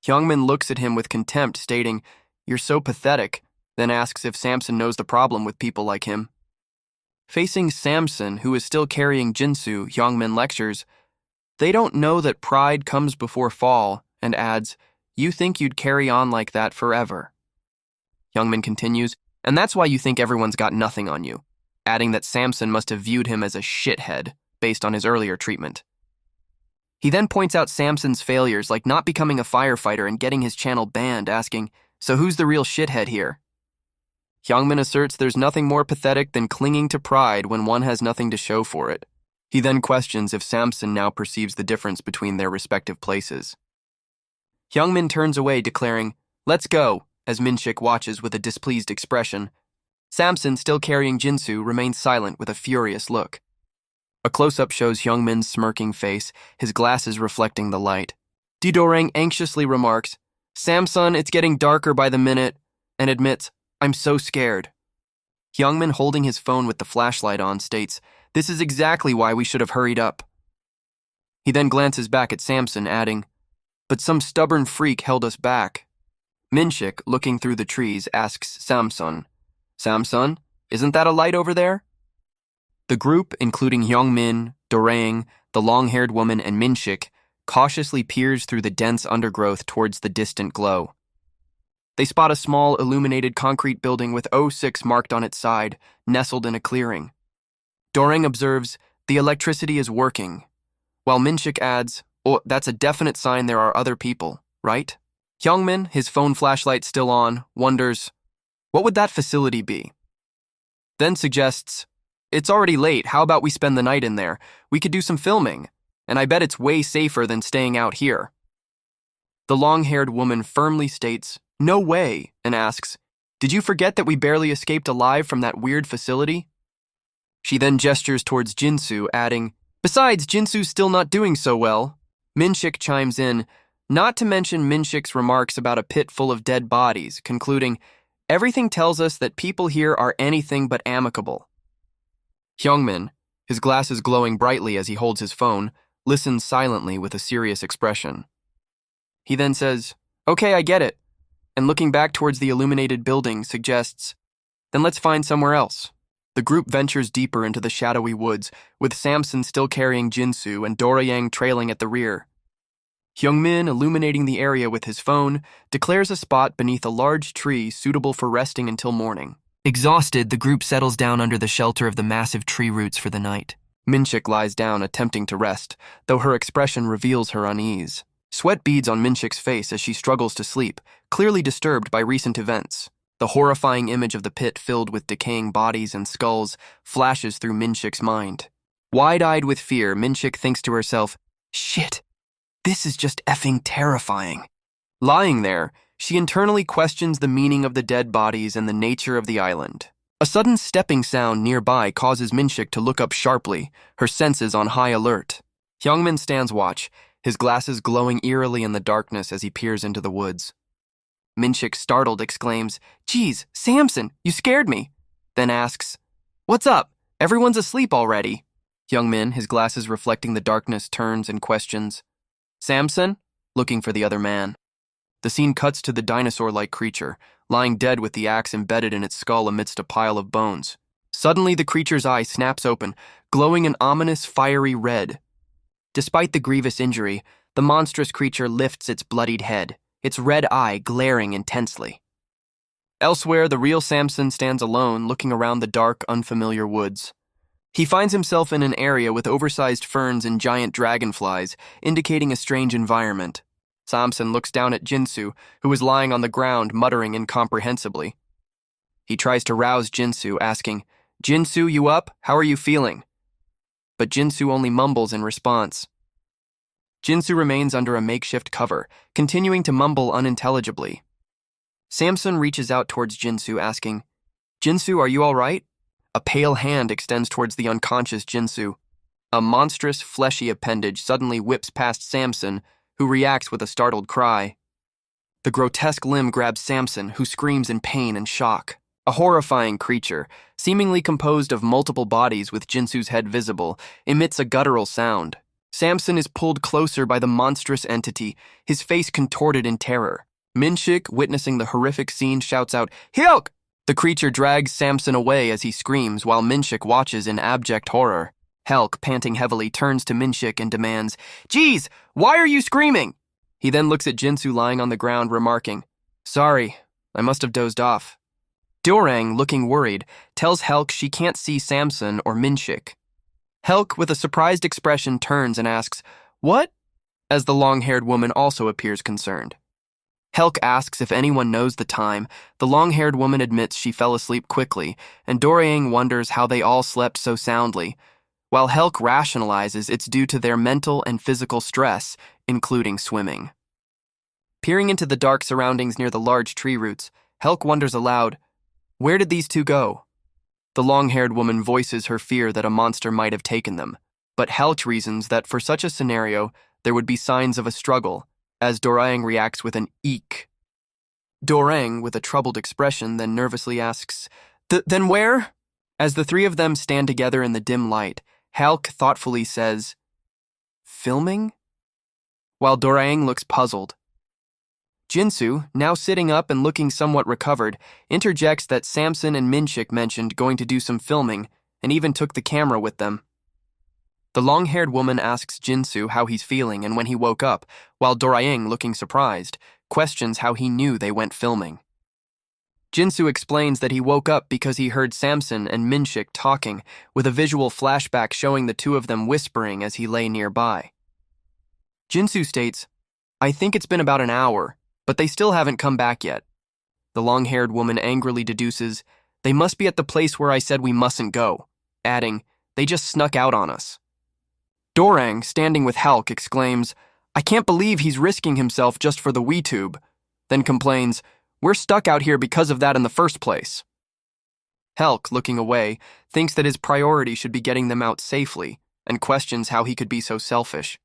Hyungmin looks at him with contempt, stating, "You're so pathetic," then asks if Samson knows the problem with people like him. Facing Samson, who is still carrying Jinsu, Hyungmin lectures, "They don't know that pride comes before fall," and adds, "You think you'd carry on like that forever." Hyungmin continues, "And that's why you think everyone's got nothing on you," adding that Samson must have viewed him as a shithead based on his earlier treatment. He then points out Samson's failures, like not becoming a firefighter and getting his channel banned, asking, "So who's the real shithead here?" Hyungmin asserts there's nothing more pathetic than clinging to pride when one has nothing to show for it. He then questions if Samson now perceives the difference between their respective places. Hyungmin turns away, declaring, "Let's go," as Minshik watches with a displeased expression. Samson, still carrying Jinsu, remains silent with a furious look. A close-up shows Hyungmin's smirking face, his glasses reflecting the light. Didorang anxiously remarks, "Samson, it's getting darker by the minute," and admits, "I'm so scared." Hyungmin, holding his phone with the flashlight on, states, "This is exactly why we should have hurried up." He then glances back at Samson, adding, "But some stubborn freak held us back." Minshik, looking through the trees, asks Samson, "Samson, isn't that a light over there?" The group, including Hyungmin, Dorang, the long-haired woman, and Minshik, cautiously peers through the dense undergrowth towards the distant glow. They spot a small, illuminated concrete building with O6 marked on its side, nestled in a clearing. Dorang observes, "The electricity is working," while Minshik adds, "Oh, that's a definite sign there are other people, right?" Hyungmin, his phone flashlight still on, wonders, "What would that facility be?" Then suggests, "It's already late, how about we spend the night in there? We could do some filming, and I bet it's way safer than staying out here." The long-haired woman firmly states, "No way," and asks, "Did you forget that we barely escaped alive from that weird facility?" She then gestures towards Jinsu, adding, "Besides, Jinsu's still not doing so well." Minshik chimes in, not to mention Minshik's remarks about a pit full of dead bodies, concluding, "Everything tells us that people here are anything but amicable." Hyungmin, his glasses glowing brightly as he holds his phone, listens silently with a serious expression. He then says, "Okay, I get it," and looking back towards the illuminated building, suggests, "Then let's find somewhere else." The group ventures deeper into the shadowy woods, with Samson still carrying Jinsu and Dorayang trailing at the rear. Hyungmin, illuminating the area with his phone, declares a spot beneath a large tree suitable for resting until morning. Exhausted, the group settles down under the shelter of the massive tree roots for the night. Minshik lies down, attempting to rest, though her expression reveals her unease. Sweat beads on Minshik's face as she struggles to sleep, clearly disturbed by recent events. The horrifying image of the pit filled with decaying bodies and skulls flashes through Minshik's mind. Wide-eyed with fear, Minshik thinks to herself, "Shit, this is just effing terrifying." Lying there, she internally questions the meaning of the dead bodies and the nature of the island. A sudden stepping sound nearby causes Minshik to look up sharply, her senses on high alert. Hyungmin stands watch, his glasses glowing eerily in the darkness as he peers into the woods. Minshik, startled, exclaims, "Geez, Samson, you scared me," then asks, "What's up? Everyone's asleep already." Hyungmin, his glasses reflecting the darkness, turns and questions, "Samson?" looking for the other man. The scene cuts to the dinosaur-like creature, lying dead with the axe embedded in its skull amidst a pile of bones. Suddenly, the creature's eye snaps open, glowing an ominous, fiery red. Despite the grievous injury, the monstrous creature lifts its bloodied head, its red eye glaring intensely. Elsewhere, the real Samson stands alone, looking around the dark, unfamiliar woods. He finds himself in an area with oversized ferns and giant dragonflies, indicating a strange environment. Samson looks down at Jinsu, who is lying on the ground, muttering incomprehensibly. He tries to rouse Jinsu, asking, "Jinsu, you up? How are you feeling?" But Jinsu only mumbles in response. Jinsu remains under a makeshift cover, continuing to mumble unintelligibly. Samson reaches out towards Jinsu, asking, "Jinsu, are you all right?" A pale hand extends towards the unconscious Jinsu. A monstrous, fleshy appendage suddenly whips past Samson, who reacts with a startled cry. The grotesque limb grabs Samson, who screams in pain and shock. A horrifying creature, seemingly composed of multiple bodies with Jinsu's head visible, emits a guttural sound. Samson is pulled closer by the monstrous entity, his face contorted in terror. Minshik, witnessing the horrific scene, shouts out, "Hyuk!" The creature drags Samson away as he screams, while Minshik watches in abject horror. Helk, panting heavily, turns to Minshik and demands, "Geez, why are you screaming?" He then looks at Jinsu lying on the ground, remarking, "Sorry, I must have dozed off." Dorang, looking worried, tells Helk she can't see Samson or Minshik. Helk, with a surprised expression, turns and asks, "What?" as the long-haired woman also appears concerned. Helk asks if anyone knows the time. The long-haired woman admits she fell asleep quickly, and Dorang wonders how they all slept so soundly, while Helk rationalizes it's due to their mental and physical stress, including swimming. Peering into the dark surroundings near the large tree roots, Helk wonders aloud, "Where did these two go?" The long-haired woman voices her fear that a monster might have taken them, but Helk reasons that for such a scenario, there would be signs of a struggle, as Dorang reacts with an eek. Dorang, with a troubled expression, then nervously asks, Then where?" As the three of them stand together in the dim light, Helk thoughtfully says, "Filming?" While Dorang looks puzzled. Jinsu, now sitting up and looking somewhat recovered, interjects that Samson and Minshik mentioned going to do some filming, and even took the camera with them. The long-haired woman asks Jinsu how he's feeling and when he woke up, while Dorang, looking surprised, questions how he knew they went filming. Jinsu explains that he woke up because he heard Samson and Minshik talking, with a visual flashback showing the two of them whispering as he lay nearby. Jinsu states, "I think it's been about an hour, but they still haven't come back yet." The long-haired woman angrily deduces, "They must be at the place where I said we mustn't go," adding, "They just snuck out on us." Dorang, standing with Helk, exclaims, "I can't believe he's risking himself just for the WeTube," then complains, "We're stuck out here because of that in the first place." Helk, looking away, thinks that his priority should be getting them out safely, and questions how he could be so selfish.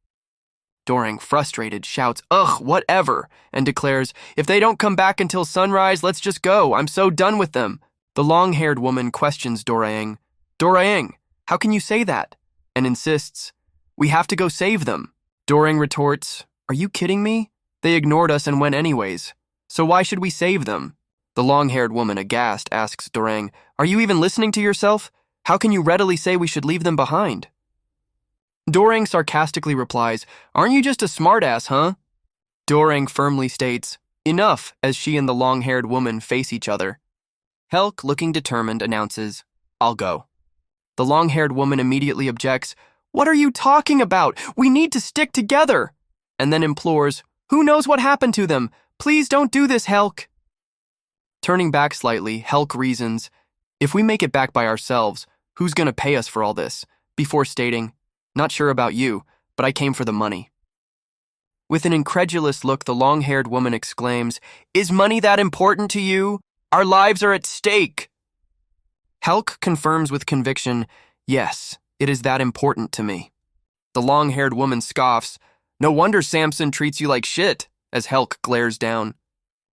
Dorang, frustrated, shouts, "Ugh, whatever," and declares, "If they don't come back until sunrise, let's just go. I'm so done with them." The long-haired woman questions Dorang, "Dorang, how can you say that?" and insists, "We have to go save them." Dorang retorts, "Are you kidding me? They ignored us and went anyways. So why should we save them?" The long-haired woman, aghast, asks Dorang, "Are you even listening to yourself? How can you readily say we should leave them behind?" Dorang sarcastically replies, "Aren't you just a smartass, huh?" Dorang firmly states, "Enough," as she and the long-haired woman face each other. Helk, looking determined, announces, "I'll go." The long-haired woman immediately objects, "What are you talking about? We need to stick together," and then implores, "Who knows what happened to them? Please don't do this, Helk." Turning back slightly, Helk reasons, "If we make it back by ourselves, who's gonna pay us for all this?" before stating, "Not sure about you, but I came for the money." With an incredulous look, the long-haired woman exclaims, "Is money that important to you? Our lives are at stake." Helk confirms with conviction, "Yes, it is that important to me." The long-haired woman scoffs, "No wonder Samson treats you like shit," as Helk glares down.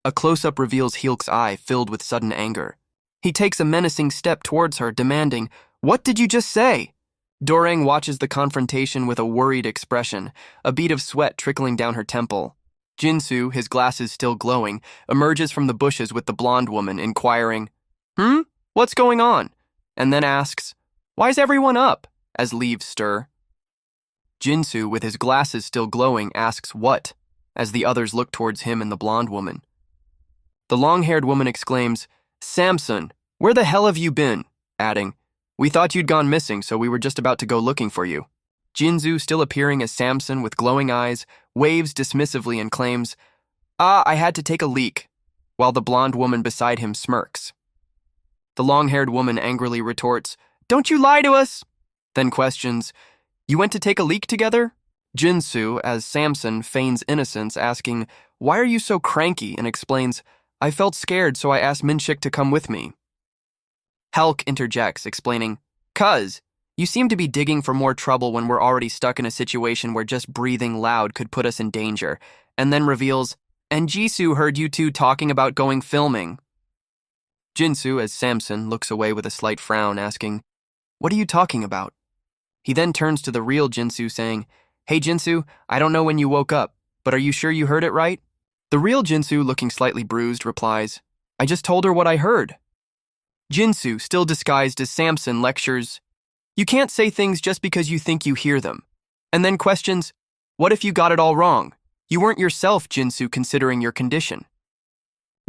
A close-up reveals Helk's eye filled with sudden anger. He takes a menacing step towards her, demanding, "What did you just say?" Dorang watches the confrontation with a worried expression, a bead of sweat trickling down her temple. Jinsu, his glasses still glowing, emerges from the bushes with the blonde woman, inquiring, What's going on?" and then asks, "Why's everyone up?" as leaves stir. Jinsu, with his glasses still glowing, asks what, as the others look towards him and the blonde woman. The long-haired woman exclaims, "Samson, where the hell have you been?" adding, "We thought you'd gone missing, so we were just about to go looking for you." Jinsu, still appearing as Samson with glowing eyes, waves dismissively and claims, I had to take a leak," while the blonde woman beside him smirks. The long-haired woman angrily retorts, "Don't you lie to us!" then questions, "You went to take a leak together?" Jinsu, as Samson, feigns innocence, asking, "Why are you so cranky?" and explains, "I felt scared, so I asked Minshik to come with me." Helk interjects, explaining, "'Cause you seem to be digging for more trouble when we're already stuck in a situation where just breathing loud could put us in danger," and then reveals, "And Jisoo heard you two talking about going filming." Jinsu, as Samson, looks away with a slight frown, asking, "What are you talking about?" He then turns to the real Jinsu, saying, Hey Jinsu, I don't know when you woke up, but are you sure you heard it right? The real Jinsu, looking slightly bruised, replies, I just told her what I heard. Jinsu, still disguised as Samson, lectures, you can't say things just because you think you hear them. And then questions, what if you got it all wrong? You weren't yourself, Jinsu, considering your condition.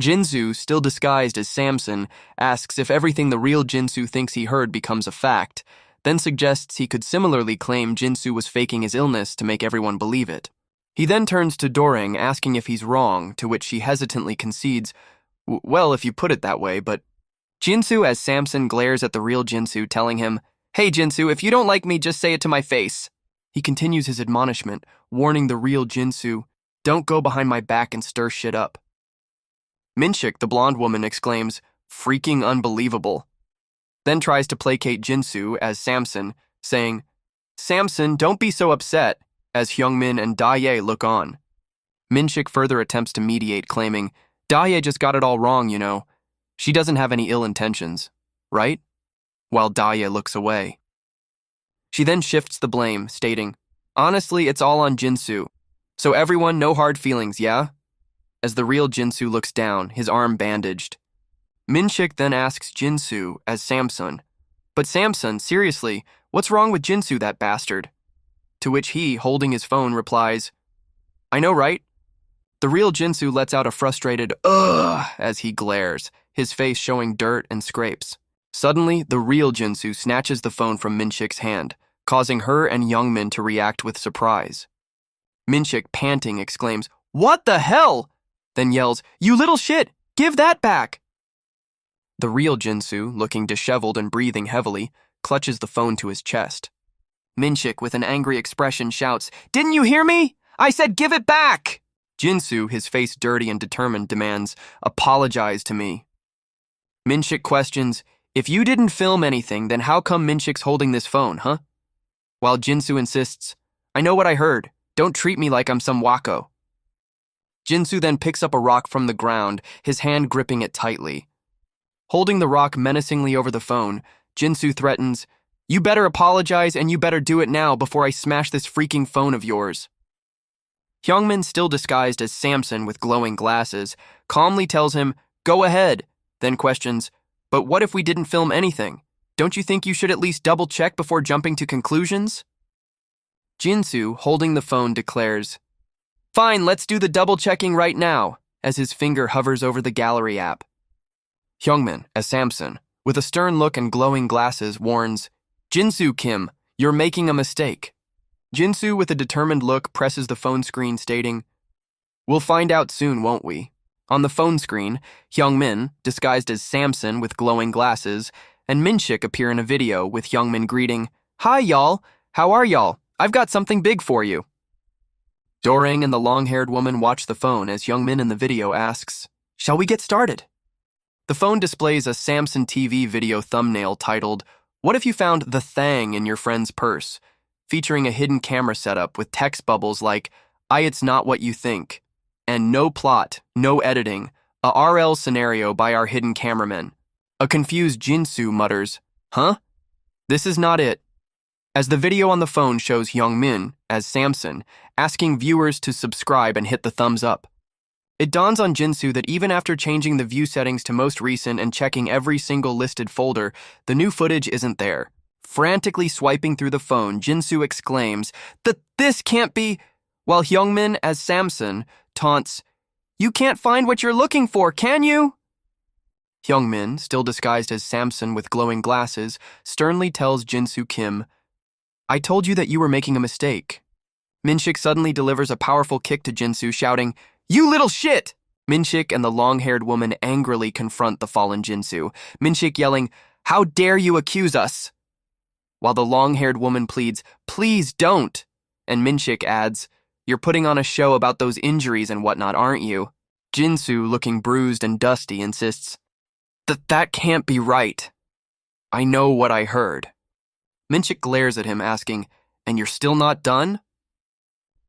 Jinsu, still disguised as Samson, asks if everything the real Jinsu thinks he heard becomes a fact, then suggests he could similarly claim Jinsu was faking his illness to make everyone believe it. He then turns to Dorang, asking if he's wrong, to which she hesitantly concedes, well, if you put it that way, but Jinsu as Samson glares at the real Jinsu, telling him, Hey Jinsu, if you don't like me, just say it to my face. He continues his admonishment, warning the real Jinsu, don't go behind my back and stir shit up. Minshik, the blonde woman, exclaims, freaking unbelievable. Then tries to placate Jinsu as Samson, saying, Samson, don't be so upset, as Hyungmin and Daye look on. Minshik further attempts to mediate, claiming, Daye just got it all wrong, you know. She doesn't have any ill intentions, right? While Daye looks away. She then shifts the blame, stating, honestly, it's all on Jinsu. So everyone, no hard feelings, yeah? As the real Jinsu looks down, his arm bandaged. Minshik then asks Jinsu as Samson, but Samson, seriously, what's wrong with Jinsu, that bastard? To which he, holding his phone, replies, I know, right? The real Jinsu lets out a frustrated ugh as he glares, his face showing dirt and scrapes. Suddenly, the real Jinsu snatches the phone from Minshik's hand, causing her and Youngmin to react with surprise. Minshik, panting, exclaims, What the hell? Then yells, You little shit! Give that back! The real Jinsu, looking disheveled and breathing heavily, clutches the phone to his chest. Minshik, with an angry expression, shouts, Didn't you hear me? I said give it back! Jinsu, his face dirty and determined, demands, Apologize to me. Minshik questions, If you didn't film anything, then how come Minshik's holding this phone, huh? While Jinsu insists, I know what I heard. Don't treat me like I'm some wacko. Jinsu then picks up a rock from the ground, his hand gripping it tightly. Holding the rock menacingly over the phone, Jinsu threatens, You better apologize and you better do it now before I smash this freaking phone of yours. Hyungmin, still disguised as Samson with glowing glasses, calmly tells him, Go ahead, then questions, But what if we didn't film anything? Don't you think you should at least double-check before jumping to conclusions? Jinsu, holding the phone, declares, Fine, let's do the double-checking right now, as his finger hovers over the gallery app. Hyungmin, as Samson, with a stern look and glowing glasses, warns, Jinsu Kim, you're making a mistake. Jinsu, with a determined look, presses the phone screen, stating, We'll find out soon, won't we? On the phone screen, Hyungmin, disguised as Samson with glowing glasses, and Minshik appear in a video with Hyungmin greeting, Hi, y'all. How are y'all? I've got something big for you. Dorang and the long-haired woman watch the phone as Hyungmin in the video asks, Shall we get started? The phone displays a Samson TV video thumbnail titled, What if you found the thang in your friend's purse? Featuring a hidden camera setup with text bubbles like, It's not what you think, and no plot, no editing, a RL scenario by our hidden cameraman. A confused Jinsu mutters, Huh? This is not it. As the video on the phone shows Hyungmin, as Samson, asking viewers to subscribe and hit the thumbs up. It dawns on Jinsu that even after changing the view settings to most recent and checking every single listed folder, the new footage isn't there. Frantically swiping through the phone, Jinsu exclaims, This can't be, while Hyungmin, as Samson, taunts, You can't find what you're looking for, can you? Hyungmin, still disguised as Samson with glowing glasses, sternly tells Jinsu Kim, I told you that you were making a mistake. Minshik suddenly delivers a powerful kick to Jinsu, shouting, You little shit! Minshik and the long-haired woman angrily confront the fallen Jinsu, Minshik yelling, How dare you accuse us? While the long-haired woman pleads, Please don't! And Minshik adds, You're putting on a show about those injuries and whatnot, aren't you? Jinsu, looking bruised and dusty, insists, That can't be right. I know what I heard. Minshik glares at him, asking, And you're still not done?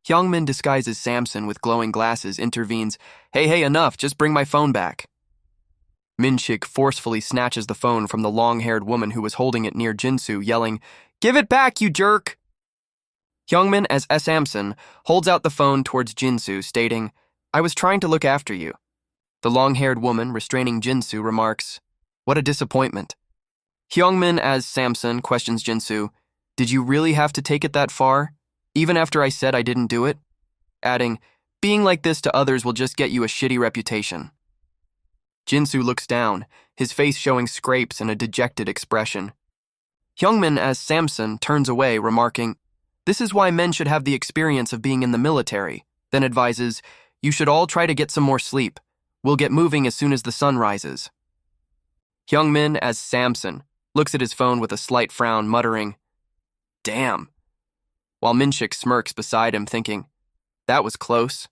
Hyungmin, disguised as Samson with glowing glasses, intervenes, Hey, enough, just bring my phone back. Minshik forcefully snatches the phone from the long-haired woman who was holding it near Jinsu, yelling, Give it back, you jerk! Hyungmin as Samson holds out the phone towards Jinsu, stating, "I was trying to look after you." The long-haired woman restraining Jinsu remarks, "What a disappointment." Hyungmin as Samson questions Jinsu, "Did you really have to take it that far, even after I said I didn't do it?" Adding, "Being like this to others will just get you a shitty reputation." Jinsu looks down, his face showing scrapes and a dejected expression. Hyungmin as Samson turns away, remarking, "This is why men should have the experience of being in the military," then advises, "You should all try to get some more sleep. We'll get moving as soon as the sun rises." Hyungmin as Samson looks at his phone with a slight frown, muttering, "Damn," while Minshik smirks beside him, thinking, "That was close.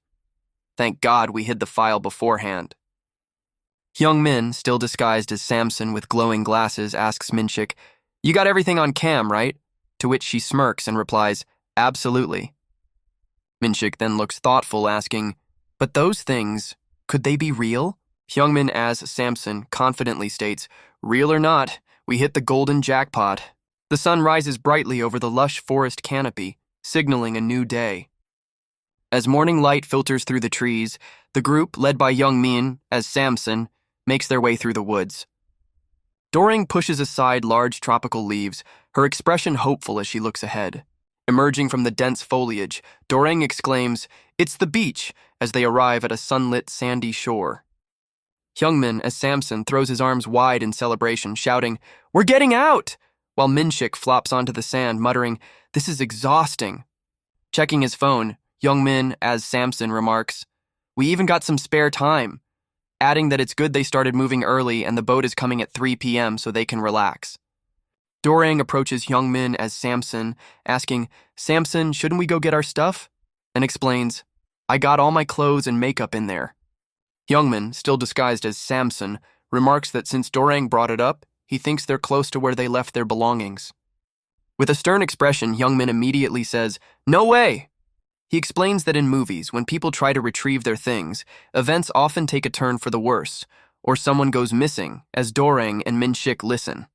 Thank God we hid the file beforehand." Hyungmin, still disguised as Samson with glowing glasses, asks Minshik, "You got everything on cam, right?" To which she smirks and replies, "Absolutely." Minshik then looks thoughtful, asking, "But those things, could they be real?" Hyungmin as Samson confidently states, "Real or not, we hit the golden jackpot." The sun rises brightly over the lush forest canopy, signaling a new day. As morning light filters through the trees, the group, led by Hyungmin as Samson, makes their way through the woods. Dorang pushes aside large tropical leaves, her expression hopeful as she looks ahead. Emerging from the dense foliage, Dorang exclaims, "It's the beach," as they arrive at a sunlit sandy shore. Hyungmin as Samson throws his arms wide in celebration, shouting, "We're getting out!" while Minshik flops onto the sand, muttering, "This is exhausting." Checking his phone, Hyungmin as Samson remarks, "We even got some spare time," adding that it's good they started moving early and the boat is coming at 3 p.m. so they can relax. Dorang approaches Hyungmin as Samson, asking, "Samson, shouldn't we go get our stuff?" and explains, "I got all my clothes and makeup in there." Hyungmin, still disguised as Samson, remarks that since Dorang brought it up, he thinks they're close to where they left their belongings. With a stern expression, Hyungmin immediately says, "No way!" He explains that in movies, when people try to retrieve their things, events often take a turn for the worse, or someone goes missing, as Dorang and Minshik listen.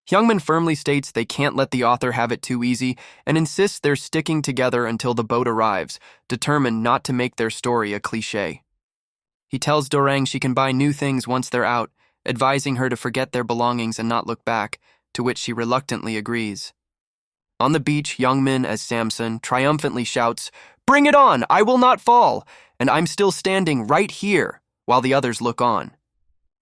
Hyungmin firmly states they can't let the author have it too easy and insists they're sticking together until the boat arrives, determined not to make their story a cliché. He tells Dorang she can buy new things once they're out, advising her to forget their belongings and not look back, to which she reluctantly agrees. On the beach, Hyungmin as Samson triumphantly shouts, "Bring it on! I will not fall! And I'm still standing right here," while the others look on.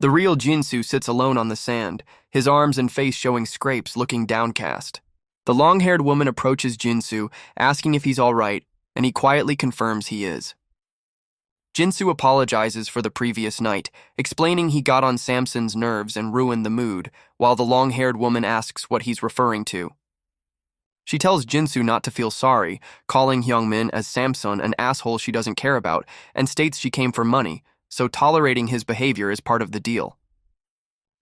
The real Jinsu sits alone on the sand, his arms and face showing scrapes, looking downcast. The long-haired woman approaches Jinsu, asking if he's all right, and he quietly confirms he is. Jinsu apologizes for the previous night, explaining he got on Samson's nerves and ruined the mood, while the long-haired woman asks what he's referring to. She tells Jinsu not to feel sorry, calling Hyungmin as Samson an asshole she doesn't care about, and states she came for money, so tolerating his behavior is part of the deal.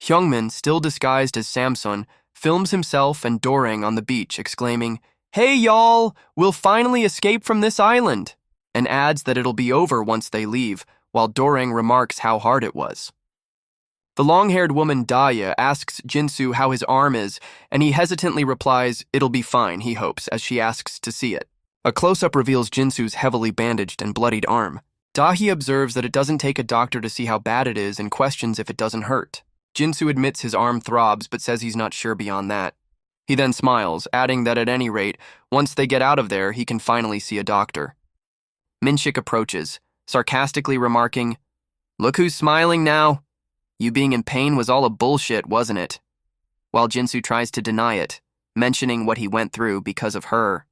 Hyungmin, still disguised as Samson, films himself and Dorang on the beach, exclaiming, "Hey y'all, we'll finally escape from this island," and adds that it'll be over once they leave, while Dorang remarks how hard it was. The long-haired woman Daya asks Jinsu how his arm is, and he hesitantly replies, "It'll be fine," he hopes, as she asks to see it. A close-up reveals Jinsu's heavily bandaged and bloodied arm. Dahi observes that it doesn't take a doctor to see how bad it is and questions if it doesn't hurt. Jinsu admits his arm throbs but says he's not sure beyond that. He then smiles, adding that at any rate, once they get out of there, he can finally see a doctor. Minshik approaches, sarcastically remarking, "Look who's smiling now. You being in pain was all a bullshit, wasn't it?" While Jinsu tries to deny it, mentioning what he went through because of her.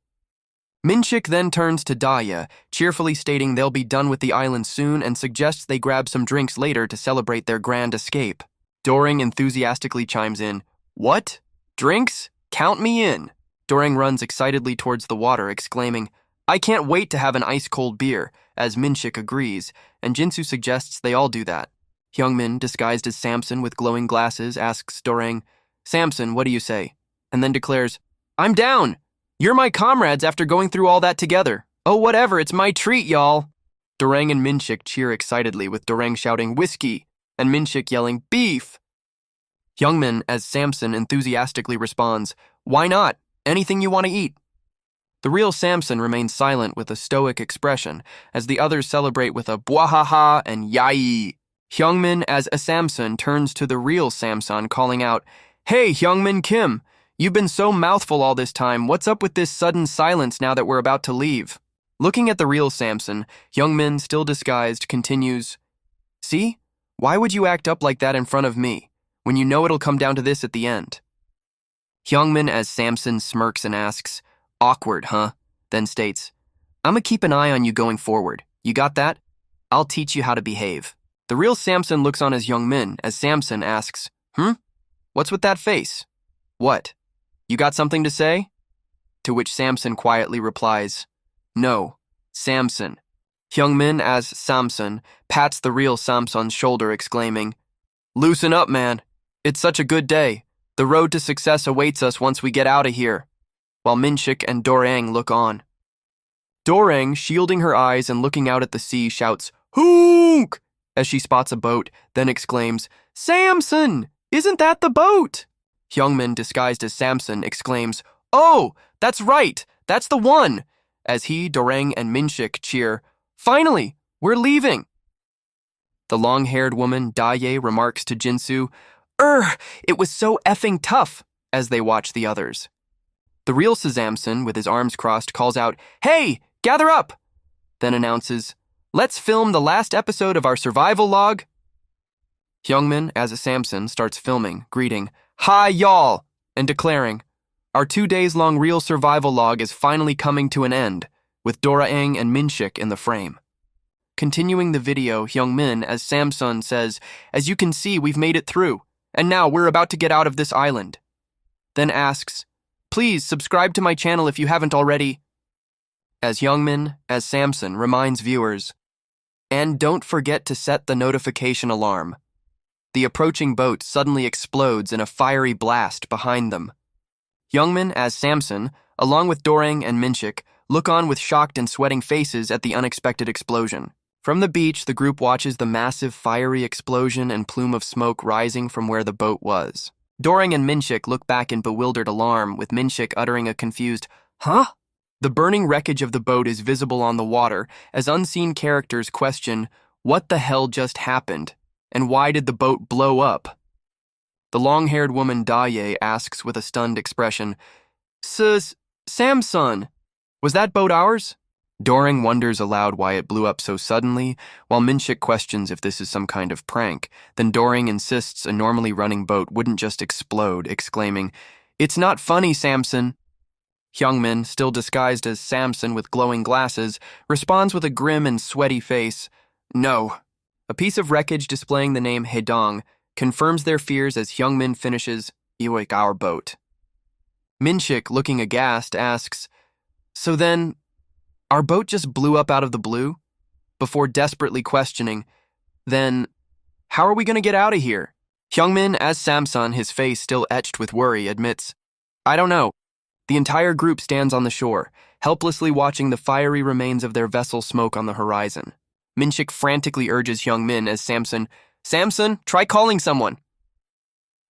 Minshik then turns to Daya, cheerfully stating they'll be done with the island soon and suggests they grab some drinks later to celebrate their grand escape. Dorang enthusiastically chimes in, "What? Drinks? Count me in." Dorang runs excitedly towards the water, exclaiming, "I can't wait to have an ice-cold beer," as Minshik agrees, and Jinsu suggests they all do that. Hyungmin, disguised as Samson with glowing glasses, asks Dorang, "Samson, what do you say?" and then declares, "I'm down! You're my comrades after going through all that together. Oh, whatever, it's my treat, y'all." Dorang and Minshik cheer excitedly, with Dorang shouting, "Whiskey!" and Minshik yelling, "Beef!" Hyungmin, as Samson, enthusiastically responds, "Why not? Anything you want to eat." The real Samson remains silent with a stoic expression, as the others celebrate with a bwahaha and yai. Hyungmin as a Samson turns to the real Samson, calling out, "Hey, Hyungmin Kim, you've been so mouthful all this time. What's up with this sudden silence now that we're about to leave?" Looking at the real Samson, Hyungmin, still disguised, continues, "See? Why would you act up like that in front of me, when you know it'll come down to this at the end?" Hyungmin as Samson smirks and asks, "Awkward, huh?" Then states, "I'ma keep an eye on you going forward. You got that? I'll teach you how to behave." The real Samson looks on as Hyungmin as Samson asks, "What's with that face? What? You got something to say?" To which Samson quietly replies, "No, Samson." Hyungmin as Samson pats the real Samson's shoulder, exclaiming, "Loosen up, man. It's such a good day. The road to success awaits us once we get out of here," while Minshik and Dorang look on. Dorang, shielding her eyes and looking out at the sea, shouts, "Hoonk!" as she spots a boat, then exclaims, "Samson! Isn't that the boat?" Hyungmin, disguised as Samson, exclaims, "Oh, that's right, that's the one," as he, Dorang, and Minshik cheer, "Finally, we're leaving." The long-haired woman, Daye, remarks to Jinsu, It was so effing tough," as they watch the others. The real Samson, with his arms crossed, calls out, "Hey, gather up!" Then announces, "Let's film the last episode of our survival log." Hyungmin, as a Samson, starts filming, greeting, "Hi, y'all," and declaring, "Our 2 days-long real survival log is finally coming to an end, with Dora-Aang and Minshik in the frame." Continuing the video, Hyungmin, as Samson, says, "As you can see, we've made it through, and now we're about to get out of this island." Then asks, "Please subscribe to my channel if you haven't already." As Hyungmin, as Samson, reminds viewers, "And don't forget to set the notification alarm." The approaching boat suddenly explodes in a fiery blast behind them. Hyungmin, as Samson, along with Dorang and Minshik, look on with shocked and sweating faces at the unexpected explosion. From the beach, the group watches the massive fiery explosion and plume of smoke rising from where the boat was. Dorang and Minshik look back in bewildered alarm, with Minshik uttering a confused, "Huh?" The burning wreckage of the boat is visible on the water as unseen characters question, "What the hell just happened? And why did the boat blow up?" The long-haired woman Daye asks with a stunned expression, Samson, was that boat ours?" Dorang wonders aloud why it blew up so suddenly, while Minshik questions if this is some kind of prank. Then Dorang insists a normally running boat wouldn't just explode, exclaiming, "It's not funny, Samson." Hyungmin, still disguised as Samson with glowing glasses, responds with a grim and sweaty face, "No." A piece of wreckage displaying the name Hedong confirms their fears as Hyungmin finishes, "Iwik, our boat." Minshik, looking aghast, asks, "So then, our boat just blew up out of the blue?" Before desperately questioning, "Then, how are we going to get out of here?" Hyungmin, as Samson, his face still etched with worry, admits, "I don't know." The entire group stands on the shore, helplessly watching the fiery remains of their vessel smoke on the horizon. Minshik frantically urges Hyungmin as Samson, "Samson, try calling someone,"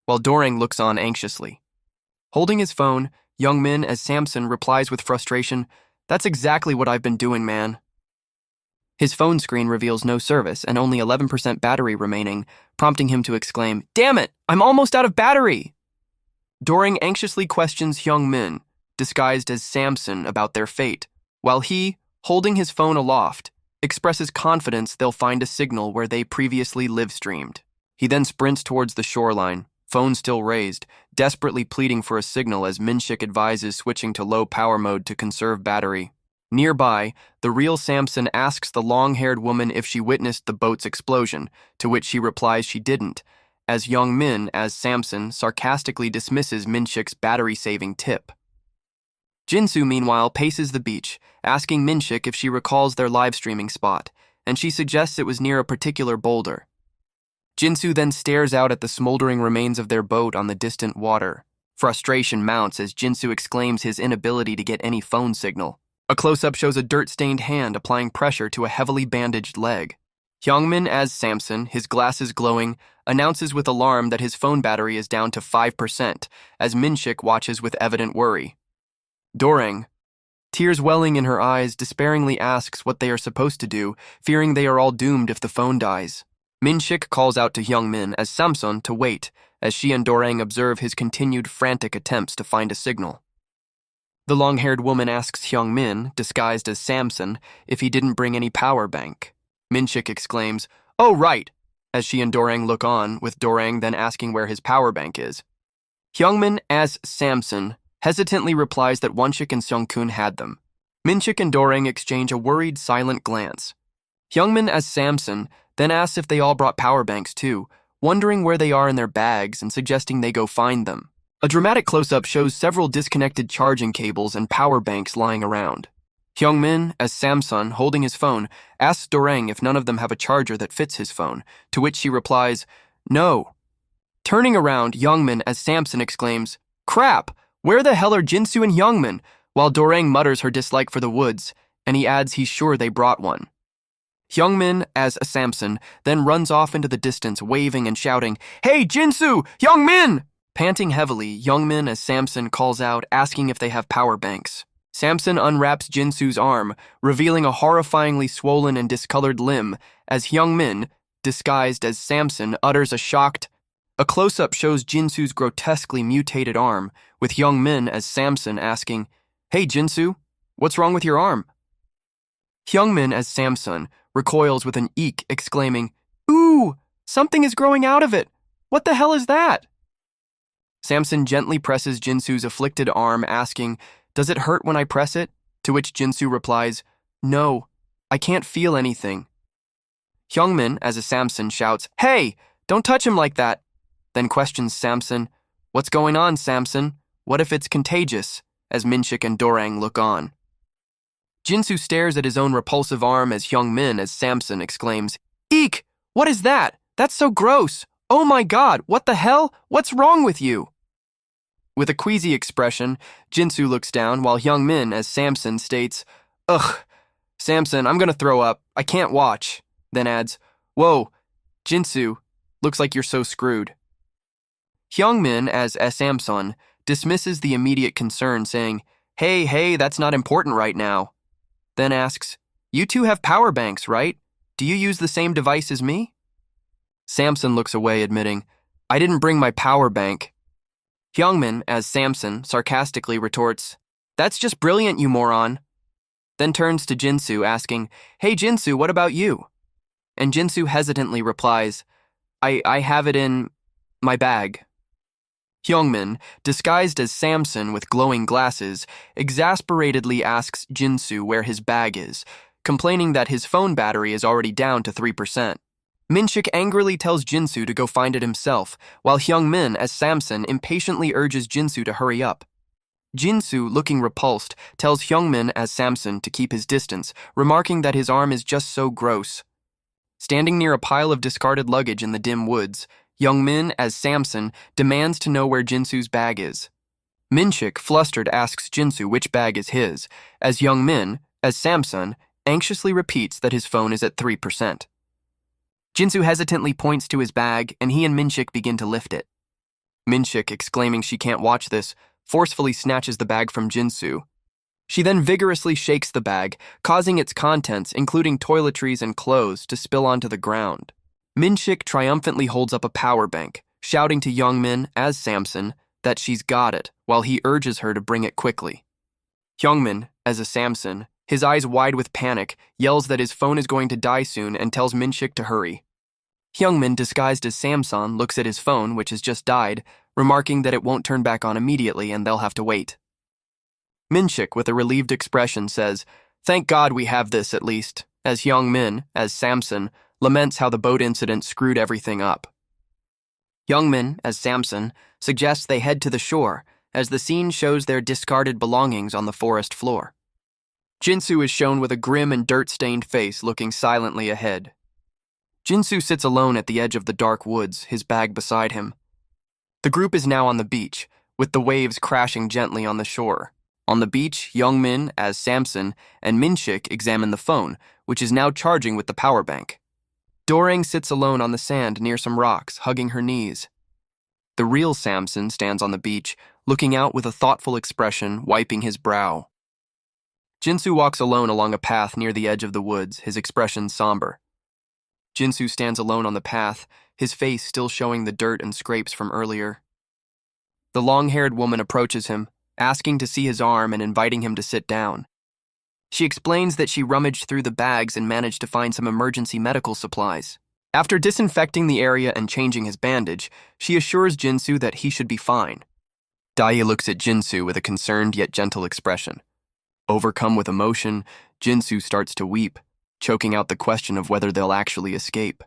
while Dorang looks on anxiously. Holding his phone, Hyungmin as Samson replies with frustration, "That's exactly what I've been doing, man." His phone screen reveals no service and only 11% battery remaining, prompting him to exclaim, "Damn it, I'm almost out of battery!" Dorang anxiously questions Hyungmin, disguised as Samson, about their fate, while he, holding his phone aloft, expresses confidence they'll find a signal where they previously live-streamed. He then sprints towards the shoreline, phone still raised, desperately pleading for a signal as Minshik advises switching to low power mode to conserve battery. Nearby, the real Samson asks the long-haired woman if she witnessed the boat's explosion, to which she replies she didn't, as Hyungmin, as Samson, sarcastically dismisses Minshik's battery-saving tip. Jinsu, meanwhile, paces the beach, asking Minshik if she recalls their live-streaming spot, and she suggests it was near a particular boulder. Jinsu then stares out at the smoldering remains of their boat on the distant water. Frustration mounts as Jinsu exclaims his inability to get any phone signal. A close-up shows a dirt-stained hand applying pressure to a heavily bandaged leg. Hyungmin, as Samson, his glasses glowing, announces with alarm that his phone battery is down to 5%, as Minshik watches with evident worry. Dorang, Tears welling in her eyes, despairingly asks what they are supposed to do, fearing they are all doomed if the phone dies. Minshik calls out to Hyungmin as Samson to wait, as she and Dorang observe his continued frantic attempts to find a signal. The long-haired woman asks Hyungmin, disguised as Samson, if he didn't bring any power bank. Minshik exclaims, "Oh, right," as she and Dorang look on, with Dorang then asking where his power bank is. Hyungmin, as Samson, hesitantly replies that Wonshik and Seongkun had them. Minshik and Dorang exchange a worried, silent glance. Hyungmin, as Samson, then asks if they all brought power banks too, wondering where they are in their bags and suggesting they go find them. A dramatic close-up shows several disconnected charging cables and power banks lying around. Hyungmin, as Samson, holding his phone, asks Dorang if none of them have a charger that fits his phone, to which she replies, "No." Turning around, Hyungmin, as Samson, exclaims, "Crap! Where the hell are Jinsu and Hyungmin?" while Dorang mutters her dislike for the woods, and he adds he's sure they brought one. Hyungmin, as Samson, then runs off into the distance, waving and shouting, "Hey, Jinsu! Hyungmin!" Panting heavily, Hyungmin, as Samson, calls out, asking if they have power banks. Samson unwraps Jinsu's arm, revealing a horrifyingly swollen and discolored limb, as Hyungmin, disguised as Samson, utters a shocked. A close-up shows Jinsu's grotesquely mutated arm, with Hyungmin, as Samson, asking, "Hey, Jinsu, what's wrong with your arm?" Hyungmin, as Samson, recoils with an eek, exclaiming, "Ooh, something is growing out of it! What the hell is that?" Samson gently presses Jinsu's afflicted arm, asking, "Does it hurt when I press it?" To which Jinsu replies, "No, I can't feel anything." Hyungmin, as a Samson, shouts, "Hey, don't touch him like that," then questions Samson, "What's going on, Samson? What if it's contagious?" as Minshik and Dorang look on. Jinsu stares at his own repulsive arm as Hyungmin, as Samson, exclaims, "Eek! What is that? That's so gross! Oh my god, what the hell? What's wrong with you?" With a queasy expression, Jinsu looks down while Hyungmin, as Samson, states, "Ugh, Samson, I'm gonna throw up. I can't watch." Then adds, "Whoa, Jinsu, looks like you're so screwed." Hyungmin, as Samson, dismisses the immediate concern, saying, Hey, that's not important right now." Then asks, "You two have power banks, right? Do you use the same device as me?" Samson looks away, admitting, "I didn't bring my power bank." Hyungmin, as Samson, sarcastically retorts, "That's just brilliant, you moron." Then turns to Jinsu, asking, "Hey, Jinsu, what about you?" And Jinsu hesitantly replies, I have it in my bag." Hyungmin, disguised as Samson with glowing glasses, exasperatedly asks Jinsu where his bag is, complaining that his phone battery is already down to 3%. Minshik angrily tells Jinsu to go find it himself, while Hyungmin, as Samson, impatiently urges Jinsu to hurry up. Jinsu, looking repulsed, tells Hyungmin, as Samson, to keep his distance, remarking that his arm is just so gross. Standing near a pile of discarded luggage in the dim woods, Hyungmin, as Samson, demands to know where Jinsu's bag is. Minshik, flustered, asks Jinsu which bag is his, as Hyungmin, as Samson, anxiously repeats that his phone is at 3%. Jinsu hesitantly points to his bag, and he and Minshik begin to lift it. Minshik, exclaiming she can't watch this, forcefully snatches the bag from Jinsu. She then vigorously shakes the bag, causing its contents, including toiletries and clothes, to spill onto the ground. Minshik triumphantly holds up a power bank, shouting to Hyungmin, as Samson, that she's got it, while he urges her to bring it quickly. Hyungmin, as a Samson, his eyes wide with panic, yells that his phone is going to die soon and tells Minshik to hurry. Hyungmin, disguised as Samson, looks at his phone, which has just died, remarking that it won't turn back on immediately and they'll have to wait. Minshik, with a relieved expression, says, "Thank God we have this at least," as Hyungmin, as Samson, laments how the boat incident screwed everything up. Hyungmin, as Samson, suggests they head to the shore, as the scene shows their discarded belongings on the forest floor. Jinsu is shown with a grim and dirt-stained face looking silently ahead. Jinsu sits alone at the edge of the dark woods, his bag beside him. The group is now on the beach, with the waves crashing gently on the shore. On the beach, Hyungmin, as Samson, and Minshik examine the phone, which is now charging with the power bank. Dorang sits alone on the sand near some rocks, hugging her knees. The real Samson stands on the beach, looking out with a thoughtful expression, wiping his brow. Jinsu walks alone along a path near the edge of the woods, his expression somber. Jinsu stands alone on the path, his face still showing the dirt and scrapes from earlier. The long-haired woman approaches him, asking to see his arm and inviting him to sit down. She explains that she rummaged through the bags and managed to find some emergency medical supplies. After disinfecting the area and changing his bandage, she assures Jinsu that he should be fine. Daya looks at Jinsu with a concerned yet gentle expression. Overcome with emotion, Jinsu starts to weep, choking out the question of whether they'll actually escape.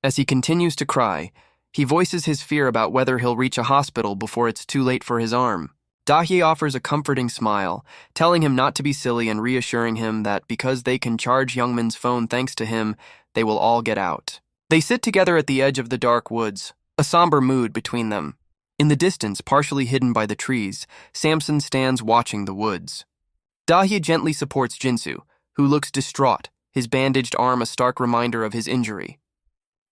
As he continues to cry, he voices his fear about whether he'll reach a hospital before it's too late for his arm. Dahye offers a comforting smile, telling him not to be silly and reassuring him that because they can charge Youngmin's phone thanks to him, they will all get out. They sit together at the edge of the dark woods, a somber mood between them. In the distance, partially hidden by the trees, Samson stands watching the woods. Dahye gently supports Jinsu, who looks distraught, his bandaged arm a stark reminder of his injury.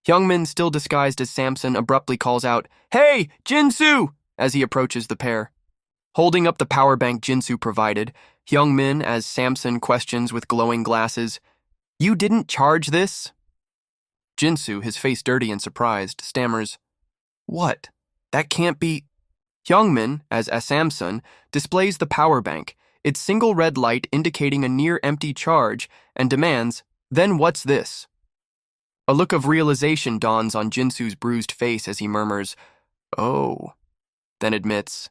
Youngmin, still disguised as Samson, abruptly calls out, "Hey, Jinsu!" as he approaches the pair. Holding up the power bank Jinsu provided, Youngmin, as Samson, questions with glowing glasses, "You didn't charge this?" Jinsu, his face dirty and surprised, stammers, "What? That can't be..." Youngmin, as Samson, displays the power bank, its single red light indicating a near-empty charge, and demands, "Then what's this?" A look of realization dawns on Jinsu's bruised face as he murmurs, "Oh," then admits,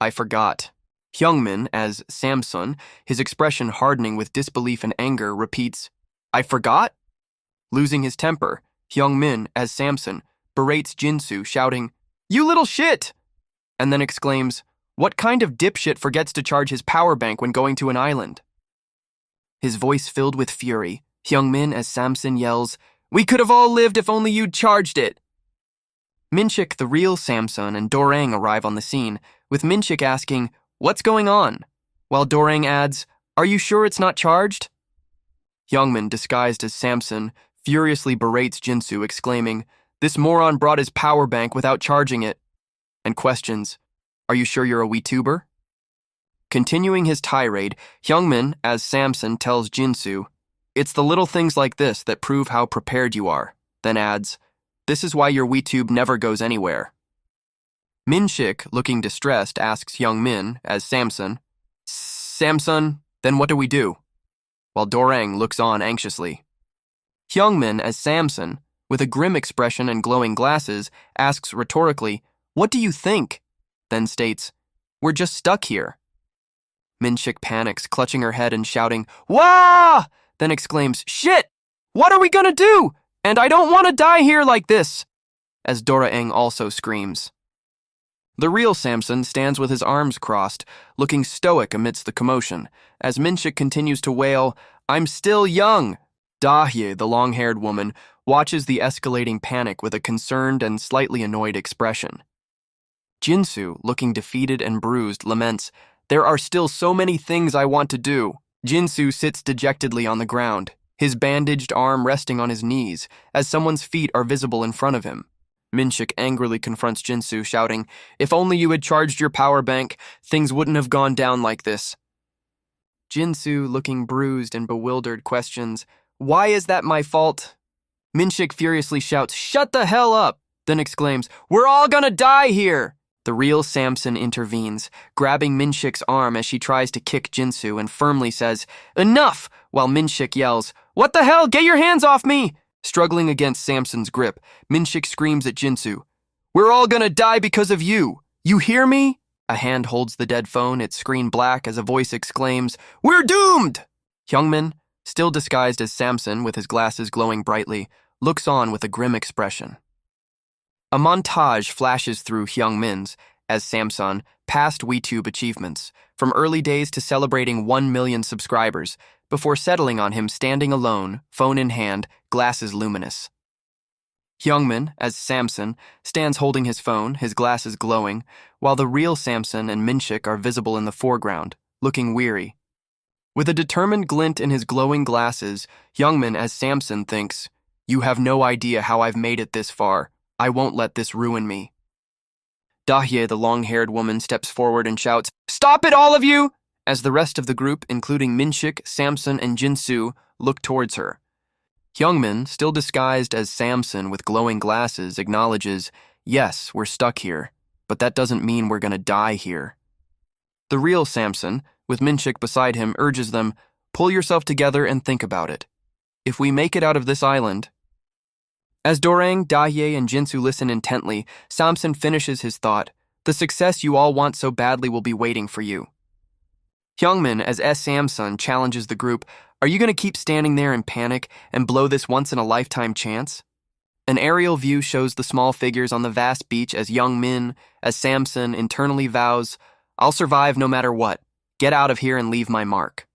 "I forgot." Youngmin, as Samson, his expression hardening with disbelief and anger, repeats, "I forgot?" Losing his temper, Youngmin, as Samson, berates Jinsu, shouting, "You little shit!" and then exclaims, "What kind of dipshit forgets to charge his power bank when going to an island?" His voice filled with fury, Youngmin, as Samson, yells, "We could have all lived if only you'd charged it!" Minshik, the real Samson, and Dorang arrive on the scene, with Minshik asking, "What's going on?" while Dorang adds, "Are you sure it's not charged?" Youngmin, disguised as Samson, furiously berates Jinsu, exclaiming, "This moron brought his power bank without charging it," and questions, "Are you sure you're a WeTuber?" Continuing his tirade, Youngmin, as Samson, tells Jinsu, "It's the little things like this that prove how prepared you are," then adds, "This is why your WeTube never goes anywhere." Minshik, looking distressed, asks Youngmin, as Samson, "Samson, then what do we do?" while Dorang looks on anxiously. Youngmin, as Samson, with a grim expression and glowing glasses, asks rhetorically, "What do you think?" then states, "We're just stuck here." Minshik panics, clutching her head and shouting, "Wah!" then exclaims, "Shit! What are we gonna do? And I don't want to die here like this!" as Doraeng also screams. The real Samson stands with his arms crossed, looking stoic amidst the commotion, as Minshik continues to wail, "I'm still young." Dahye, the long-haired woman, watches the escalating panic with a concerned and slightly annoyed expression. Jinsu, looking defeated and bruised, laments, "There are still so many things I want to do." Jinsu sits dejectedly on the ground, his bandaged arm resting on his knees, as someone's feet are visible in front of him. Minshik angrily confronts Jinsu, shouting, "If only you had charged your power bank, things wouldn't have gone down like this." Jinsu, looking bruised and bewildered, questions, "Why is that my fault?" Minshik furiously shouts, "Shut the hell up!" then exclaims, "We're all gonna die here!" The real Samson intervenes, grabbing Minshik's arm as she tries to kick Jinsu and firmly says, "Enough!" while Minshik yells, "What the hell? Get your hands off me!" Struggling against Samson's grip, Minshik screams at Jinsu, "We're all gonna die because of you! You hear me?" A hand holds the dead phone, its screen black, as a voice exclaims, "We're doomed!" Youngmin, still disguised as Samson with his glasses glowing brightly, looks on with a grim expression. A montage flashes through Youngmin's, as Samson, past WeTube achievements, from early days to celebrating 1 million subscribers, before settling on him standing alone, phone in hand, glasses luminous. Youngmin, as Samson, stands holding his phone, his glasses glowing, while the real Samson and Minshik are visible in the foreground, looking weary. With a determined glint in his glowing glasses, Youngmin, as Samson, thinks, "You have no idea how I've made it this far. I won't let this ruin me." Dahye, the long-haired woman, steps forward and shouts, "Stop it, all of you!" as the rest of the group, including Minshik, Samson, and Jinsu, look towards her. Hyungmin, still disguised as Samson with glowing glasses, acknowledges, "Yes, we're stuck here, but that doesn't mean we're gonna die here." The real Samson, with Minshik beside him, urges them, "Pull yourself together and think about it. If we make it out of this island..." As Dorang, Dahye, and Jinsu listen intently, Samson finishes his thought, "The success you all want so badly will be waiting for you." Hyungmin, as S. Samson, challenges the group, "Are you going to keep standing there in panic and blow this once-in-a-lifetime chance?" An aerial view shows the small figures on the vast beach as Young Min, as Samson, internally vows, "I'll survive no matter what. Get out of here and leave my mark."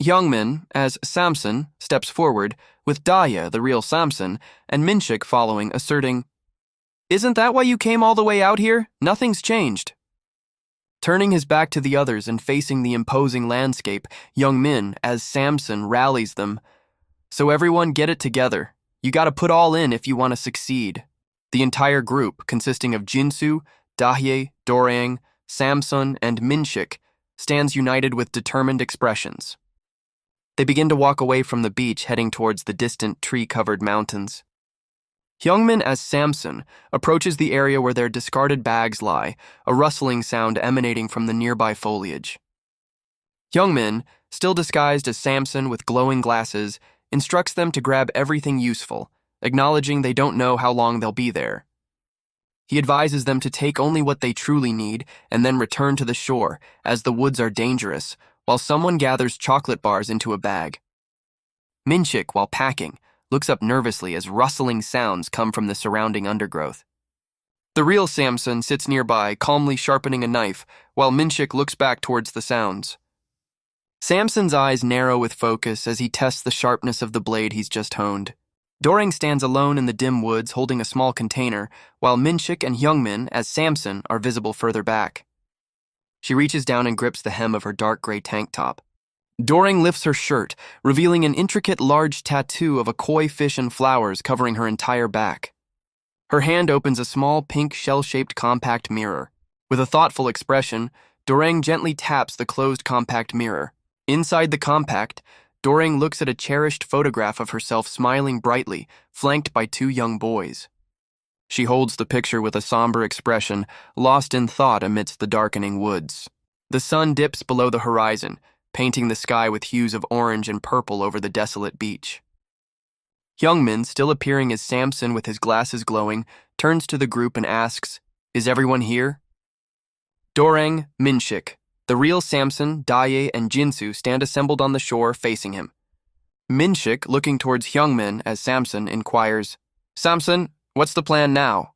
Hyungmin, as Samson, steps forward, with Daya, the real Samson, and Minshik following, asserting, "Isn't that why you came all the way out here? Nothing's changed." Turning his back to the others and facing the imposing landscape, Young Min, as Samson, rallies them, "So everyone get it together. You gotta put all in if you want to succeed." The entire group, consisting of Jinsu, Dahye, Dorang, Samson, and Minshik, stands united with determined expressions. They begin to walk away from the beach, heading towards the distant tree-covered mountains. Hyungmin, as Samson, approaches the area where their discarded bags lie, a rustling sound emanating from the nearby foliage. Hyungmin, still disguised as Samson with glowing glasses, instructs them to grab everything useful, acknowledging they don't know how long they'll be there. He advises them to take only what they truly need and then return to the shore, as the woods are dangerous, while someone gathers chocolate bars into a bag. Minshik, while packing, looks up nervously as rustling sounds come from the surrounding undergrowth. The real Samson sits nearby, calmly sharpening a knife, while Minshik looks back towards the sounds. Samson's eyes narrow with focus as he tests the sharpness of the blade he's just honed. Dorang stands alone in the dim woods holding a small container, while Minshik and Hyungmin, as Samson, are visible further back. She reaches down and grips the hem of her dark gray tank top. Dorang lifts her shirt, revealing an intricate large tattoo of a koi fish and flowers covering her entire back. Her hand opens a small pink shell-shaped compact mirror. With a thoughtful expression, Dorang gently taps the closed compact mirror. Inside the compact, Dorang looks at a cherished photograph of herself smiling brightly, flanked by two young boys. She holds the picture with a somber expression, lost in thought amidst the darkening woods. The sun dips below the horizon, painting the sky with hues of orange and purple over the desolate beach. Hyungmin, still appearing as Samson with his glasses glowing, turns to the group and asks, "Is everyone here?" Dorang, Minshik, the real Samson, Dahye, and Jinsu stand assembled on the shore facing him. Minshik, looking towards Hyungmin as Samson, inquires, "Samson, what's the plan now?"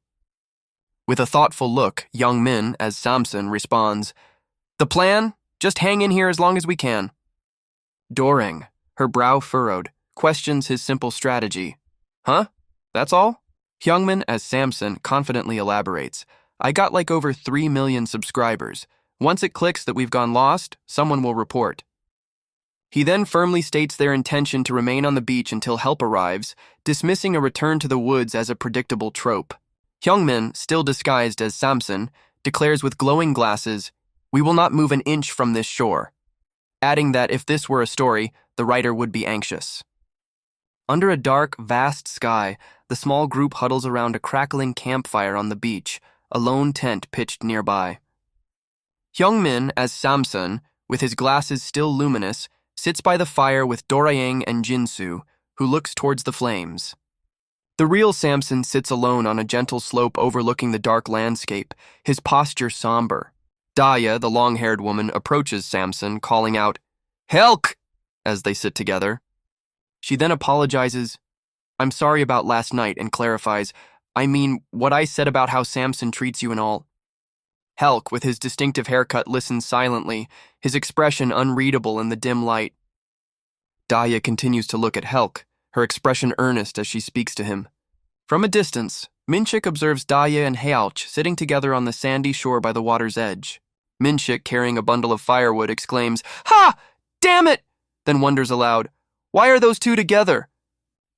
With a thoughtful look, Young Min, as Samson, responds, "The plan? Just hang in here as long as we can." Dorang, her brow furrowed, questions his simple strategy. "Huh? That's all?" Hyungmin, as Samson, confidently elaborates, "I got like over 3 million subscribers. Once it clicks that we've gone lost, someone will report." He then firmly states their intention to remain on the beach until help arrives, dismissing a return to the woods as a predictable trope. Hyungmin, still disguised as Samson, declares with glowing glasses, "We will not move an inch from this shore," adding that if this were a story, the writer would be anxious. Under a dark, vast sky, the small group huddles around a crackling campfire on the beach, a lone tent pitched nearby. Hyungmin, as Samson, with his glasses still luminous, sits by the fire with Dorayang and Jinsu, who looks towards the flames. The real Samson sits alone on a gentle slope overlooking the dark landscape, his posture somber. Daya, the long-haired woman, approaches Samson, calling out, "Helk!" as they sit together. She then apologizes, "I'm sorry about last night," and clarifies, "I mean, what I said about how Samson treats you and all." Helk, with his distinctive haircut, listens silently, his expression unreadable in the dim light. Daya continues to look at Helk, her expression earnest as she speaks to him. From a distance, Minshik observes Daya and Healch sitting together on the sandy shore by the water's edge. Minshik, carrying a bundle of firewood, exclaims, "Ha! Damn it!" then wonders aloud, "Why are those two together?"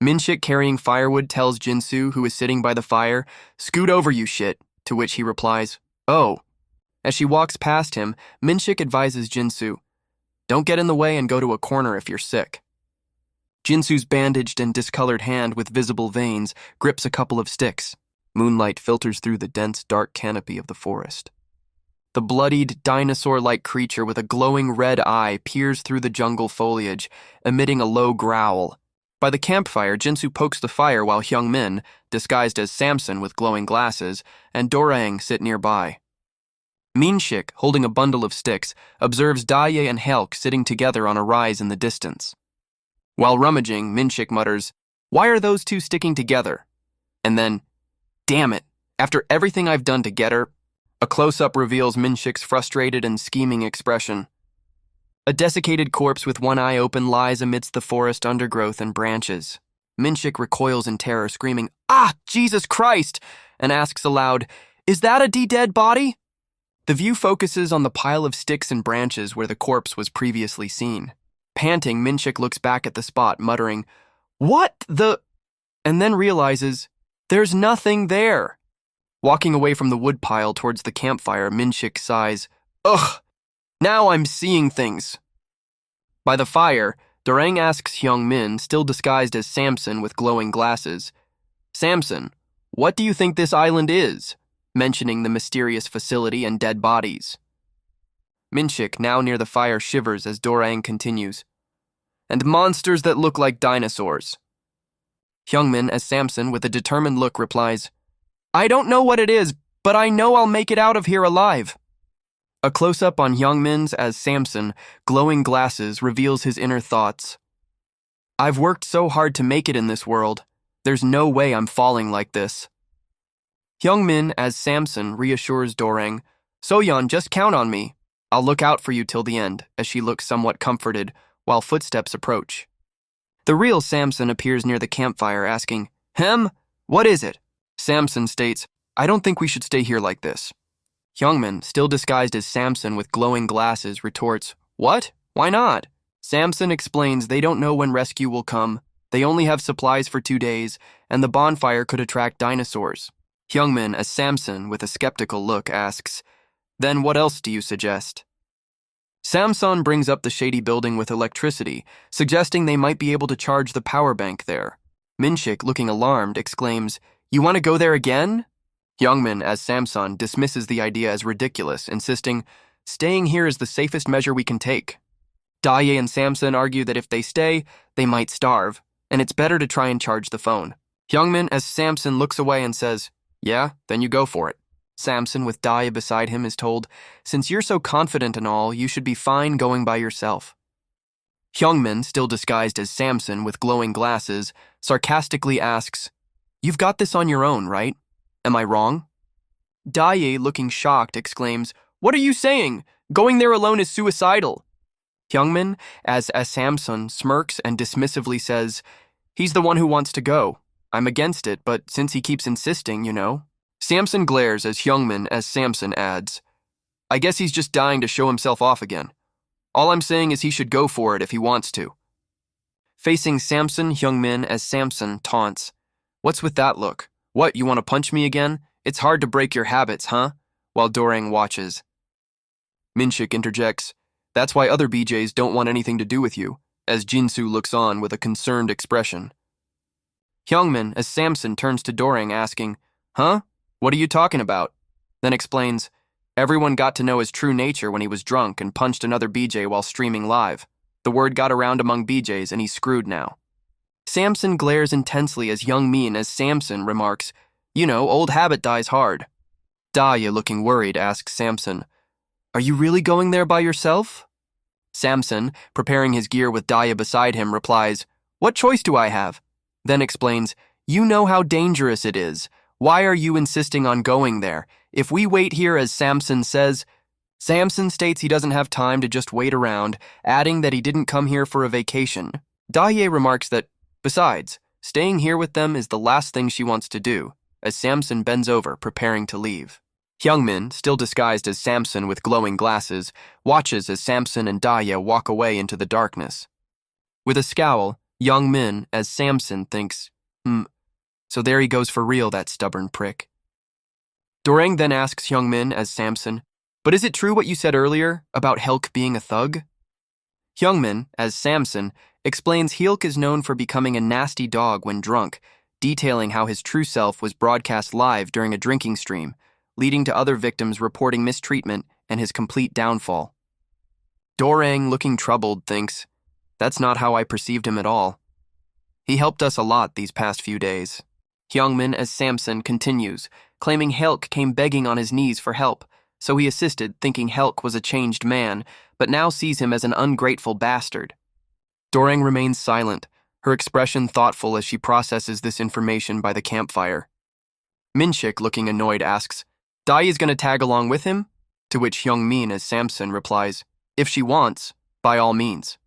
Minshik, carrying firewood, tells Jinsu, who is sitting by the fire, "Scoot over, you shit," to which he replies, "Oh." As she walks past him, Minshik advises Jinsu, "Don't get in the way and go to a corner if you're sick." Jinsu's bandaged and discolored hand with visible veins grips a couple of sticks. Moonlight filters through the dense, dark canopy of the forest. The bloodied, dinosaur-like creature with a glowing red eye peers through the jungle foliage, emitting a low growl. By the campfire, Jinsu pokes the fire while Hyungmin, disguised as Samson with glowing glasses, and Dorang sit nearby. Minshik, holding a bundle of sticks, observes Daye and Helk sitting together on a rise in the distance. While rummaging, Minshik mutters, "Why are those two sticking together?" And then, "Damn it, after everything I've done to get her," a close-up reveals Minshik's frustrated and scheming expression. A desiccated corpse with one eye open lies amidst the forest undergrowth and branches. Minshik recoils in terror, screaming, "Ah, Jesus Christ!" and asks aloud, "Is that a dead body?" The view focuses on the pile of sticks and branches where the corpse was previously seen. Panting, Minshik looks back at the spot, muttering, "What the—" and then realizes, there's nothing there. Walking away from the woodpile towards the campfire, Minshik sighs, "Ugh, now I'm seeing things." By the fire, Dorang asks Hyungmin, still disguised as Samson with glowing glasses, "Samson, what do you think this island is?" mentioning the mysterious facility and dead bodies. Minshik, now near the fire, shivers as Dorang continues, "And monsters that look like dinosaurs." Hyungmin, as Samson, with a determined look, replies, "I don't know what it is, but I know I'll make it out of here alive." A close-up on Hyungmin's as Samson, glowing glasses, reveals his inner thoughts. "I've worked so hard to make it in this world. There's no way I'm falling like this." Hyungmin, as Samson, reassures Dorang, "Soyeon, just count on me. I'll look out for you till the end," as she looks somewhat comforted, while footsteps approach. The real Samson appears near the campfire, asking, What is it?" Samson states, "I don't think we should stay here like this." Hyungmin, still disguised as Samson with glowing glasses, retorts, "What? Why not?" Samson explains they don't know when rescue will come, they only have supplies for 2 days, and the bonfire could attract dinosaurs. Hyungmin, as Samson, with a skeptical look, asks, "Then what else do you suggest?" Samson brings up the shady building with electricity, suggesting they might be able to charge the power bank there. Minshik, looking alarmed, exclaims, "You want to go there again?" Hyungmin, as Samson, dismisses the idea as ridiculous, insisting, "Staying here is the safest measure we can take." Daye and Samson argue that if they stay, they might starve, and it's better to try and charge the phone. Hyungmin, as Samson, looks away and says, "Yeah, then you go for it." Samson, with Daye beside him, is told, "Since you're so confident and all, you should be fine going by yourself." Hyungmin, still disguised as Samson with glowing glasses, sarcastically asks, "You've got this on your own, right? Am I wrong?" Daye, looking shocked, exclaims, "What are you saying? Going there alone is suicidal." Hyungmin, as Samson, smirks and dismissively says, "He's the one who wants to go. I'm against it, but since he keeps insisting, you know." Samson glares as Hyungmin, as Samson, adds, "I guess he's just dying to show himself off again. All I'm saying is he should go for it if he wants to." Facing Samson, Hyungmin, as Samson, taunts, "What's with that look? What, you want to punch me again? It's hard to break your habits, huh?" while Dorang watches. Minshik interjects, "That's why other BJs don't want anything to do with you," as Jinsu looks on with a concerned expression. Hyungmin, as Samson, turns to Dorang, asking, "Huh? What are you talking about?" Then explains, "Everyone got to know his true nature when he was drunk and punched another BJ while streaming live. The word got around among BJs and he's screwed now." Samson glares intensely as Hyungmin, as Samson, remarks, "You know, old habit dies hard." Daye, looking worried, asks Samson, "Are you really going there by yourself?" Samson, preparing his gear with Daye beside him, replies, "What choice do I have?" Then explains, "You know how dangerous it is. Why are you insisting on going there? If we wait here as Samson says..." Samson states he doesn't have time to just wait around, adding that he didn't come here for a vacation. Daye remarks that, besides, staying here with them is the last thing she wants to do, as Samson bends over, preparing to leave. Hyungmin, still disguised as Samson with glowing glasses, watches as Samson and Daye walk away into the darkness. With a scowl, Hyungmin, as Samson, thinks, so there he goes for real, that stubborn prick. Dorang then asks Hyungmin, as Samson, But is it true what you said earlier about Helk being a thug? Hyungmin, as Samson, explains Hyuk is known for becoming a nasty dog when drunk, detailing how his true self was broadcast live during a drinking stream, leading to other victims reporting mistreatment and his complete downfall. Dorang, looking troubled, thinks, "That's not how I perceived him at all. He helped us a lot these past few days." Hyungmin, as Samson, continues, claiming Helk came begging on his knees for help, so he assisted, thinking Helk was a changed man, but now sees him as an ungrateful bastard. Dorang remains silent, her expression thoughtful as she processes this information by the campfire. Minshik, looking annoyed, asks, "Dai is going to tag along with him?" To which Hyungmin, as Samson, replies, "If she wants, by all means."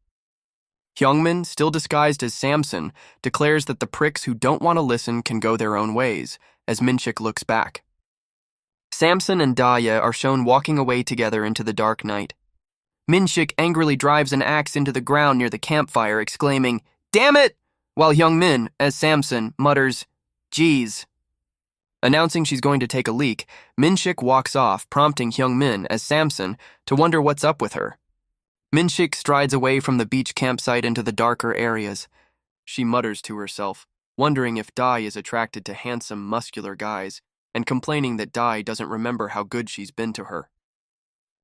Hyungmin, still disguised as Samson, declares that the pricks who don't want to listen can go their own ways, as Minshik looks back. Samson and Daya are shown walking away together into the dark night. Minshik angrily drives an axe into the ground near the campfire, exclaiming, "Damn it!" while Hyungmin, as Samson, mutters, "Geez." Announcing she's going to take a leak, Minshik walks off, prompting Hyungmin, as Samson, to wonder what's up with her. Minshik strides away from the beach campsite into the darker areas. She mutters to herself, wondering if Dai is attracted to handsome, muscular guys, and complaining that Dai doesn't remember how good she's been to her.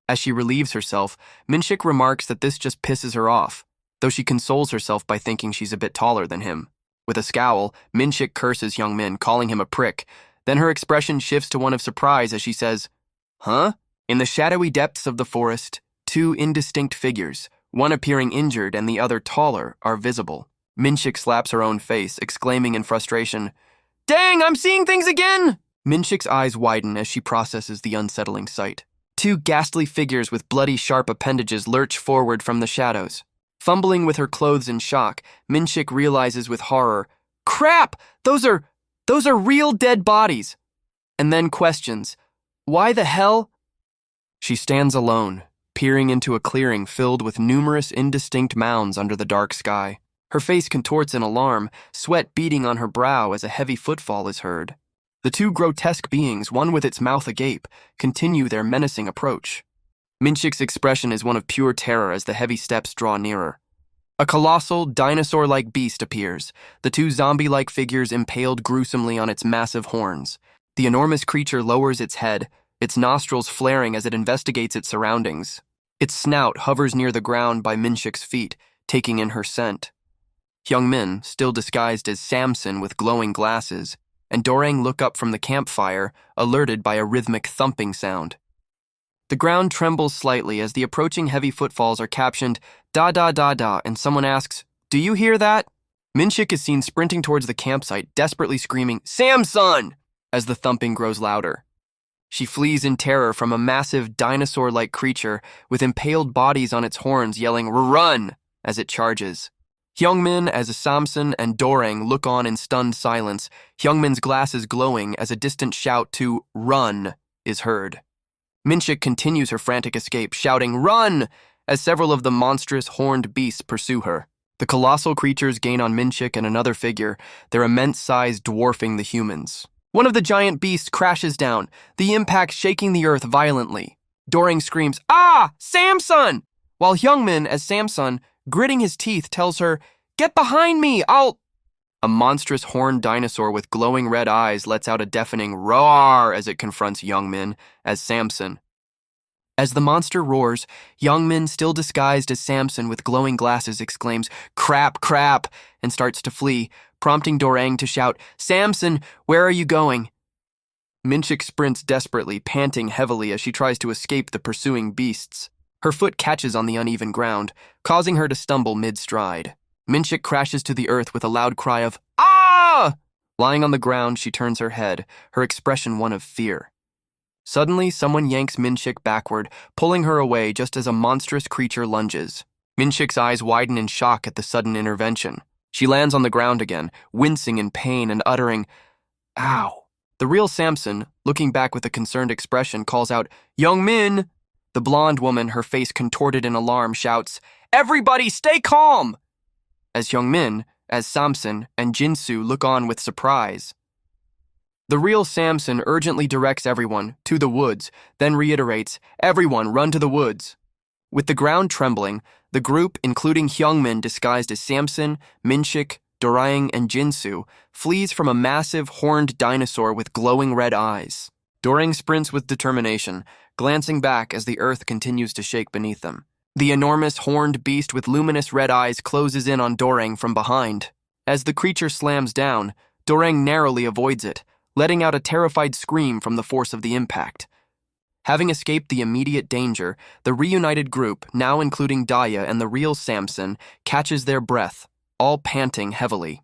As she relieves herself, Minshik remarks that this just pisses her off, though she consoles herself by thinking she's a bit taller than him. With a scowl, Minshik curses Hyungmin, calling him a prick. Then her expression shifts to one of surprise as she says, "Huh?" In the shadowy depths of the forest, two indistinct figures, one appearing injured and the other taller, are visible. Minshik slaps her own face, exclaiming in frustration, "Dang, I'm seeing things again!" Minshik's eyes widen as she processes the unsettling sight. Two ghastly figures with bloody sharp appendages lurch forward from the shadows. Fumbling with her clothes in shock, Minshik realizes with horror, "Crap! Those are real dead bodies!" And then questions, "Why the hell?" She stands alone, peering into a clearing filled with numerous indistinct mounds under the dark sky. Her face contorts in alarm, sweat beading on her brow as a heavy footfall is heard. The two grotesque beings, one with its mouth agape, continue their menacing approach. Minshik's expression is one of pure terror as the heavy steps draw nearer. A colossal, dinosaur-like beast appears, the two zombie-like figures impaled gruesomely on its massive horns. The enormous creature lowers its head, its nostrils flaring as it investigates its surroundings. Its snout hovers near the ground by Minshik's feet, taking in her scent. Hyungmin, still disguised as Samson with glowing glasses, and Dorang look up from the campfire, alerted by a rhythmic thumping sound. The ground trembles slightly as the approaching heavy footfalls are captioned, "Da da da da," and someone asks, "Do you hear that?" Minshik is seen sprinting towards the campsite, desperately screaming, "Samson!" as the thumping grows louder. She flees in terror from a massive dinosaur-like creature with impaled bodies on its horns yelling, "Run!" as it charges. Hyungmin, as Samson, and Dorang look on in stunned silence, Hyungmin's glasses glowing as a distant shout to "Run" is heard. Minshik continues her frantic escape, shouting, "Run!" as several of the monstrous horned beasts pursue her. The colossal creatures gain on Minshik and another figure, their immense size dwarfing the humans. One of the giant beasts crashes down, the impact shaking the earth violently. Dorang screams, "Ah! Samson!" while Hyungmin, as Samson, gritting his teeth, tells her, "Get behind me, I'll—" A monstrous horned dinosaur with glowing red eyes lets out a deafening roar as it confronts Hyungmin, as Samson. As the monster roars, Hyungmin, still disguised as Samson with glowing glasses, exclaims, "Crap, crap," and starts to flee, prompting Dorang to shout, "Samson, where are you going?" Minshik sprints desperately, panting heavily as she tries to escape the pursuing beasts. Her foot catches on the uneven ground, causing her to stumble mid-stride. Minshik crashes to the earth with a loud cry of, "Ah!" Lying on the ground, she turns her head, her expression one of fear. Suddenly, someone yanks Minshik backward, pulling her away just as a monstrous creature lunges. Minshik's eyes widen in shock at the sudden intervention. She lands on the ground again, wincing in pain and uttering, "Ow." The real Samson, looking back with a concerned expression, calls out, "Hyungmin!" The blonde woman, her face contorted in alarm, shouts, "Everybody stay calm!" As Hyungmin, as Samson, and Jinsu look on with surprise. The real Samson urgently directs everyone to the woods, then reiterates, "Everyone, run to the woods." With the ground trembling, the group, including Hyungmin disguised as Samson, Minshik, Dorang, and Jinsu, flees from a massive horned dinosaur with glowing red eyes. Dorang sprints with determination, glancing back as the earth continues to shake beneath them. The enormous horned beast with luminous red eyes closes in on Dorang from behind. As the creature slams down, Dorang narrowly avoids it, letting out a terrified scream from the force of the impact. Having escaped the immediate danger, the reunited group, now including Daya and the real Samson, catches their breath, all panting heavily.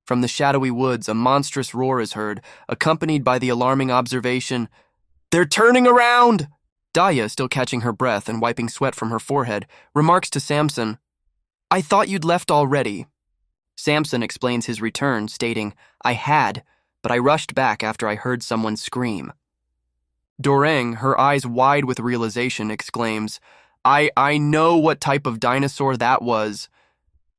From the shadowy woods, a monstrous roar is heard, accompanied by the alarming observation, "They're turning around!" Daya, still catching her breath and wiping sweat from her forehead, remarks to Samson, "I thought you'd left already." Samson explains his return, stating, "I had, but I rushed back after I heard someone scream." Dorang, her eyes wide with realization, exclaims, I know what type of dinosaur that was,"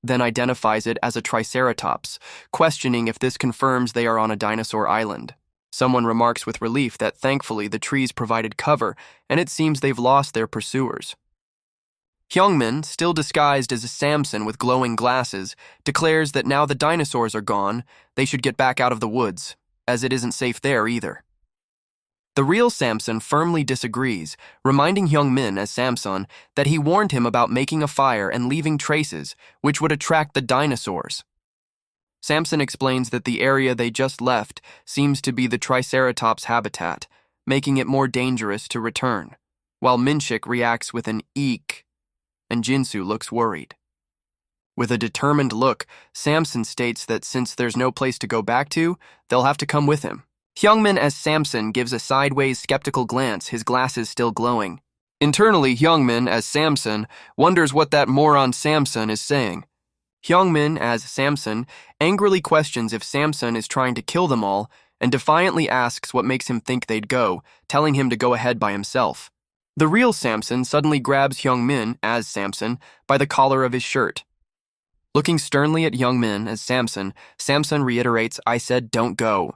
then identifies it as a triceratops, questioning if this confirms they are on a dinosaur island. Someone remarks with relief that thankfully the trees provided cover, and it seems they've lost their pursuers. Hyungmin, still disguised as a Samson with glowing glasses, declares that now the dinosaurs are gone, they should get back out of the woods, as it isn't safe there either. The real Samson firmly disagrees, reminding Hyungmin as Samson that he warned him about making a fire and leaving traces, which would attract the dinosaurs. Samson explains that the area they just left seems to be the Triceratops' habitat, making it more dangerous to return, while Minshik reacts with an eek, and Jinsu looks worried. With a determined look, Samson states that since there's no place to go back to, they'll have to come with him. Hyungmin as Samson gives a sideways skeptical glance, his glasses still glowing. Internally, Hyungmin as Samson wonders what that moron Samson is saying. Hyungmin as Samson angrily questions if Samson is trying to kill them all and defiantly asks what makes him think they'd go, telling him to go ahead by himself. The real Samson suddenly grabs Hyungmin as Samson by the collar of his shirt. Looking sternly at Hyungmin as Samson, Samson reiterates, "I said don't go."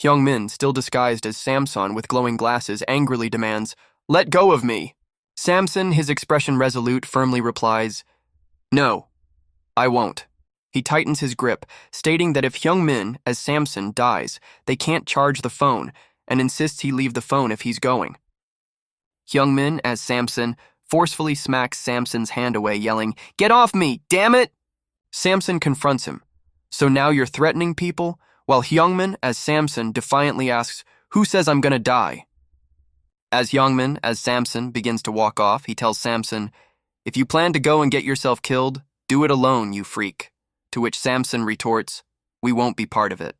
Hyungmin, still disguised as Samson with glowing glasses, angrily demands, "Let go of me." Samson, his expression resolute, firmly replies, "No, I won't." He tightens his grip, stating that if Hyungmin, as Samson, dies, they can't charge the phone, and insists he leave the phone if he's going. Hyungmin, as Samson, forcefully smacks Samson's hand away, yelling, "Get off me, damn it!" Samson confronts him. "So now you're threatening people?" While Hyungmin, as Samson, defiantly asks, "Who says I'm gonna die?" As Hyungmin, as Samson, begins to walk off, he tells Samson, "If you plan to go and get yourself killed, do it alone, you freak." To which Samson retorts, "We won't be part of it."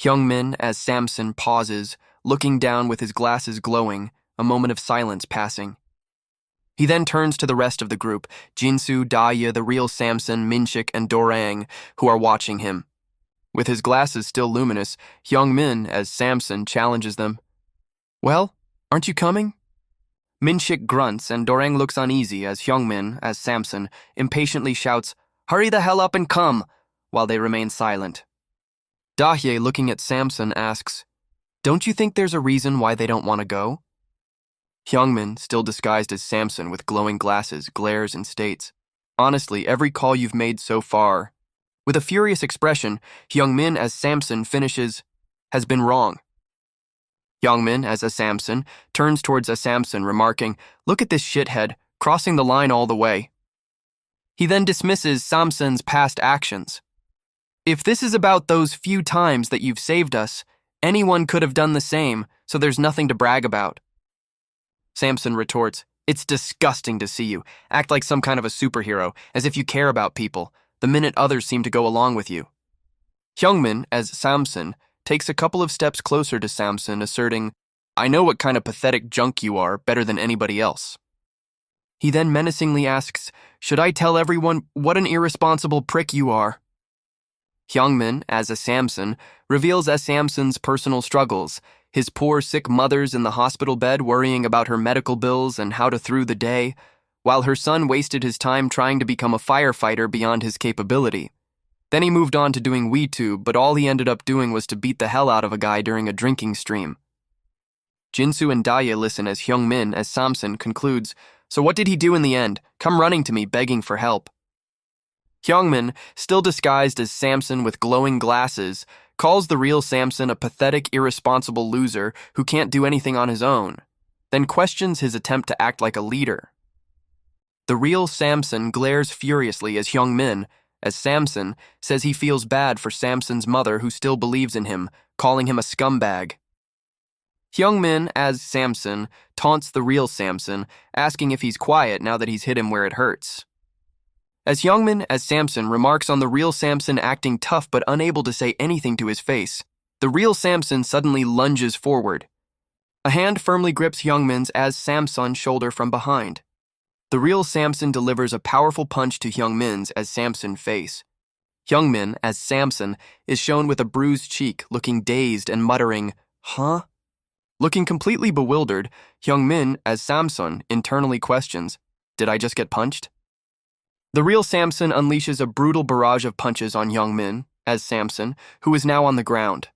Hyungmin, as Samson, pauses, looking down with his glasses glowing, a moment of silence passing. He then turns to the rest of the group, Jinsu, Daya, the real Samson, Minshik, and Dorang, who are watching him. With his glasses still luminous, Hyungmin, as Samson, challenges them. "Well, aren't you coming?" Minshik grunts and Dorang looks uneasy as Hyungmin, as Samson, impatiently shouts, "Hurry the hell up and come," while they remain silent. Dahye, looking at Samson, asks, "Don't you think there's a reason why they don't want to go?" Hyungmin, still disguised as Samson with glowing glasses, glares and states, "Honestly, every call you've made so far..." With a furious expression, Hyungmin as Samson finishes, "has been wrong." Hyungmin as a Samson turns towards a Samson, remarking, "Look at this shithead, crossing the line all the way." He then dismisses Samson's past actions. "If this is about those few times that you've saved us, anyone could have done the same, so there's nothing to brag about." Samson retorts, "It's disgusting to see you act like some kind of a superhero, as if you care about people, the minute others seem to go along with you." Hyungmin, as Samson, takes a couple of steps closer to Samson, asserting, "I know what kind of pathetic junk you are better than anybody else." He then menacingly asks, "Should I tell everyone what an irresponsible prick you are?" Hyungmin, as a Samson, reveals as Samson's personal struggles, his poor sick mother's in the hospital bed worrying about her medical bills and how to through the day, while her son wasted his time trying to become a firefighter beyond his capability. Then he moved on to doing WeTube, but all he ended up doing was to beat the hell out of a guy during a drinking stream. Jinsu and Daya listen as Hyungmin, as Samson, concludes, "So what did he do in the end? Come running to me, begging for help." Hyungmin, still disguised as Samson with glowing glasses, calls the real Samson a pathetic, irresponsible loser who can't do anything on his own, then questions his attempt to act like a leader. The real Samson glares furiously as Hyungmin, as Samson, says he feels bad for Samson's mother who still believes in him, calling him a scumbag. Hyungmin, as Samson, taunts the real Samson, asking if he's quiet now that he's hit him where it hurts. As Hyungmin, as Samson, remarks on the real Samson acting tough but unable to say anything to his face, the real Samson suddenly lunges forward. A hand firmly grips Hyungmin's as Samson's shoulder from behind. The real Samson delivers a powerful punch to Hyungmin's as Samson's face. Hyungmin, as Samson, is shown with a bruised cheek, looking dazed and muttering, "Huh?" Looking completely bewildered, Hyungmin, as Samson, internally questions, "Did I just get punched?" The real Samson unleashes a brutal barrage of punches on Hyungmin, as Samson, who is now on the ground.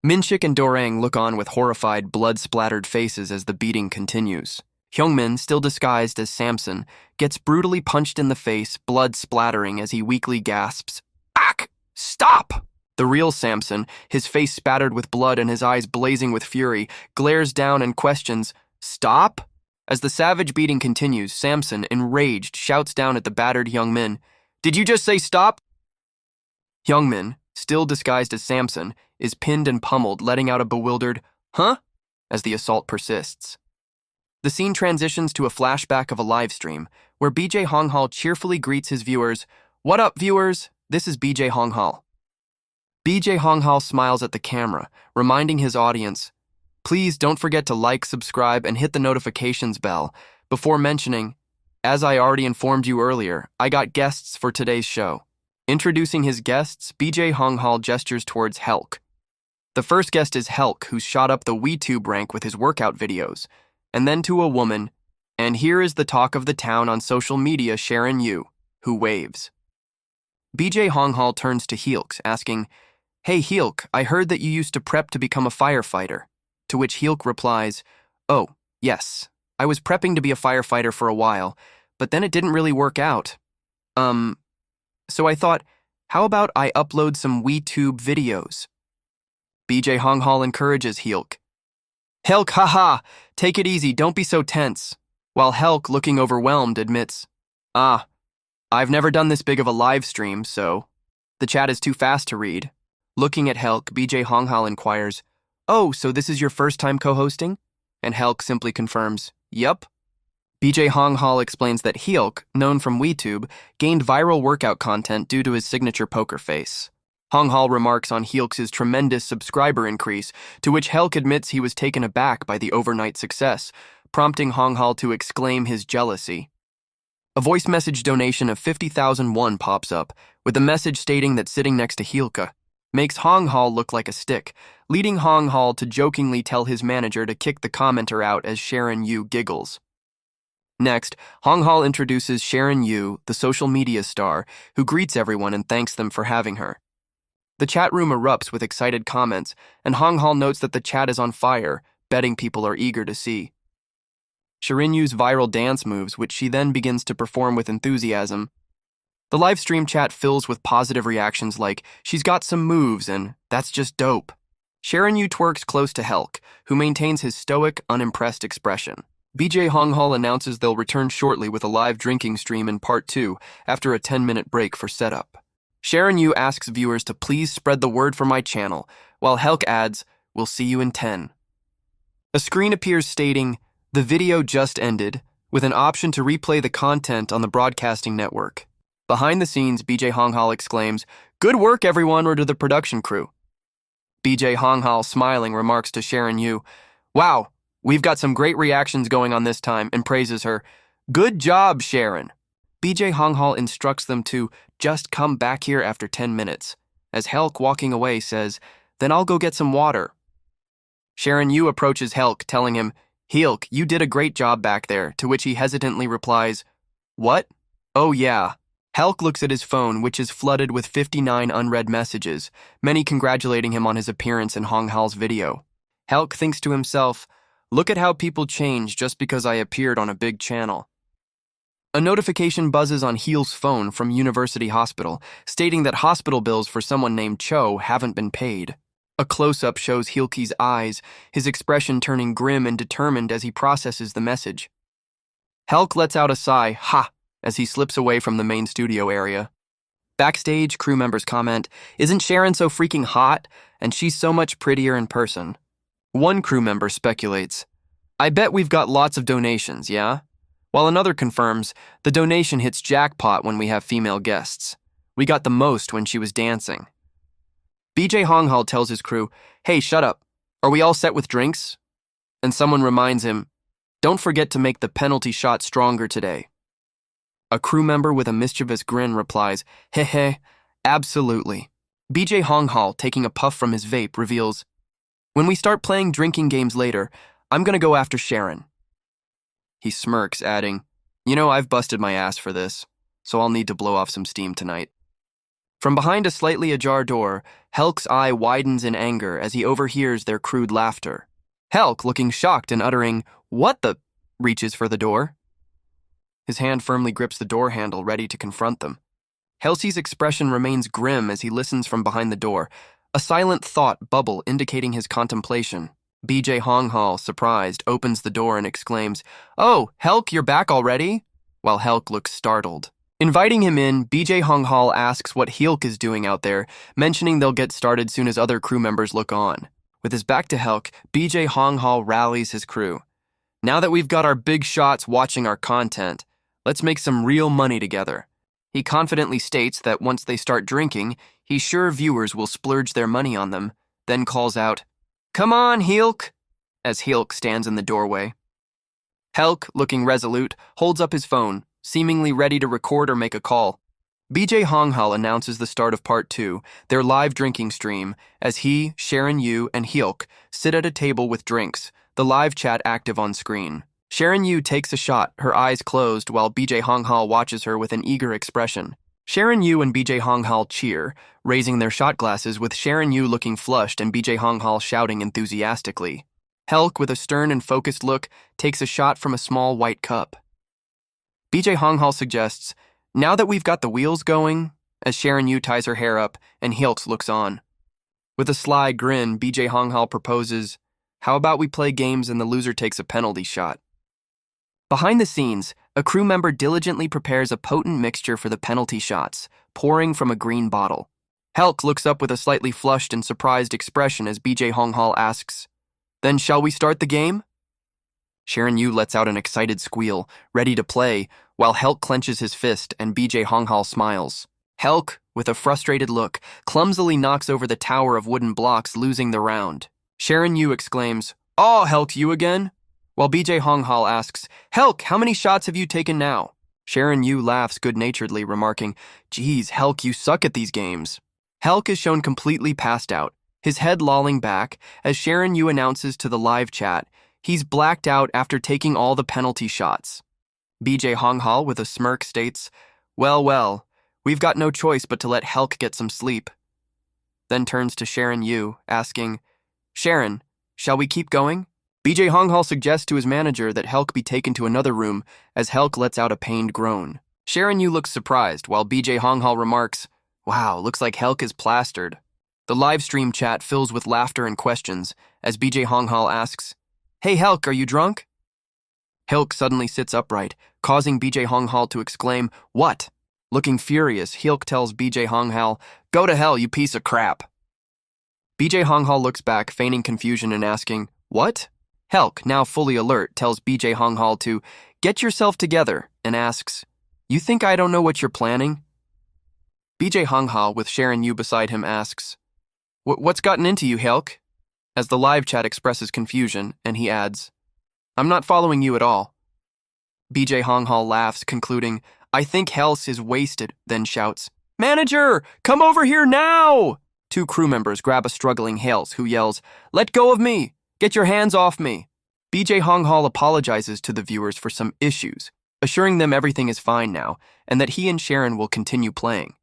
Minshik and Dorang look on with horrified, blood-splattered faces as the beating continues. Hyungmin, still disguised as Samson, gets brutally punched in the face, blood splattering as he weakly gasps, "Ack! Stop!" The real Samson, his face spattered with blood and his eyes blazing with fury, glares down and questions, "Stop?" As the savage beating continues, Samson, enraged, shouts down at the battered Hyungmin, "Did you just say stop?" Hyungmin, still disguised as Samson, is pinned and pummeled, letting out a bewildered, "Huh?" as the assault persists. The scene transitions to a flashback of a live stream, where BJ Honghal cheerfully greets his viewers, "What up, viewers? This is BJ Honghal." BJ Honghal smiles at the camera, reminding his audience, "Please don't forget to like, subscribe, and hit the notifications bell," before mentioning, "As I already informed you earlier, I got guests for today's show." Introducing his guests, BJ Honghal gestures towards Helk. The first guest is Helk, who's shot up the WeTube rank with his workout videos, and then to a woman, and here is the talk of the town on social media, Sharon Yu, who waves. BJ Honghal turns to Heelk, asking, "Hey Heelk, I heard that you used to prep to become a firefighter." To which Heelk replies, "Oh, yes, I was prepping to be a firefighter for a while, but then it didn't really work out. So I thought, how about I upload some WeTube videos?" BJ Honghal encourages Heelk. "Helk, haha, take it easy, don't be so tense." While Helk, looking overwhelmed, admits, "I've never done this big of a live stream, so..." The chat is too fast to read. Looking at Helk, BJ Honghal inquires, "Oh, so this is your first time co-hosting?" And Helk simply confirms, "Yup." BJ Honghal explains that Heelk, known from WeTube, gained viral workout content due to his signature poker face. Honghal remarks on Heelk's tremendous subscriber increase, to which Helk admits he was taken aback by the overnight success, prompting Honghal to exclaim his jealousy. A voice message donation of 50,000 won pops up, with a message stating that sitting next to Heelka makes Honghal look like a stick, leading Honghal to jokingly tell his manager to kick the commenter out as Sharon Yu giggles. Next, Honghal introduces Sharon Yu, the social media star, who greets everyone and thanks them for having her. The chat room erupts with excited comments, and Honghal notes that the chat is on fire, betting people are eager to see. Sharon Yu's viral dance moves, which she then begins to perform with enthusiasm. The live stream chat fills with positive reactions like, "She's got some moves," and "That's just dope." Sharon Yu twerks close to Helk, who maintains his stoic, unimpressed expression. BJ Honghal announces they'll return shortly with a live drinking stream in part 2 after a 10-minute break for setup. Sharon Yu asks viewers to please spread the word for my channel, while Helk adds, "We'll see you in 10. A screen appears stating, "The video just ended," with an option to replay the content on the broadcasting network. Behind the scenes, BJ Honghal exclaims, "Good work, everyone," or to the production crew. BJ Honghal, smiling, remarks to Sharon Yu, "Wow, we've got some great reactions going on this time," and praises her. "Good job, Sharon." BJ Honghal instructs them to just come back here after 10 minutes. As Helk, walking away, says, "Then I'll go get some water." Sharon Yu approaches Helk, telling him, "Helk, you did a great job back there," to which he hesitantly replies, "What? Oh yeah." Helk looks at his phone, which is flooded with 59 unread messages, many congratulating him on his appearance in Hong Hal's video. Helk thinks to himself, look at how people change just because I appeared on a big channel. A notification buzzes on Heel's phone from University Hospital, stating that hospital bills for someone named Cho haven't been paid. A close-up shows Heelke's eyes, his expression turning grim and determined as he processes the message. Helk lets out a sigh, ha, as he slips away from the main studio area. Backstage, crew members comment, isn't Sharon so freaking hot? And she's so much prettier in person. One crew member speculates, I bet we've got lots of donations, yeah? While another confirms, the donation hits jackpot when we have female guests. We got the most when she was dancing. BJ Honghal tells his crew, hey, shut up. Are we all set with drinks? And someone reminds him, don't forget to make the penalty shot stronger today. A crew member with a mischievous grin replies, heh, absolutely. BJ Honghal, taking a puff from his vape, reveals, when we start playing drinking games later, I'm gonna go after Sharon. He smirks, adding, I've busted my ass for this, so I'll need to blow off some steam tonight. From behind a slightly ajar door, Helk's eye widens in anger as he overhears their crude laughter. Helk, looking shocked and uttering, what the, reaches for the door. His hand firmly grips the door handle, ready to confront them. Halsey's expression remains grim as he listens from behind the door, a silent thought bubble indicating his contemplation. BJ Honghal, surprised, opens the door and exclaims, oh, Helk, you're back already? While Helk looks startled. Inviting him in, BJ Honghal asks what Helk is doing out there, mentioning they'll get started soon as other crew members look on. With his back to Helk, BJ Honghal rallies his crew. Now that we've got our big shots watching our content, let's make some real money together. He confidently states that once they start drinking, he's sure viewers will splurge their money on them, then calls out, come on, Helk, as Helk stands in the doorway. Helk, looking resolute, holds up his phone, seemingly ready to record or make a call. BJ Honghal announces the start of Part 2, their live drinking stream, as he, Sharon Yu, and Helk sit at a table with drinks, the live chat active on screen. Sharon Yu takes a shot, her eyes closed, while BJ Honghal watches her with an eager expression. Sharon Yu and BJ Honghal cheer, raising their shot glasses with Sharon Yu looking flushed and BJ Honghal shouting enthusiastically. Helk, with a stern and focused look, takes a shot from a small white cup. BJ Honghal suggests, now that we've got the wheels going, as Sharon Yu ties her hair up and Helk looks on. With a sly grin, BJ Honghal proposes, how about we play games and the loser takes a penalty shot? Behind the scenes, a crew member diligently prepares a potent mixture for the penalty shots, pouring from a green bottle. Helk looks up with a slightly flushed and surprised expression as BJ Honghal asks, then shall we start the game? Sharon Yu lets out an excited squeal, ready to play, while Helk clenches his fist and BJ Honghal smiles. Helk, with a frustrated look, clumsily knocks over the tower of wooden blocks, losing the round. Sharon Yu exclaims, oh, Helk, you again? While BJ Honghal asks, Helk, how many shots have you taken now? Sharon Yu laughs good-naturedly, remarking, geez, Helk, you suck at these games. Helk is shown completely passed out, his head lolling back, as Sharon Yu announces to the live chat, he's blacked out after taking all the penalty shots. BJ Honghal, with a smirk, states, well, we've got no choice but to let Helk get some sleep. Then turns to Sharon Yu, asking, Sharon, shall we keep going? BJ Honghal suggests to his manager that Helk be taken to another room as Helk lets out a pained groan. Sharon Yu looks surprised, while BJ Honghal remarks, wow, looks like Helk is plastered. The live stream chat fills with laughter and questions as BJ Honghal asks, hey Helk, are you drunk? Helk suddenly sits upright, causing BJ Honghal to exclaim, what? Looking furious, Helk tells BJ Honghal, go to hell, you piece of crap. BJ Honghal looks back, feigning confusion and asking, what? Helk, now fully alert, tells BJ Honghal to get yourself together and asks, you think I don't know what you're planning? BJ Honghal, with Sharon Yu beside him, asks, what's gotten into you, Helk? As the live chat expresses confusion, and he adds, I'm not following you at all. BJ Honghal laughs, concluding, I think Helk is wasted, then shouts, manager, come over here now! Two crew members grab a struggling Helk, who yells, let go of me! Get your hands off me! BJ Honghal apologizes to the viewers for some issues, assuring them everything is fine now and that he and Sharon will continue playing.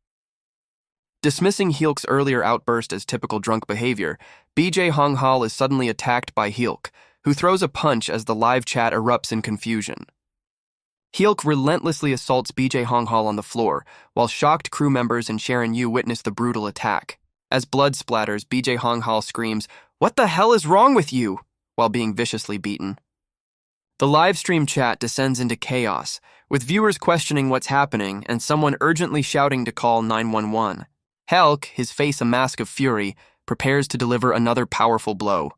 Dismissing Hyuk's earlier outburst as typical drunk behavior, BJ Honghal is suddenly attacked by Hyuk, who throws a punch as the live chat erupts in confusion. Hyuk relentlessly assaults BJ Honghal on the floor, while shocked crew members and Sharon Yu witness the brutal attack. As blood splatters, BJ Honghal screams, "What the hell is wrong with you?" while being viciously beaten. The live stream chat descends into chaos, with viewers questioning what's happening and someone urgently shouting to call 911. Helk, his face a mask of fury, prepares to deliver another powerful blow.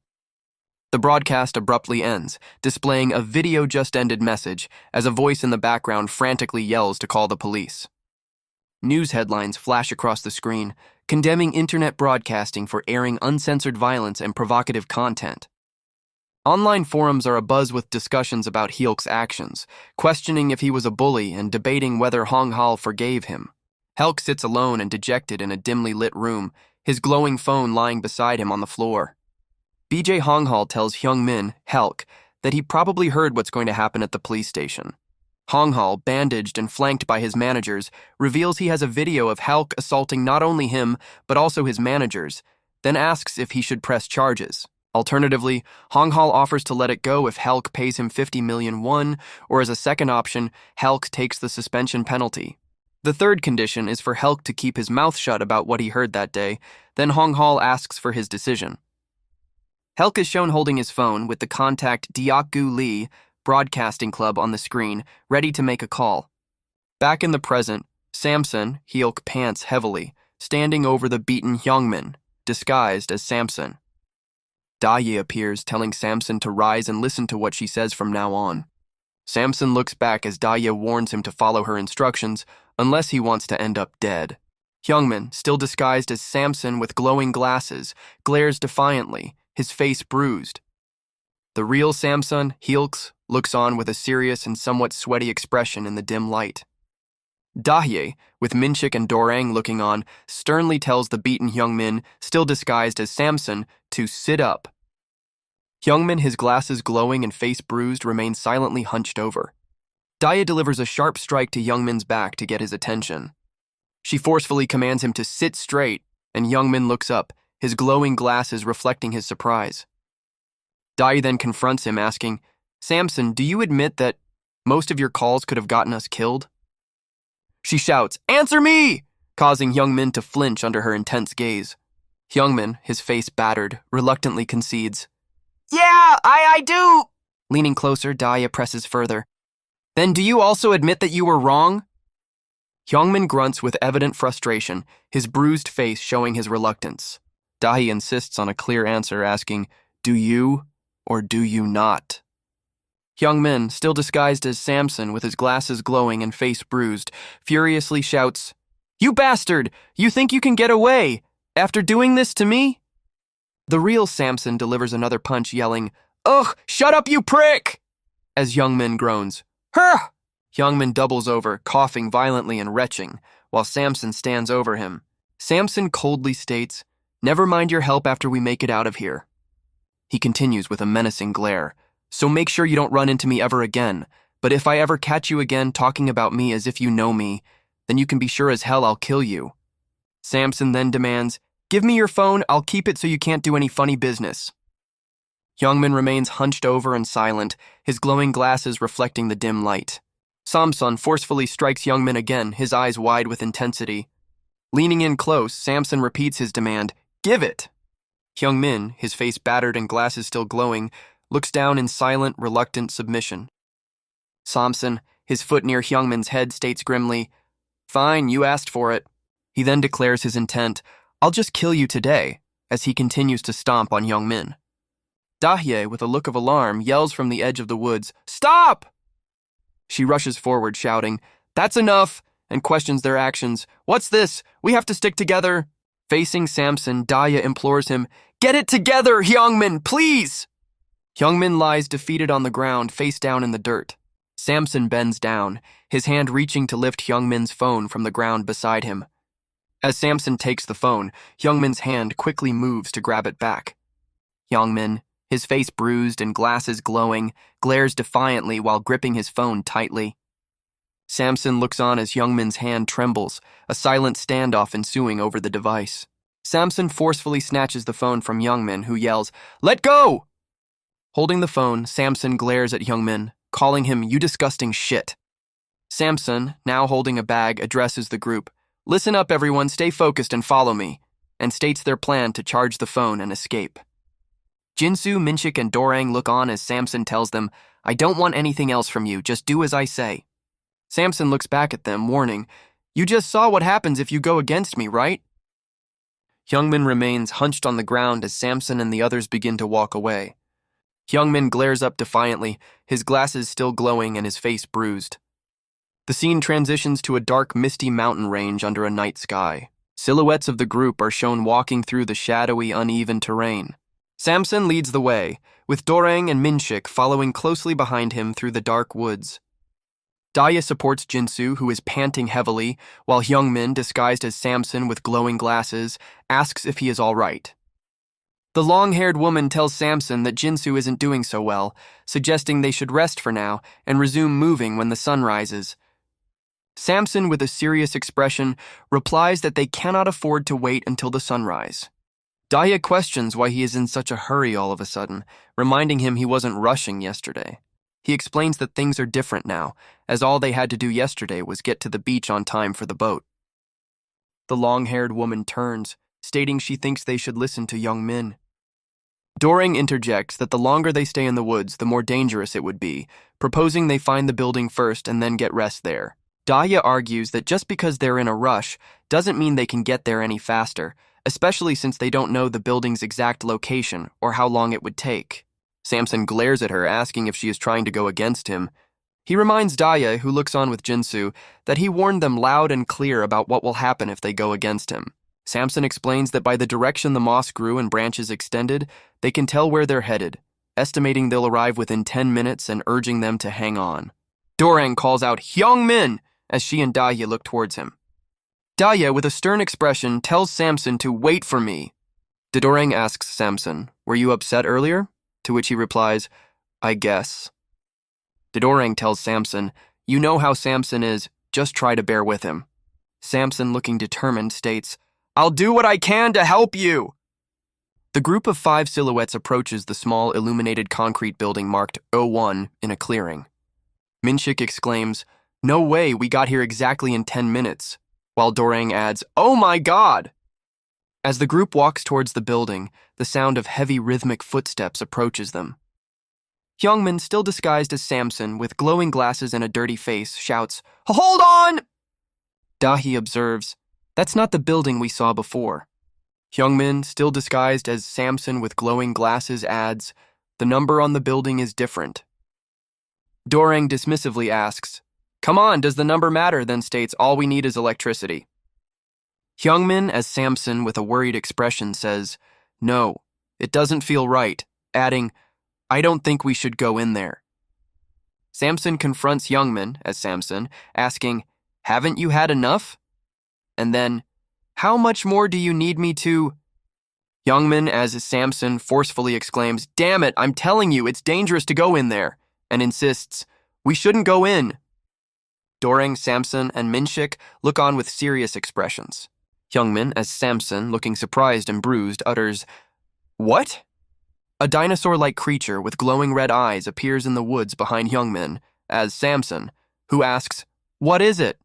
The broadcast abruptly ends, displaying a video just ended message as a voice in the background frantically yells to call the police. News headlines flash across the screen, condemning internet broadcasting for airing uncensored violence and provocative content. Online forums are abuzz with discussions about Hyuk's actions, questioning if he was a bully and debating whether Honghal forgave him. Helk sits alone and dejected in a dimly lit room, his glowing phone lying beside him on the floor. BJ Honghal tells Hyungmin, Helk, that he probably heard what's going to happen at the police station. Honghal, bandaged and flanked by his managers, reveals he has a video of Helk assaulting not only him, but also his managers, then asks if he should press charges. Alternatively, Honghal offers to let it go if Helk pays him 50 million won, or as a second option, Helk takes the suspension penalty. The third condition is for Helk to keep his mouth shut about what he heard that day, then Honghal asks for his decision. Helk is shown holding his phone with the contact Deokgu Lee Broadcasting Club on the screen, ready to make a call. Back in the present, Samson, Hyuk pants heavily, standing over the beaten Hyungmin, disguised as Samson. Daye appears, telling Samson to rise and listen to what she says from now on. Samson looks back as Daye warns him to follow her instructions, unless he wants to end up dead. Hyungmin, still disguised as Samson with glowing glasses, glares defiantly, his face bruised. The real Samson, Hyuk, looks on with a serious and somewhat sweaty expression in the dim light. Daye, with Minchik and Dorang looking on, sternly tells the beaten Hyungmin, still disguised as Samson, to sit up. Hyungmin, his glasses glowing and face bruised, remains silently hunched over. Daye delivers a sharp strike to Hyungmin's back to get his attention. She forcefully commands him to sit straight, and Hyungmin looks up, his glowing glasses reflecting his surprise. Daye then confronts him, asking, "Samson, do you admit that most of your calls could have gotten us killed?" She shouts, "Answer me!" causing Hyungmin to flinch under her intense gaze. Hyungmin, his face battered, reluctantly concedes. "Yeah, I do!" Leaning closer, Daye presses further. "Then do you also admit that you were wrong?" Hyungmin grunts with evident frustration, his bruised face showing his reluctance. Daye insists on a clear answer, asking, "Do you or do you not?" Hyungmin, still disguised as Samson with his glasses glowing and face bruised, furiously shouts, "You bastard! You think you can get away? After doing this to me?" The real Samson delivers another punch, yelling, "Ugh, shut up, you prick!" as Hyungmin groans, "Huh!" Hyungmin doubles over, coughing violently and retching, while Samson stands over him. Samson coldly states, "Never mind your help after we make it out of here." He continues with a menacing glare, "So make sure you don't run into me ever again, but if I ever catch you again talking about me as if you know me, then you can be sure as hell I'll kill you." Samson then demands, "Give me your phone, I'll keep it so you can't do any funny business." Hyungmin remains hunched over and silent, his glowing glasses reflecting the dim light. Samson forcefully strikes Hyungmin again, his eyes wide with intensity. Leaning in close, Samson repeats his demand, "Give it!" Hyungmin, his face battered and glasses still glowing, looks down in silent, reluctant submission. Samson, his foot near Hyungmin's head, states grimly, "Fine, you asked for it." He then declares his intent, "I'll just kill you today," as he continues to stomp on Hyungmin. Daye, with a look of alarm, yells from the edge of the woods, "Stop!" She rushes forward, shouting, "That's enough!" and questions their actions. "What's this? We have to stick together." Facing Samson, Daye implores him, "Get it together, Hyungmin, please!" Hyungmin lies defeated on the ground, face down in the dirt. Samson bends down, his hand reaching to lift Hyungmin's phone from the ground beside him. As Samson takes the phone, Hyungmin's hand quickly moves to grab it back. Hyungmin, his face bruised and glasses glowing, glares defiantly while gripping his phone tightly. Samson looks on as Youngmin's hand trembles, a silent standoff ensuing over the device. Samson forcefully snatches the phone from Youngmin, who yells, "Let go!" Holding the phone, Samson glares at Youngmin, calling him, "You disgusting shit." Samson, now holding a bag, addresses the group. "Listen up, everyone, stay focused and follow me," and states their plan to charge the phone and escape. Jinsu, Minshik, and Dorang look on as Samson tells them, "I don't want anything else from you, just do as I say." Samson looks back at them, warning, "You just saw what happens if you go against me, right?" Youngmin remains hunched on the ground as Samson and the others begin to walk away. Youngmin glares up defiantly, his glasses still glowing and his face bruised. The scene transitions to a dark, misty mountain range under a night sky. Silhouettes of the group are shown walking through the shadowy, uneven terrain. Samson leads the way, with Dorang and Minshik following closely behind him through the dark woods. Daya supports Jinsu, who is panting heavily, while Youngmin, disguised as Samson with glowing glasses, asks if he is all right. The long-haired woman tells Samson that Jinsu isn't doing so well, suggesting they should rest for now and resume moving when the sun rises. Samson, with a serious expression, replies that they cannot afford to wait until the sunrise. Daya questions why he is in such a hurry all of a sudden, reminding him he wasn't rushing yesterday. He explains that things are different now, as all they had to do yesterday was get to the beach on time for the boat. The long-haired woman turns, stating she thinks they should listen to Youngmin. Dorang interjects that the longer they stay in the woods, the more dangerous it would be, proposing they find the building first and then get rest there. Daya argues that just because they're in a rush doesn't mean they can get there any faster, especially since they don't know the building's exact location or how long it would take. Samson glares at her, asking if she is trying to go against him. He reminds Daya, who looks on with Jinsu, that he warned them loud and clear about what will happen if they go against him. Samson explains that by the direction the moss grew and branches extended, they can tell where they're headed, estimating they'll arrive within 10 minutes and urging them to hang on. Dorang calls out, "Youngmin!" as she and Daya look towards him. Daya, with a stern expression, tells Samson to wait for me. Dorang asks Samson, "Were you upset earlier?" To which he replies, "I guess." Dorang tells Samson, "You know how Samson is, just try to bear with him." Samson, looking determined, states, "I'll do what I can to help you." The group of 5 silhouettes approaches the small illuminated concrete building marked O1 in a clearing. Minshik exclaims, "No way, we got here exactly in 10 minutes, while Dorang adds, "Oh my God!" As the group walks towards the building, the sound of heavy rhythmic footsteps approaches them. Youngmin, still disguised as Samson, with glowing glasses and a dirty face, shouts, "Hold on!" Dahi observes, "That's not the building we saw before." Youngmin, still disguised as Samson with glowing glasses, adds, "The number on the building is different." Dorang dismissively asks, "Come on, does the number matter?" Then states, "All we need is electricity." Youngmin, as Samson with a worried expression, says, "No, it doesn't feel right," adding, "I don't think we should go in there." Samson confronts Youngmin, as Samson, asking, "Haven't you had enough?" And then, "How much more do you need me to?" Youngmin, as Samson, forcefully exclaims, "Damn it, I'm telling you, it's dangerous to go in there," and insists, "We shouldn't go in." Dorang, Samson, and Minshik look on with serious expressions. Youngmin, as Samson, looking surprised and bruised, utters, "What?" A dinosaur-like creature with glowing red eyes appears in the woods behind Youngmin, as Samson, who asks, "What is it?"